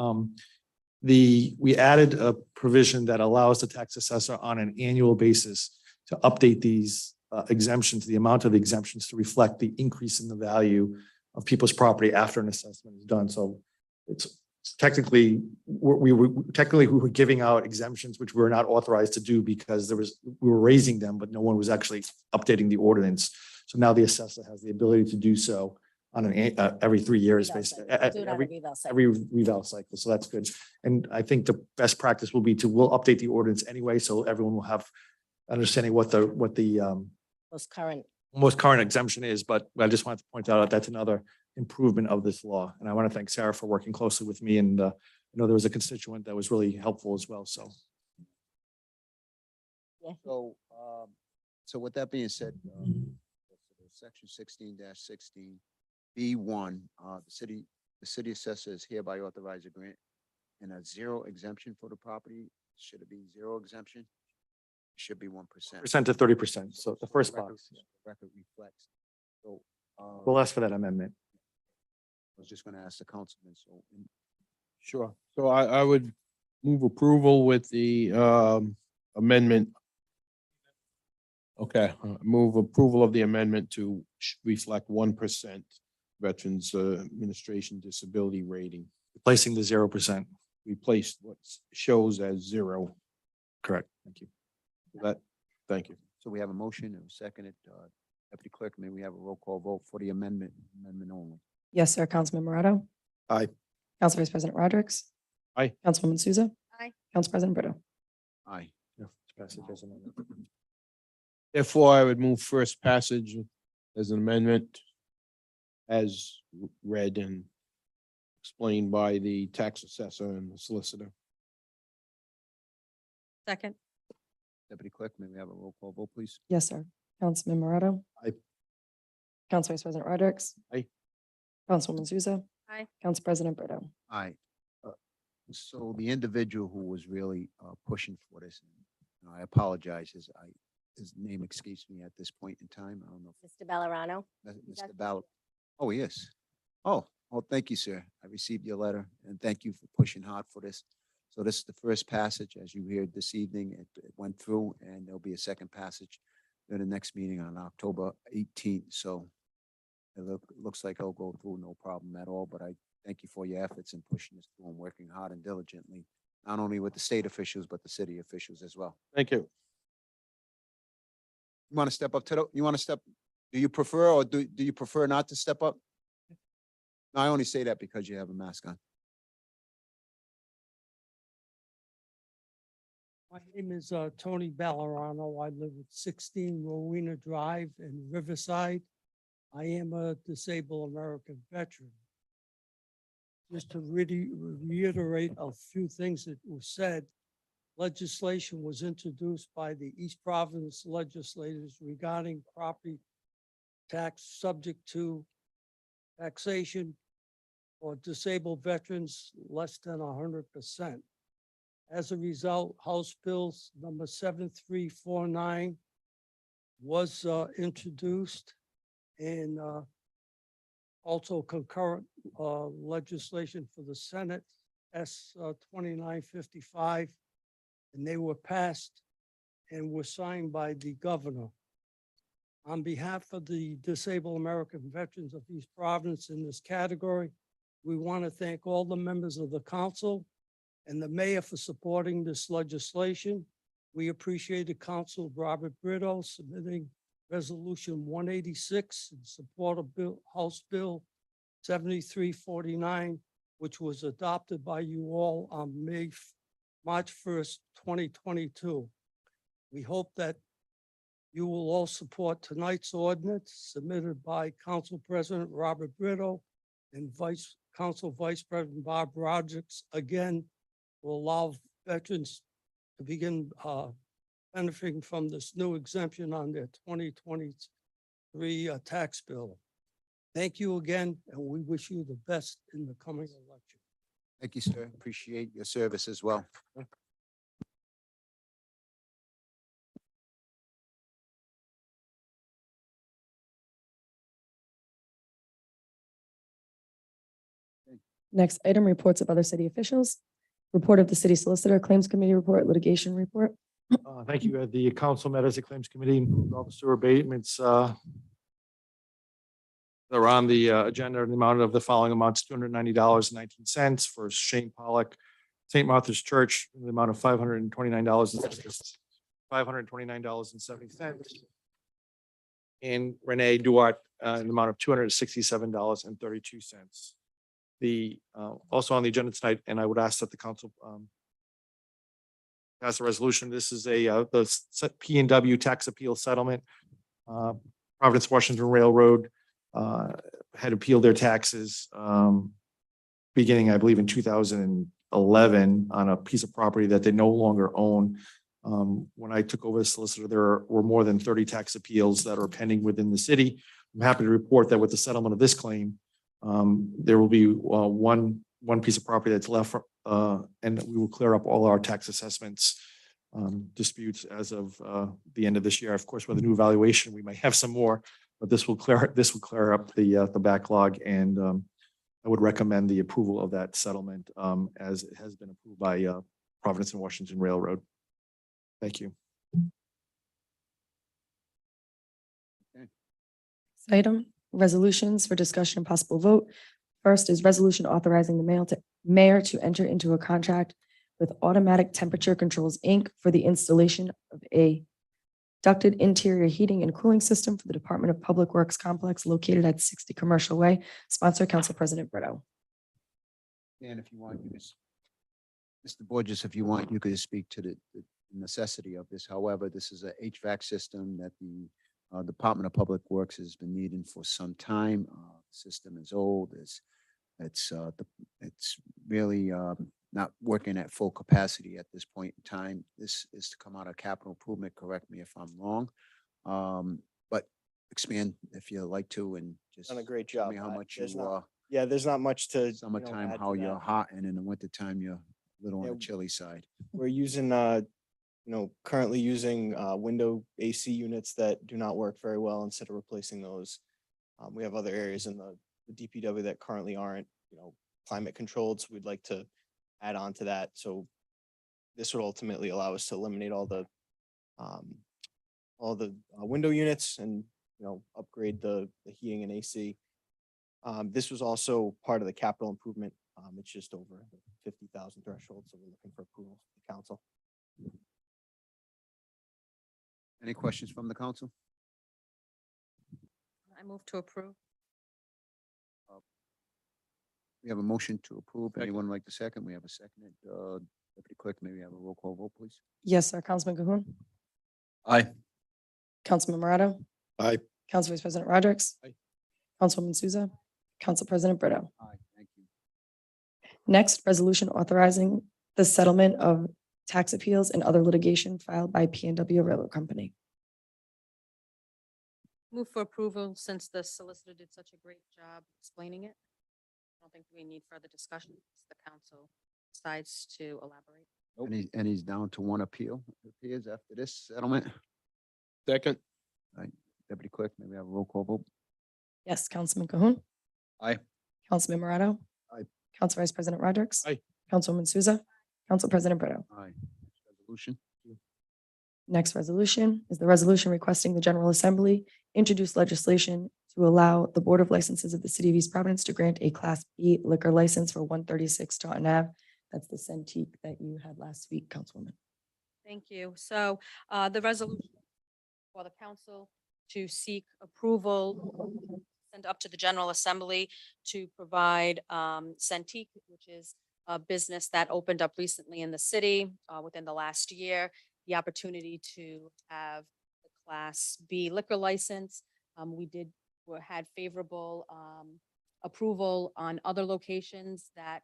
we added a provision that allows the tax assessor on an annual basis to update these exemptions, the amount of the exemptions to reflect the increase in the value of people's property after an assessment is done. So it's technically, we were giving out exemptions, which we were not authorized to do because we were raising them, but no one was actually updating the ordinance. So now the assessor has the ability to do so on an every 3 years, basically, every reval cycle. So that's good. And I think the best practice will be we'll update the ordinance anyway, so everyone will have understanding what the most current exemption is. But I just wanted to point out that's another improvement of this law. And I want to thank Sarah for working closely with me. And I know there was a constituent that was really helpful as well. So. So with that being said, section 16-16. B1, the city assessor is hereby authorized to grant and a 0 exemption for the property. Should it be 0 exemption? It should be 1%. Percent to 30%. So the first box. Record reflects. So we'll ask for that amendment. I was just going to ask the councilman. So Sure. So I would move approval with the amendment. Okay, move approval of the amendment to reflect 1% Veterans Administration disability rating. Replacing the 0%. Replace what shows as 0. Correct. Thank you. That Thank you. So we have a motion and a second. Deputy Clerk, may we have a roll call vote for the amendment only? Yes, sir. Councilman Morato? Aye. Council Vice President Rodrick? Aye. Councilwoman Souza? Aye. Council President Brito? Aye. Yeah, it's passed as an amendment. Therefore, I would move first passage as an amendment as read and explained by the tax assessor and the solicitor. Second. Deputy Clerk, may we have a roll call vote, please? Yes, sir. Councilman Morato? Aye. Council Vice President Rodrick? Aye. Councilwoman Souza? Aye. Council President Brito? Aye. So the individual who was really pushing for this, and I apologize, his name escapes me at this point in time. I don't know. Mr. Bellarano. Mr. Ballard. Oh, yes. Oh, thank you, sir. I received your letter and thank you for pushing hard for this. So this is the first passage, as you heard this evening. It went through and there'll be a second passage in the next meeting on October 18th. So it looks like it'll go through no problem at all, but I thank you for your efforts in pushing this through and working hard and diligently, not only with the state officials, but the city officials as well. Thank you. You want to step up to do you prefer or do you prefer not to step up? No, I only say that because you have a mask on. My name is Tony Ballerano. I live at 16 Rowena Drive in Riverside. I am a disabled American veteran. Just to really reiterate a few things that were said, legislation was introduced by the East Providence legislators regarding property tax subject to taxation for disabled veterans less than 100%. As a result, House Bills number 7349 was introduced, and also concurrent legislation for the Senate, S 2955, and they were passed and were signed by the governor. On behalf of the disabled American veterans of East Providence in this category, we want to thank all the members of the council and the mayor for supporting this legislation. We appreciated Council Robert Brito submitting Resolution 186 in support of House Bill 7349, which was adopted by you all on March 1st, 2022. We hope that you will all support tonight's ordinance submitted by Council President Robert Brito and Council Vice President Bob Rodrick, again, will allow veterans to begin benefiting from this new exemption on their 2023 tax bill. Thank you again, and we wish you the best in the coming election. Thank you, sir. Appreciate your service as well. Next item, reports of other city officials. Report of the city solicitor, claims committee report, litigation report. Thank you. The council met as a claims committee, approved all the sewer abatements that are on the agenda in the amount of the following amounts: $290.19 for Shane Pollock, St. Martha's Church, in the amount of $529.70. And Renee Duart in the amount of $267.32. The also on the agenda tonight, and I would ask that the council pass a resolution. This is the P&W tax appeal settlement. Providence Washington Railroad had appealed their taxes beginning, I believe, in 2011 on a piece of property that they no longer own. When I took over as solicitor, there were more than 30 tax appeals that are pending within the city. I'm happy to report that with the settlement of this claim, there will be one piece of property that's left, and we will clear up all our tax assessments disputes as of the end of this year. Of course, with a new evaluation, we may have some more, but this will clear up the backlog, and I would recommend the approval of that settlement as it has been approved by Providence and Washington Railroad. Thank you. Item, resolutions for discussion and possible vote. First is resolution authorizing the mayor to enter into a contract with Automatic Temperature Controls, Inc. for the installation of a ducted interior heating and cooling system for the Department of Public Works complex located at 60 Commercial Way. Sponsor, Council President Brito. And if you want, you just, Mr. Borges, if you want, you could just speak to the necessity of this. However, this is a HVAC system that the Department of Public Works has been needing for some time. System is old. It's really not working at full capacity at this point in time. This is to come out of capital improvement. Correct me if I'm wrong. But expand if you'd like to, and just Done a great tell job. me how much There's you not- Yeah, there's not much to. summertime, add how to you're that. hot, and in the wintertime, you're a little on Yeah. the chilly side. We're using, currently using window AC units that do not work very well instead of replacing those. We have other areas in the DPW that currently aren't, climate controlled, so we'd like to add on to that. So this would ultimately allow us to eliminate all the window units and, upgrade the heating and AC. This was also part of the capital improvement. It's just over the 50,000 threshold, so we're looking for approval from the council. Any questions from the council? I move to approve. We have a motion to approve. Second. Anyone like the second? We have a second. Deputy Clerk, maybe have a roll call vote, please. Yes, sir. Councilman Cahoon. Aye. Councilman Morato. Aye. Council Vice President Rodrick. Aye. Councilwoman Souza. Council President Brito. Aye, thank you. Next, resolution authorizing the settlement of tax appeals and other litigation filed by PNW Railroad Company. Move for approval since the solicitor did such a great job explaining it. I don't think we need further discussion. The council decides to elaborate. And he's down to one appeal, it appears, after this settlement. Second. Deputy Clerk, maybe have a roll call vote. Yes, Councilman Cahoon. Aye. Councilman Morato. Aye. Council Vice President Rodrick. Aye. Councilwoman Souza. Council President Brito. Aye. Resolution. Next resolution is the resolution requesting the General Assembly introduce legislation to allow the Board of Licenses of the City of East Providence to grant a Class B liquor license for 136 Taunton Ave. That's the Centrique that you had last week, Councilwoman. Thank you. So the resolution for the council to seek approval, send up to the General Assembly to provide Centrique, which is a business that opened up recently in the city within the last year, the opportunity to have the Class B liquor license. Had favorable approval on other locations that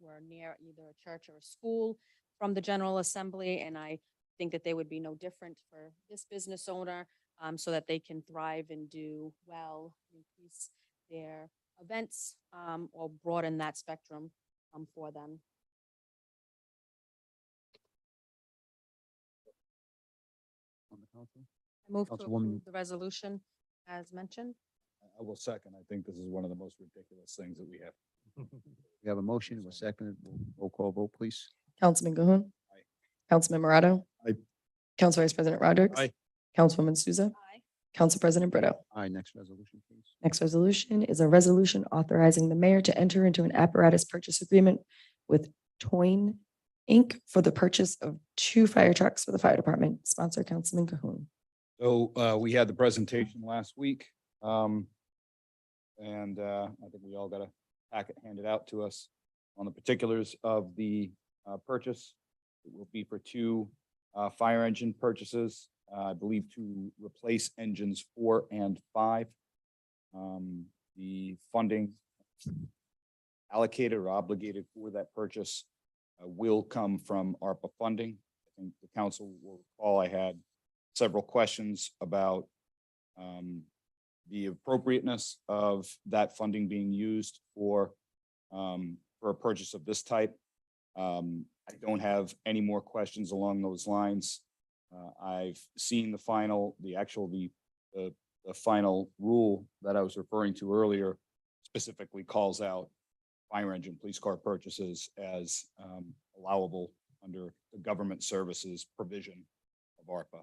were near either a church or a school from the General Assembly, and I think that they would be no different for this business owner, so that they can thrive and do well, increase their events, or broaden that spectrum for them. On the council? I move to Councilwoman- approve the resolution as mentioned. I will second. I think this is one of the most ridiculous things that we have. We have a motion, it was seconded. Roll call vote, please. Councilman Cahoon. Aye. Councilman Morato. Aye. Council Vice President Rodrick. Aye. Councilwoman Souza. Aye. Council President Brito. Aye, next resolution, please. Next resolution is a resolution authorizing the mayor to enter into an apparatus purchase agreement with Toyn Inc. for the purchase of 2 fire trucks for the fire department. Sponsor, Councilman Cahoon. So we had the presentation last week. And I think we all got a packet handed out to us on the particulars of the purchase. It will be for 2 fire engine purchases, I believe, to replace engines 4 and 5. The funding allocated or obligated for that purchase will come from ARPA funding. I think the council will recall I had several questions about the appropriateness of that funding being used for a purchase of this type. I don't have any more questions along those lines. I've seen the final rule that I was referring to earlier specifically calls out fire engine police car purchases as allowable under the government services provision of ARPA.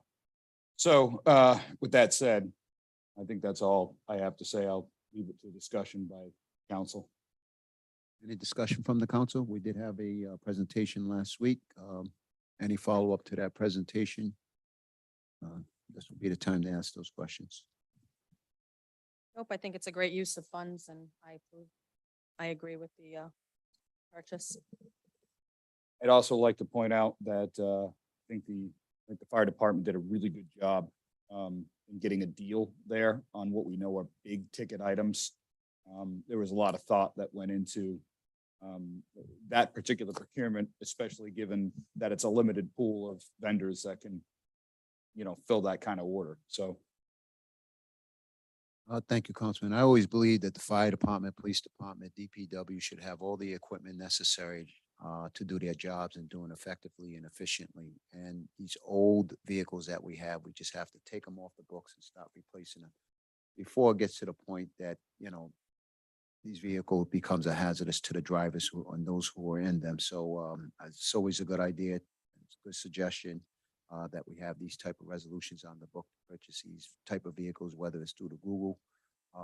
So with that said, I think that's all I have to say. I'll leave it to discussion by council. Any discussion from the council? We did have a presentation last week. Any follow-up to that presentation? This will be the time to ask those questions. Nope, I think it's a great use of funds and I approve. I agree with the purchase. I'd also like to point out that I think the fire department did a really good job in getting a deal there on what we know are big ticket items. There was a lot of thought that went into that particular procurement, especially given that it's a limited pool of vendors that can, fill that kind of order. So Thank you, Councilman. I always believe that the fire department, police department, DPW should have all the equipment necessary to do their jobs and doing effectively and efficiently. And these old vehicles that we have, we just have to take them off the books and stop replacing them before it gets to the point that, these vehicles becomes a hazardous to the drivers and those who are in them. So it's always a good idea. It's a good suggestion that we have these type of resolutions on the book to purchase these type of vehicles, whether it's through the Google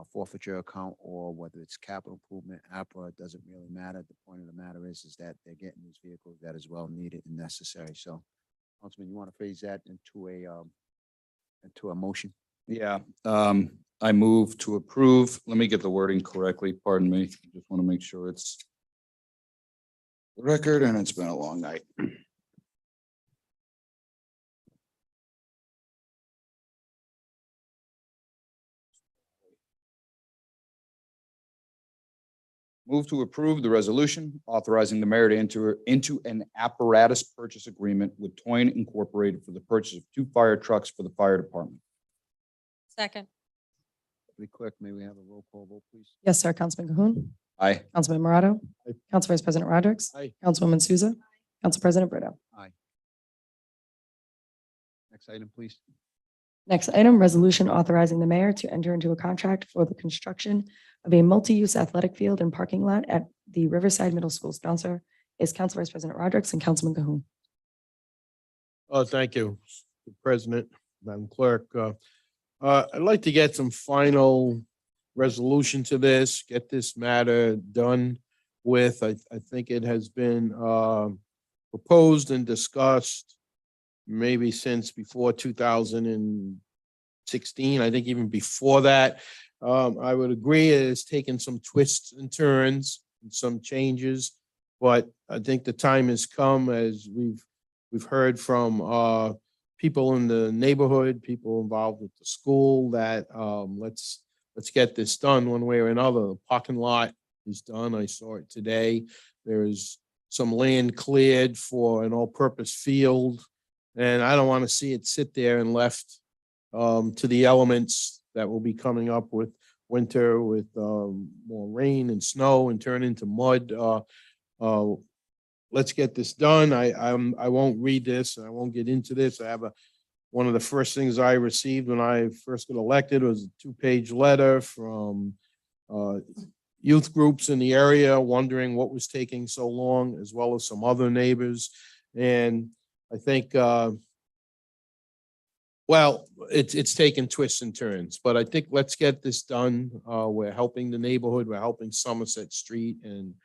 forfeiture account or whether it's capital improvement, APRA, it doesn't really matter. The point of the matter is that they're getting these vehicles that is well needed and necessary. So, Councilman, you want to phrase that into a motion? yeah, I move to approve. Let me get the wording correctly. Pardon me. Just want to make sure it's the record, and it's been a long night. Move to approve the resolution authorizing the mayor to enter into an apparatus purchase agreement with Toyn Incorporated for the purchase of 2 fire trucks for the fire department. Second. Pretty quick, may we have a roll call vote, please? Yes, sir. Councilman Cahoon. Aye. Councilman Morato. Aye. Council Vice President Rodrick. Aye. Councilwoman Souza. Council President Brito. Aye. Next item, please. Next item, resolution authorizing the mayor to enter into a contract for the construction of a multi-use athletic field and parking lot at the Riverside Middle School. Sponsor is Council Vice President Rodrick and Councilman Cahoon. Thank you, Mr. President, Madam Clerk. I'd like to get some final resolution to this, get this matter done with. I think it has been proposed and discussed maybe since before 2016. I think even before that. I would agree it has taken some twists and turns and some changes, but I think the time has come, as we've heard from people in the neighborhood, people involved with the school, that let's get this done one way or another. The parking lot is done. I saw it today. There's some land cleared for an all-purpose field, and I don't want to see it sit there and left to the elements that will be coming up with winter, with more rain and snow and turn into mud. Let's get this done. I won't read this. I won't get into this. I have one of the first things I received when I first got elected was a 2-page letter from youth groups in the area wondering what was taking so long, as well as some other neighbors. And I think, well, it's taken twists and turns, but I think let's get this done. We're helping the neighborhood. We're helping Somerset Street and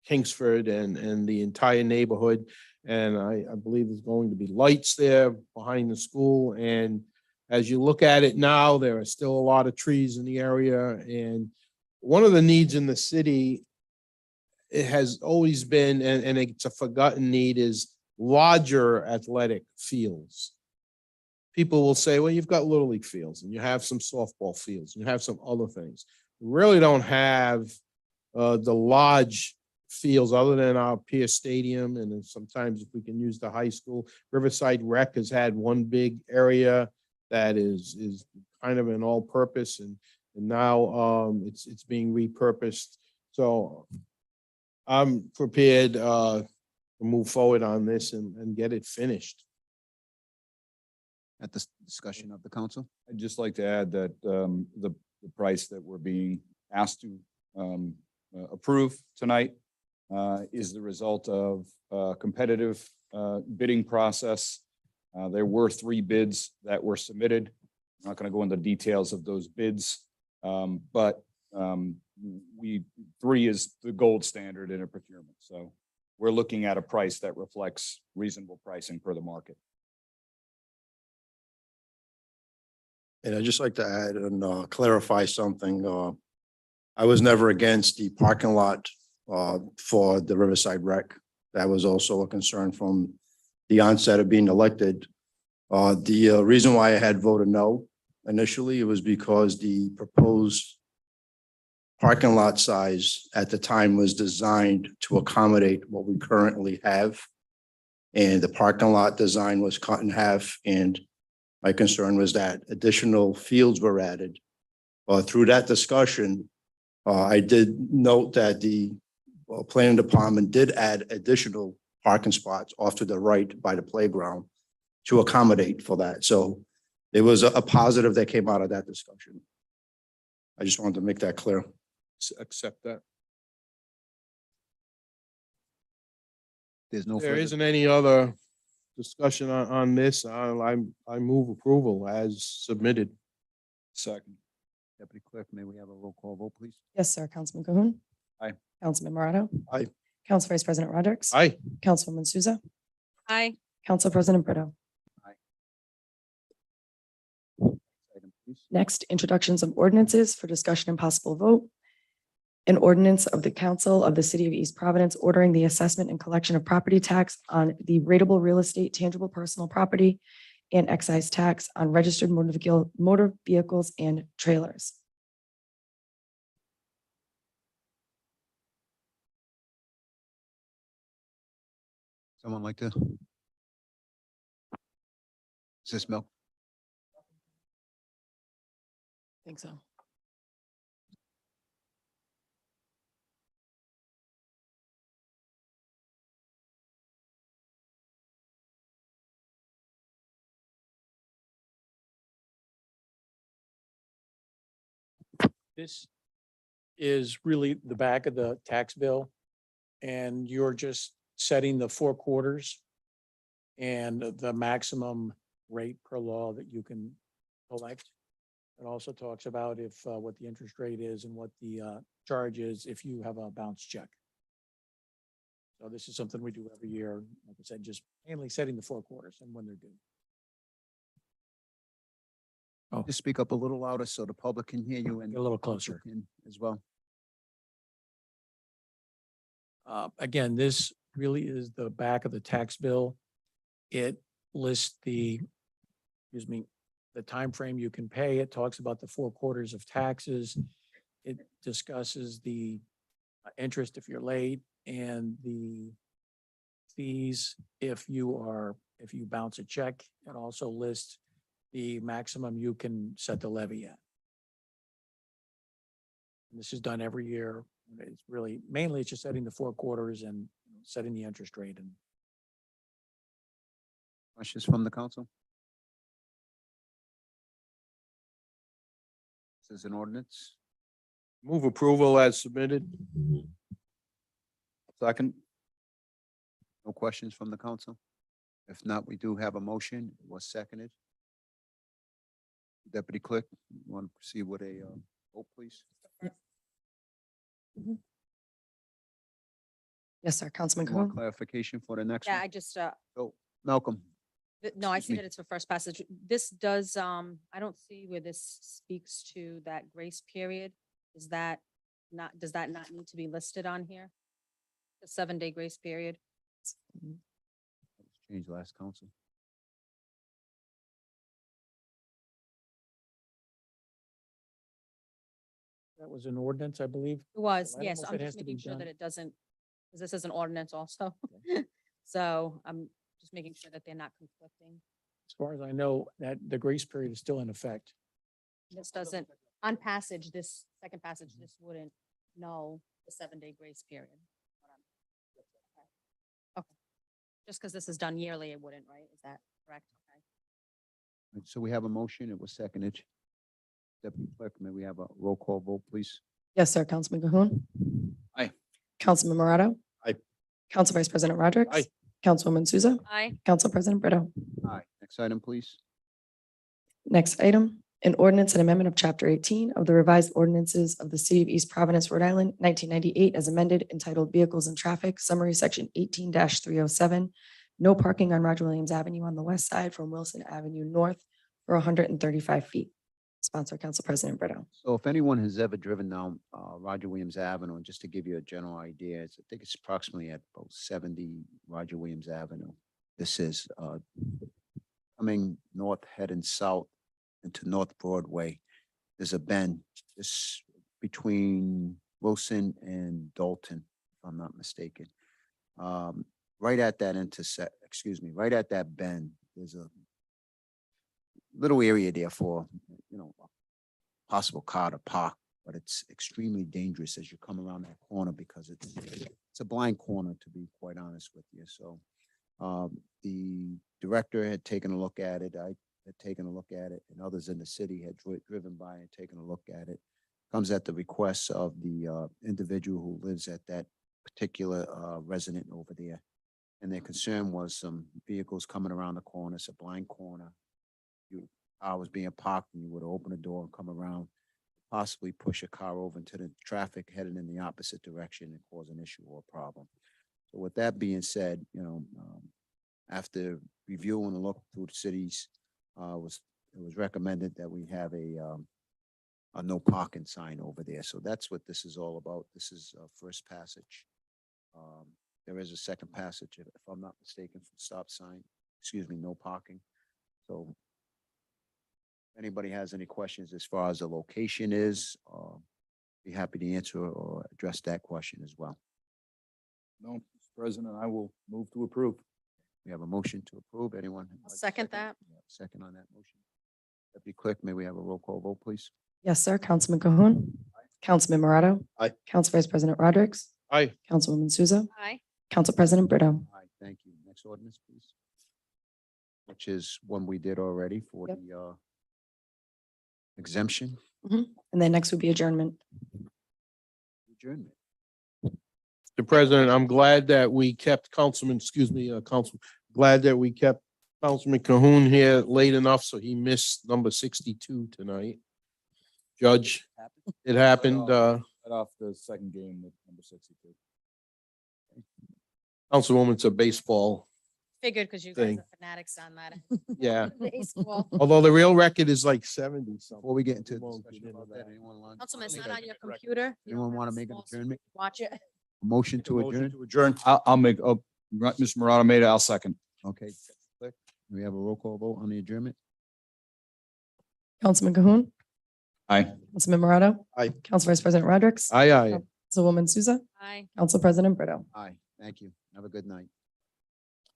Kingsford and the entire neighborhood. And I believe there's going to be lights there behind the school. And as you look at it now, there are still a lot of trees in the area. And one of the needs in the city, it has always been, and it's a forgotten need, is larger athletic fields. People will say, well, you've got Little League fields and you have some softball fields and you have some other things. We really don't have the large fields other than our Pierce Stadium. And then sometimes if we can use the high school, Riverside Rec has had one big area that is kind of an all-purpose, and now it's being repurposed. So I'm prepared to move forward on this and get it finished. At the discussion of the council? I'd just like to add that the price that we're being asked to approve tonight is the result of a competitive bidding process. There were 3 bids that were submitted. I'm not going to go into details of those bids, but 3 is the gold standard in a procurement. So we're looking at a price that reflects reasonable pricing per the market. And I'd just like to add and clarify something. I was never against the parking lot for the Riverside Rec. That was also a concern from the onset of being elected. The reason why I had voted no initially, it was because the proposed parking lot size at the time was designed to accommodate what we currently have. And the parking lot design was cut in half, and my concern was that additional fields were added. Through that discussion, I did note that the planning department did add additional parking spots off to the right by the playground to accommodate for that. So there was a positive that came out of that discussion. I just wanted to make that clear. Accept that. There's no There further. isn't any other discussion on this. I move approval as submitted. Second. Deputy Clerk, may we have a roll call vote, please? Yes, sir. Councilman Cahoon. Aye. Councilman Morato. Aye. Council Vice President Rodrick. Aye. Councilwoman Souza. Aye. Council President Brito. Item, please. Next, introductions of ordinances for discussion and possible vote. An ordinance of the Council of the City of East Providence ordering the assessment and collection of property tax on the rateable real estate, tangible personal property, and excise tax on registered motor vehicles and trailers. Someone like to? Is this Milk? Think so. This is really the back of the tax bill. And you're just setting the 4 quarters and the maximum rate per law that you can collect. It also talks about if, what the interest rate is and what the charge is if you have a bounce check. So this is something we do every year. Like I said, just mainly setting the 4 quarters and when they're due. Just speak up a little louder so the public can hear you and Get a little closer. can as well. Again, this really is the back of the tax bill. It lists the time frame you can pay. It talks about the 4 quarters of taxes. It discusses the interest if you're late and the fees if you bounce a check. It also lists the maximum you can set the levy at. And this is done every year. It's really, mainly it's just setting the 4 quarters and setting the interest rate. And Questions from the council? This is an ordinance. Move approval as submitted. Second. No questions from the council? If not, we do have a motion. It was seconded. Deputy Clerk, you want to proceed with a vote, please? Yes, sir. Councilman You want Cahoon. clarification for the next Yeah, one? I just, Oh, Malcolm, no, I Excuse see me. that it's for first passage. This does, I don't see where this speaks to that grace period. Is that not, does that not need to be listed on here? The 7-day grace period? change last council. that was an ordinance, I believe. It was, I don't yes. know if I'm it has just to be making sure that done. it doesn't, because this is an ordinance also. So I'm just making sure that they're not conflicting. As far as I know, that the grace period is still in effect. This doesn't, on passage, this second passage, this wouldn't know the 7-day grace period. Okay. Just because this is done yearly, it wouldn't, right? Is that correct? Okay. Right, so we have a motion. It was seconded. Deputy Clerk, may we have a roll call vote, please? Yes, sir. Councilman Cahoon. Aye. Councilman Morato. Aye. Council Vice President Rodrick. Aye. Councilwoman Souza. Aye. Council President Brito. Aye. Next item, please. Next item, an ordinance and amendment of Chapter 18 of the revised ordinances of the City of East Providence, Rhode Island, 1998, as amended, entitled Vehicles and Traffic, Summary Section 18-307, no parking on Roger Williams Avenue on the west side from Wilson Avenue North for 135 feet. Sponsor, Council President Brito. So if anyone has ever driven down Roger Williams Avenue, and just to give you a general idea, I think it's approximately at about 70 Roger Williams Avenue. This is coming north, heading south into North Broadway. There's a bend, this between Wilson and Dalton, if I'm not mistaken. Right at that right at that bend, there's a little area there for, a possible car to park, but it's extremely dangerous as you come around that corner because it's a blind corner, to be quite honest with you. So the director had taken a look at it. I had taken a look at it, and others in the city had driven by and taken a look at it. Comes at the request of the individual who lives at that particular resident over there. And their concern was some vehicles coming around the corner. It's a blind corner. I was being parked and you would open the door and come around, possibly push a car over into the traffic heading in the opposite direction and cause an issue or a problem. So with that being said, after reviewing and look through the cities, it was recommended that we have a no parking sign over there. So that's what this is all about. This is first passage. There is a second passage, if I'm not mistaken, for stop sign, no parking. So if anybody has any questions as far as the location is, be happy to answer or address that question as well. No, Mr. President, I will move to approve. We have a motion to approve. Anyone? I'll second that. Yeah, second on that motion. Deputy Clerk, may we have a roll call vote, please? Yes, sir. Councilman Cahoon. Councilman Morato. Aye. Council Vice President Rodrick. Aye. Councilwoman Souza. Aye. Council President Brito. Aye, thank you. Next ordinance, please. Which is one we did already for Yep. the exemption. And then next would be adjournment. Adjournment. Mr. President, I'm glad that we kept Councilman Cahoon here late enough, so he missed number 62 tonight. Judge, it happened, Cut off the second game with number 62. Councilwoman's a baseball, Figured because you guys Thing. are fanatics on that. yeah. Baseball. Although the real record is like 70 something. Before we get into We the won't discussion get into about that, that. Councilman, it's not on your computer. You Anyone don't want to have make an small- adjournment? Watch it. Motion to adjourn? Adjourn. I'll make, Mr. Murata made it, I'll second. Okay. Clerk, we have a roll call vote on the adjournment? Councilman Cahoon. Aye. Councilman Morato. Aye. Council Vice President Rodrick. Aye, aye. Councilwoman Souza. Aye. Council President Brito. Aye, thank you. Have a good night.